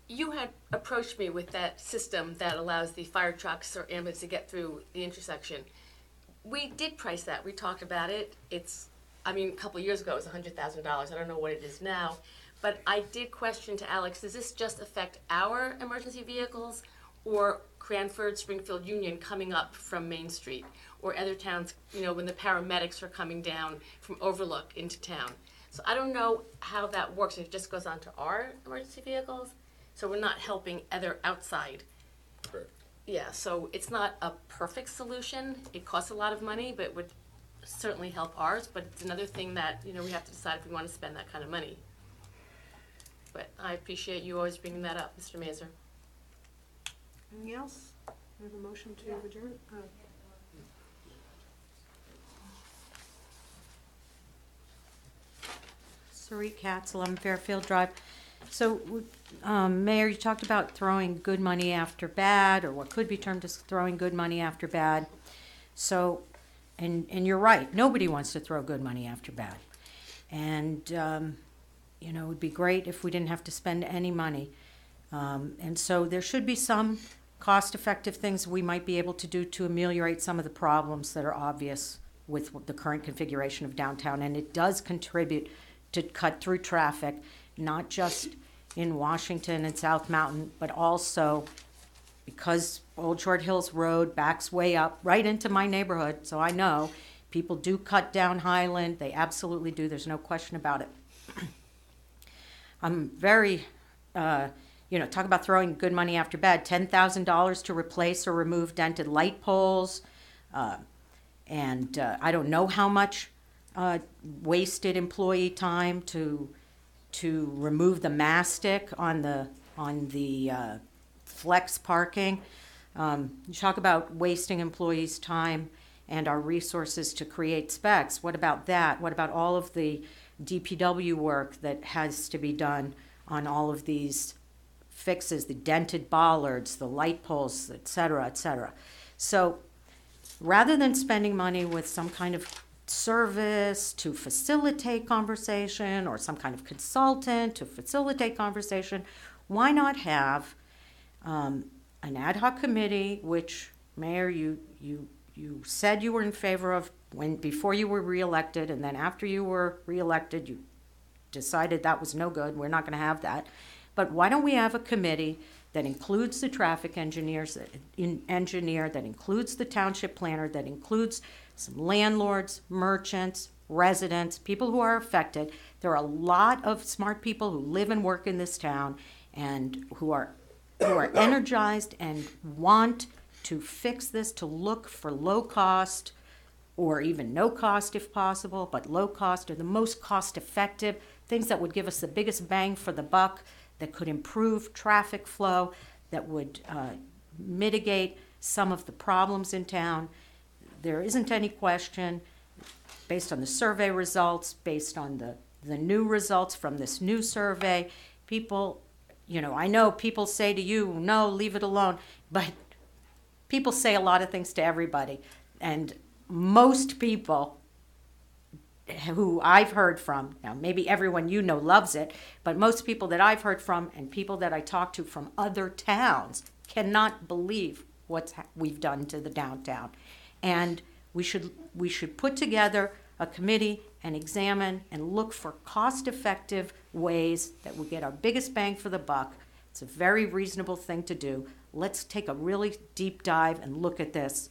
You had approached me with that system that allows the fire trucks or ambulance to get through the intersection. We did price that. We talked about it. A couple of years ago it was $100,000. I don't know what it is now. But I did question to Alex, does this just affect our emergency vehicles or Cranford, Springfield, Union coming up from Main Street, or other towns, when the paramedics are coming down from Overlook into town? So I don't know how that works. It just goes on to our emergency vehicles. So we're not helping other outside. Correct. Yeah, so it's not a perfect solution. It costs a lot of money, but it would certainly help ours. But it's another thing that, we have to decide if we want to spend that kind of money. But I appreciate you always bringing that up, Mr. Mazur. Anything else? We have a motion to adjourn? Sarit Katz, 11 Fairfield Drive. So, Mayor, you talked about throwing good money after bad, or what could be termed as throwing good money after bad. So, and you're right, nobody wants to throw good money after bad. And, it would be great if we didn't have to spend any money. And so there should be some cost-effective things we might be able to do to ameliorate some of the problems that are obvious with the current configuration of downtown. And it does contribute to cut through traffic, not just in Washington and South Mountain, but also because Old Short Hills Road backs way up right into my neighborhood, so I know people do cut down Highland. They absolutely do. There's no question about it. I'm very, talk about throwing good money after bad. $10,000 to replace or remove dented light poles. And I don't know how much wasted employee time to remove the mastic on the flex parking. You talk about wasting employees' time and our resources to create specs. What about that? What about all of the DPW work that has to be done on all of these fixes, the dented bollards, the light poles, et cetera, et cetera? So rather than spending money with some kind of service to facilitate conversation or some kind of consultant to facilitate conversation, why not have an ad hoc committee, which, Mayor, you said you were in favor of before you were reelected, and then after you were reelected, you decided that was no good. We're not going to have that. But why don't we have a committee that includes the traffic engineer, that includes the township planner, that includes some landlords, merchants, residents, people who are affected. There are a lot of smart people who live and work in this town and who are energized and want to fix this, to look for low cost or even no cost if possible, but low cost or the most cost effective, things that would give us the biggest bang for the buck, that could improve traffic flow, that would mitigate some of the problems in town. There isn't any question, based on the survey results, based on the new results from this new survey, people, I know people say to you, no, leave it alone, but people say a lot of things to everybody. And most people who I've heard from, now maybe everyone loves it, but most people that I've heard from and people that I talk to from other towns cannot believe what we've done to the downtown. And we should put together a committee and examine and look for cost-effective ways that will get our biggest bang for the buck. It's a very reasonable thing to do. Let's take a really deep dive and look at this.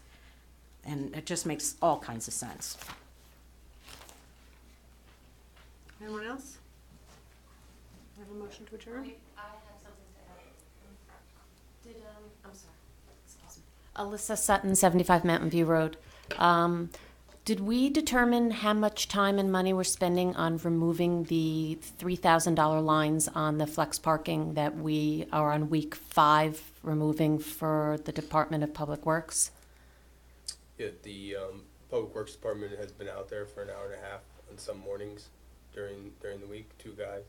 And it just makes all kinds of sense. Anyone else? I have a motion to adjourn? I have something to add. I'm sorry. Excuse me. Alyssa Sutton, 75 Mountain View Road. Did we determine how much time and money we're spending on removing the $3,000 lines on the flex parking that we are on week 5 removing for the Department of Public Works? Yeah, the Public Works Department has been out there for an hour and a half on some mornings during the week, 2 guys.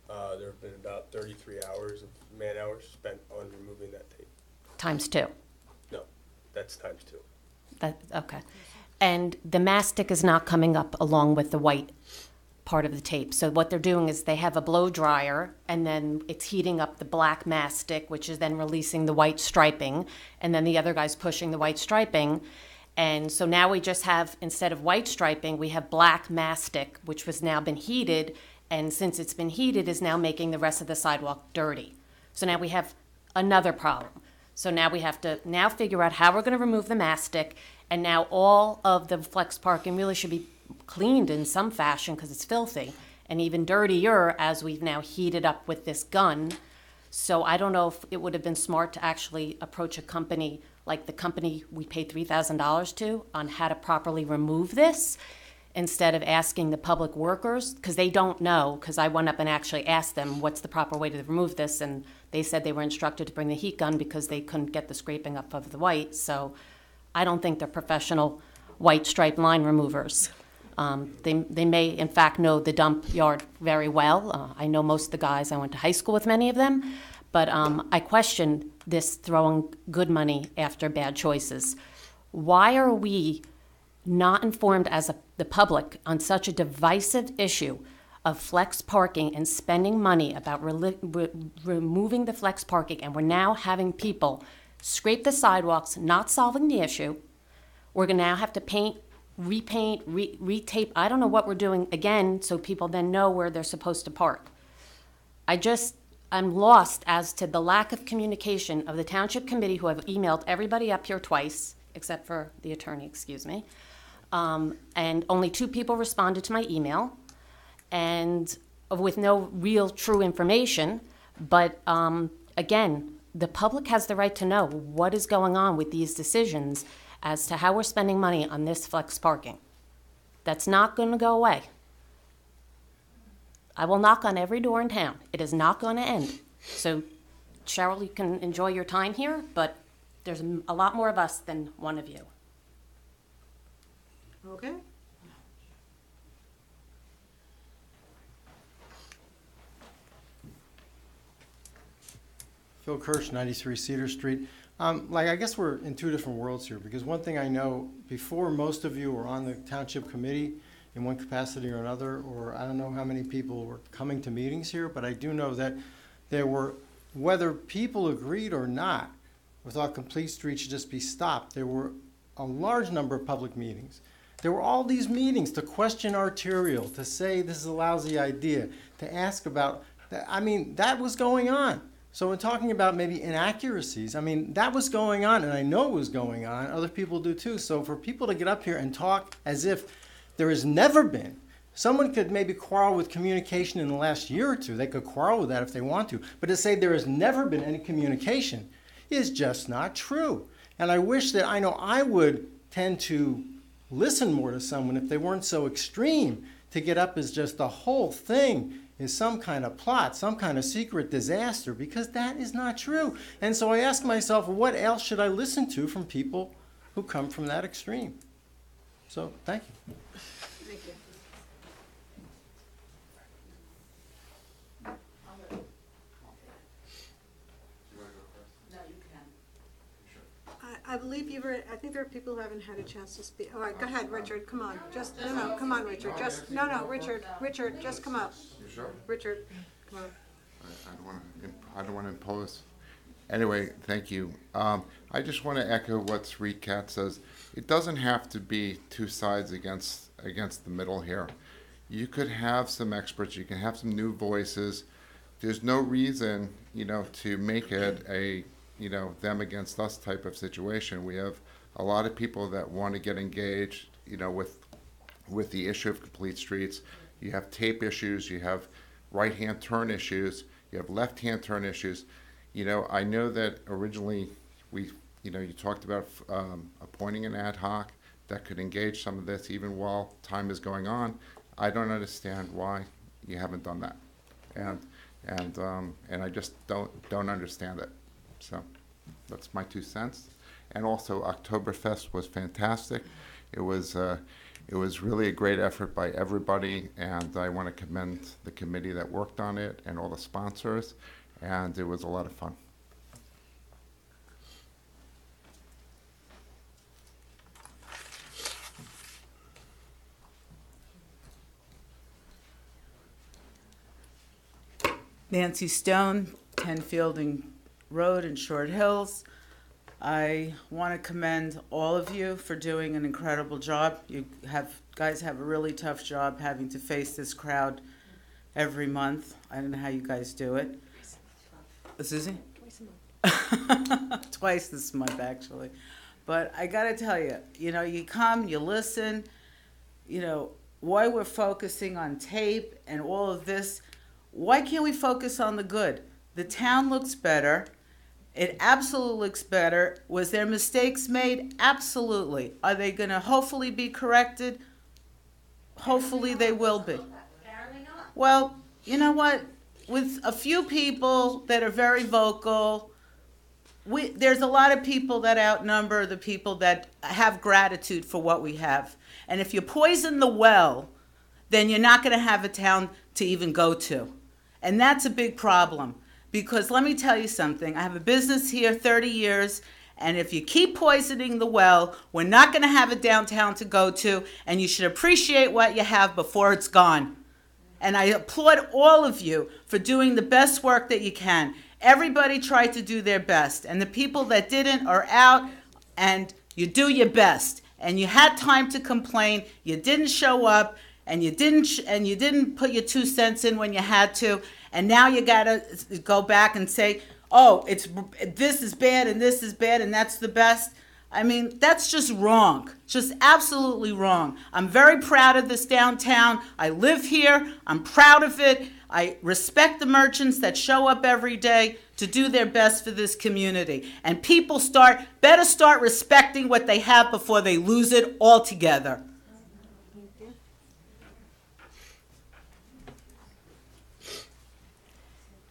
There have been about 33 hours of man hours spent on removing that tape. Times 2. No, that's times 2. Okay. and the mastic is not coming up along with the white part of the tape. So what they're doing is they have a blow dryer, and then it's heating up the black mastic, which is then releasing the white striping, and then the other guy's pushing the white striping. And so now we just have, instead of white striping, we have black mastic, which was now been heated, and since it's been heated, is now making the rest of the sidewalk dirty. So now we have another problem. So now we have to now figure out how we're going to remove the mastic, and now all of the flex parking really should be cleaned in some fashion because it's filthy, and even dirtier as we've now heated up with this gun. So I don't know if it would have been smart to actually approach a company like the company we paid $3,000 to on how to properly remove this, instead of asking the public workers, because they don't know, because I went up and actually asked them what's the proper way to remove this, and they said they were instructed to bring the heat gun because they couldn't get the scraping up of the white. So I don't think they're professional white stripe line removers. They may, in fact, know the dump yard very well. I know most of the guys. I went to high school with many of them. But I question this throwing good money after bad choices. Why are we not informed as the public on such a divisive issue of flex parking and spending money about removing the flex parking, and we're now having people scrape the sidewalks, not solving the issue? We're going to now have to paint, repaint, retape. I don't know what we're doing again, so people then know where they're supposed to park. I'm lost as to the lack of communication of the township committee, who have emailed everybody up here twice, except for the attorney, excuse me. And only 2 people responded to my email, and with no real true information. But again, the public has the right to know what is going on with these decisions as to how we're spending money on this flex parking. That's not going to go away. I will knock on every door in town. It is not going to end. So, Cheryl, you can enjoy your time here, but there's a lot more of us than one of you. Okay. Phil Kirsch, 93 Cedar Street. I guess we're in 2 different worlds here, because one thing I know, before most of you were on the township committee in one capacity or another, or I don't know how many people were coming to meetings here, but I do know that there were, whether people agreed or not, thought Complete Street should just be stopped, there were a large number of public meetings. There were all these meetings to question arterial, to say this is a lousy idea, to ask about, that was going on. So in talking about maybe inaccuracies, that was going on, and I know it was going on. Other people do too. So for people to get up here and talk as if there has never been, someone could maybe quarrel with communication in the last year or 2. They could quarrel with that if they want to. But to say there has never been any communication is just not true. And I wish that, I know I would tend to listen more to someone if they weren't so extreme to get up as just the whole thing is some kind of plot, some kind of secret disaster, because that is not true. And so I ask myself, what else should I listen to from people who come from that extreme? So, thank you. Thank you. I believe I think there are people who haven't had a chance to speak. All right, go ahead, Richard, come on. Come on, Richard. Richard, just come up. You sure? Richard, come on. I don't want to impose. Anyway, thank you. I just want to echo what Sri Kat says. It doesn't have to be 2 sides against the middle here. You could have some experts. You can have some new voices. There's no reason, to make it a them against us type of situation. We have a lot of people that want to get engaged, with the issue of complete streets. You have tape issues, you have right-hand turn issues, you have left-hand turn issues. I know that originally you talked about appointing an ad hoc that could engage some of this even while time is going on. I don't understand why you haven't done that. And I just don't understand it. So that's my 2 cents. And also, Oktoberfest was fantastic. It was really a great effort by everybody, and I want to commend the committee that worked on it and all the sponsors, and it was a lot of fun. Nancy Stone, 10 Fielding Road in Short Hills. I want to commend all of you for doing an incredible job. You guys have a really tough job having to face this crowd every month. I don't know how you guys do it. Susie? Twice a month. Twice this month, actually. But I got to tell you, you come, you listen, why we're focusing on tape and all of this. Why can't we focus on the good? The town looks better. It absolutely looks better. Was there mistakes made? Absolutely. Are they going to hopefully be corrected? Hopefully they will be. Apparently not. Well, you know what? With a few people that are very vocal, there's a lot of people that outnumber the people that have gratitude for what we have. And if you poison the well, then you're not going to have a town to even go to. And that's a big problem. Because let me tell you something. I have a business here 30 years. And if you keep poisoning the well, we're not going to have a downtown to go to. And you should appreciate what you have before it's gone. And I applaud all of you for doing the best work that you can. Everybody tried to do their best. And the people that didn't are out. And you do your best. And you had time to complain. You didn't show up. And you didn't put your 2 cents in when you had to, and now you gotta go back and say, oh, this is bad and this is bad and that's the best. I mean, that's just wrong, just absolutely wrong. I'm very proud of this downtown. I live here. I'm proud of it. I respect the merchants that show up every day to do their best for this community. And people better start respecting what they have before they lose it altogether.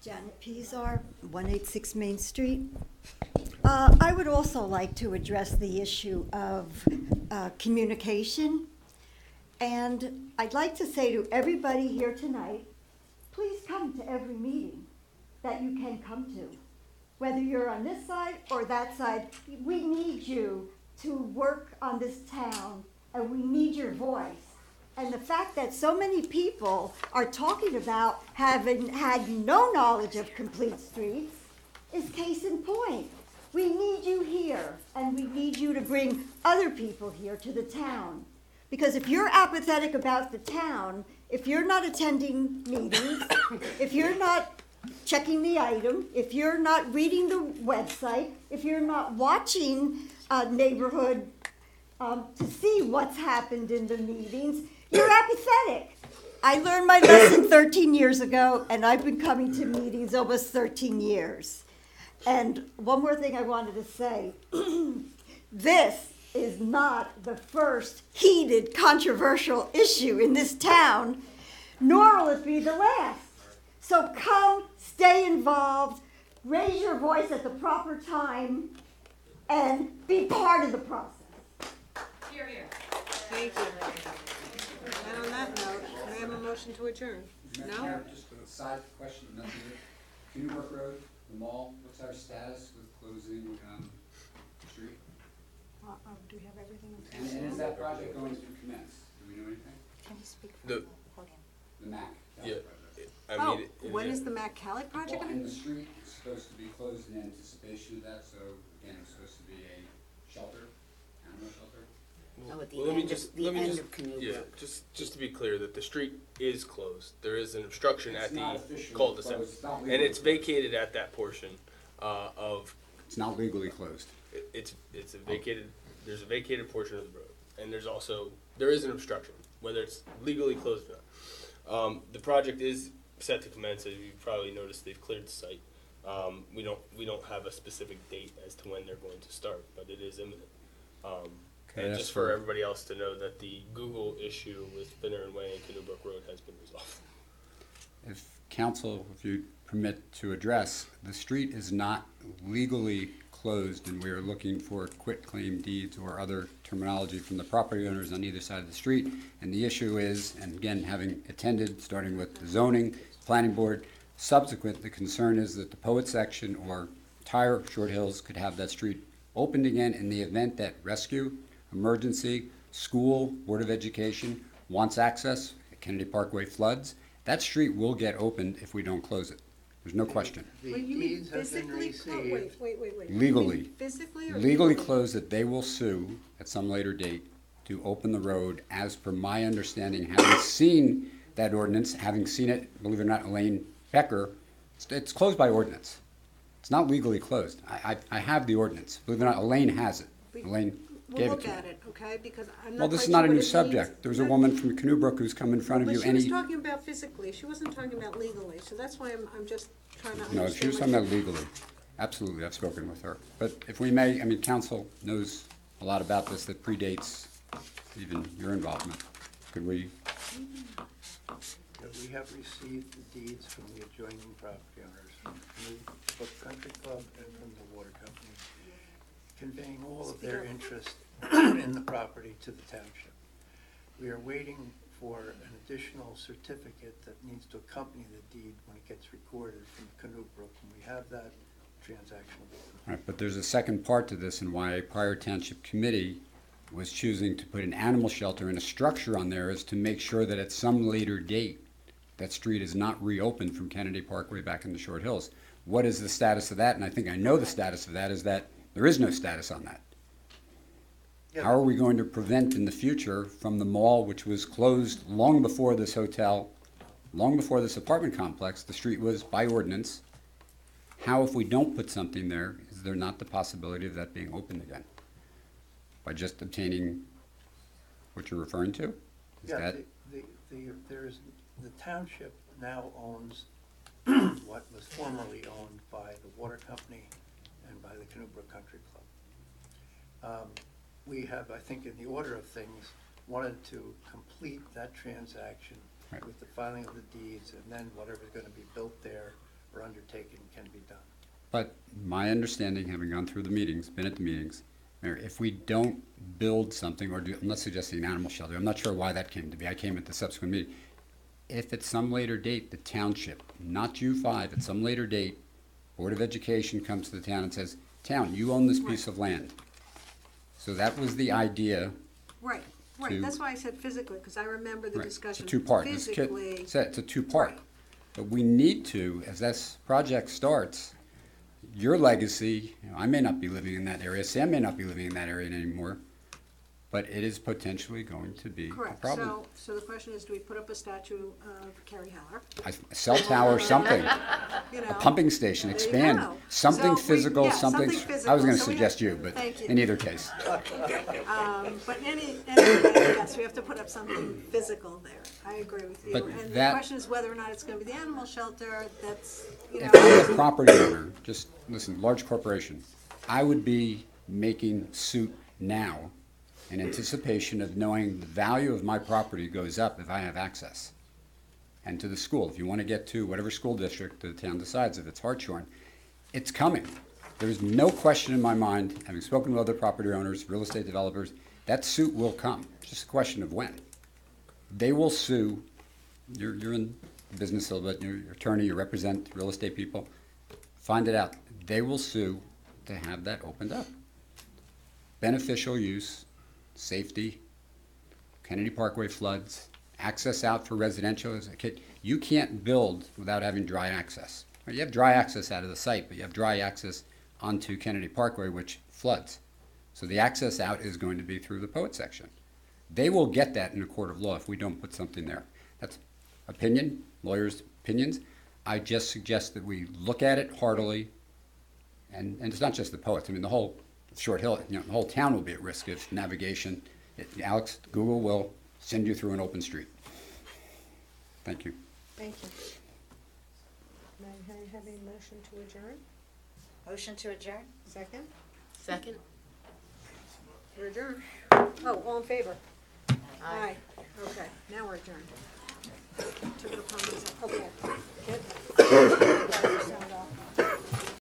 Janet Pizar, 186 Main Street. I would also like to address the issue of communication. And I'd like to say to everybody here tonight, please come to every meeting that you can come to. Whether you're on this side or that side, we need you to work on this town, and we need your voice. And the fact that so many people are talking about having had no knowledge of complete streets is case in point. We need you here, and we need you to bring other people here to the town. Because if you're apathetic about the town, if you're not attending meetings, if you're not checking the item, if you're not reading the website, if you're not watching neighborhood to see what's happened in the meetings, you're apathetic. I learned my lesson 13 years ago, and I've been coming to meetings almost 13 years. And one more thing I wanted to say. This is not the first heated, controversial issue in this town, nor will it be the last. So come, stay involved, raise your voice at the proper time, and be part of the process. Here, here. Thank you. And on that note, may I have a motion to adjourn? No? Just a side question, nothing. Millburn Road, the mall, what's our status with closing the street? Do we have everything? And is that project going to commence? Do we know anything? Can you speak The- from the podium? The MAC? Yeah. Oh, when is the Mac Cali project? Well, and the street is supposed to be closed in anticipation of that, so again, it's supposed to be a shelter, animal shelter. Oh, at the Well, let me end just, of, the let me end just, of Canoe yeah, Brook. just to be clear, that the street is closed. There is an obstruction It's at not the officially cul-de-sac. closed, it's not And legally it's closed. vacated at that portion, of, It's not legally closed. it's a vacated, there's a vacated portion of the road. And there is an obstruction, whether it's legally closed or not. The project is set to commence, as you've probably noticed, they've cleared the site. We don't have a specific date as to when they're going to start, but it is imminent. Okay, And that's just for for- everybody else to know that the Google issue with Spinner and Way and Canoe Brook Road has been resolved. If council, if you permit to address, the street is not legally closed, and we are looking for quitclaim deeds or other terminology from the property owners on either side of the street. And the issue is, and again, having attended, starting with the zoning, planning board, subsequent, the concern is that the Poet section or entire Short Hills could have that street opened again in the event that rescue, emergency, school, Board of Education wants access, Kennedy Parkway floods. That street will get opened if we don't close it. There's no question. The Well, you mean deeds have been physically received. Wait. Legally. You mean physically or Legally closed that they will sue at some later date to open the road as per my understanding, having seen that ordinance, having seen it, believe it or not, Elaine Becker, it's closed by ordinance. It's not legally closed. I have the ordinance. Believe it or not, Elaine has it. Elaine We'll gave it look to me. at it, okay, because I'm not Well, this quite is not sure a what new it subject. means. There's a woman from Canoe who's come in front of you But she was any, talking about physically, she wasn't talking about legally, so that's why I'm just trying to understand. no, she was what talking you- about legally. Absolutely, I've spoken with her. But if we may, I mean, council knows a lot about this that predates even your involvement. Could we, That we have received the deeds from the adjoining property owners, from Canoe Brook Country Club and from the water company, conveying all of their interest in the property to the township. We are waiting for an additional certificate that needs to accompany the deed when it gets recorded from Canoe Brook. When we have that, transaction will be complete. all right, but there's a second part to this and why a prior township committee was choosing to put an animal shelter and a structure on there is to make sure that at some later date, that street is not reopened from Kennedy Parkway back into Short Hills. What is the status of that? And I think I know the status of that is that there is no status on that. Yeah, How are we going to prevent in the future from the mall, which was closed long before this hotel, long before this apartment complex, the street was by ordinance? How, if we don't put something there, is there not the possibility of that being opened again? By just obtaining what you're referring to? Is Yeah, that, the township now owns what was formerly owned by the water company and by the Canoe Brook Country Club. We have, I think, in the order of things, wanted to complete that transaction Right. with the filing of the deeds, and then whatever's gonna be built there or undertaken can be done. but my understanding, having gone through the meetings, been at the meetings, Mayor, if we don't build something or do, I'm not suggesting an animal shelter, I'm not sure why that came to be, I came at the subsequent meeting. If at some later date, the township, not U5, at some later date, Board of Education comes to the town and says, town, you own this piece of land. So that was the idea. Right, to- that's why I said physically, because I remember the Right, discussion. It's a two-part. Physically, It's a two-part. Right. But we need to, as this project starts, your legacy, I may not be living in that area, Sam may not be living in that area anymore, but it is potentially going to be a correct, problem. so the question is, do we put up a statue of Carrie Heller? A cell tower, something, You a know, pumping station, there you expand, go. something So we- physical, yeah, something, something I was gonna physical. So we suggest have- you, but Thank you. in either case. But anyway, yes, we have to put up something physical there. I agree with you. But And the that- question is whether or not it's gonna be the animal shelter, that's, you know. If I'm a property owner, just listen, large corporation, I would be making suit now in anticipation of knowing the value of my property goes up if I have access. And to the school, if you want to get to whatever school district the town decides, if it's Hartshorn, it's coming. There's no question in my mind, having spoken with other property owners, real estate developers, that suit will come. It's just a question of when. They will sue, you're in business a little bit, you're an attorney, you represent real estate people, find it out. They will sue to have that opened up. Beneficial use, safety, Kennedy Parkway floods, access out for residential as a kid. You can't build without having dry access. You have dry access out of the site, but you have dry access onto Kennedy Parkway, which floods. So the access out is going to be through the poet section. They will get that in a court of law if we don't put something there. That's opinion, lawyers' opinions. I just suggest that we look at it heartily, and it's not just the poets. I mean, the whole Short Hill, the whole town will be at risk if navigation. Alex, Google will send you through an open street. Thank you. Thank you. May I have a motion to adjourn? Motion to adjourn? Second? Second? We're adjourned. Oh, all in favor? Aye. Okay, now we're adjourned. Took it upon myself, okay. Good.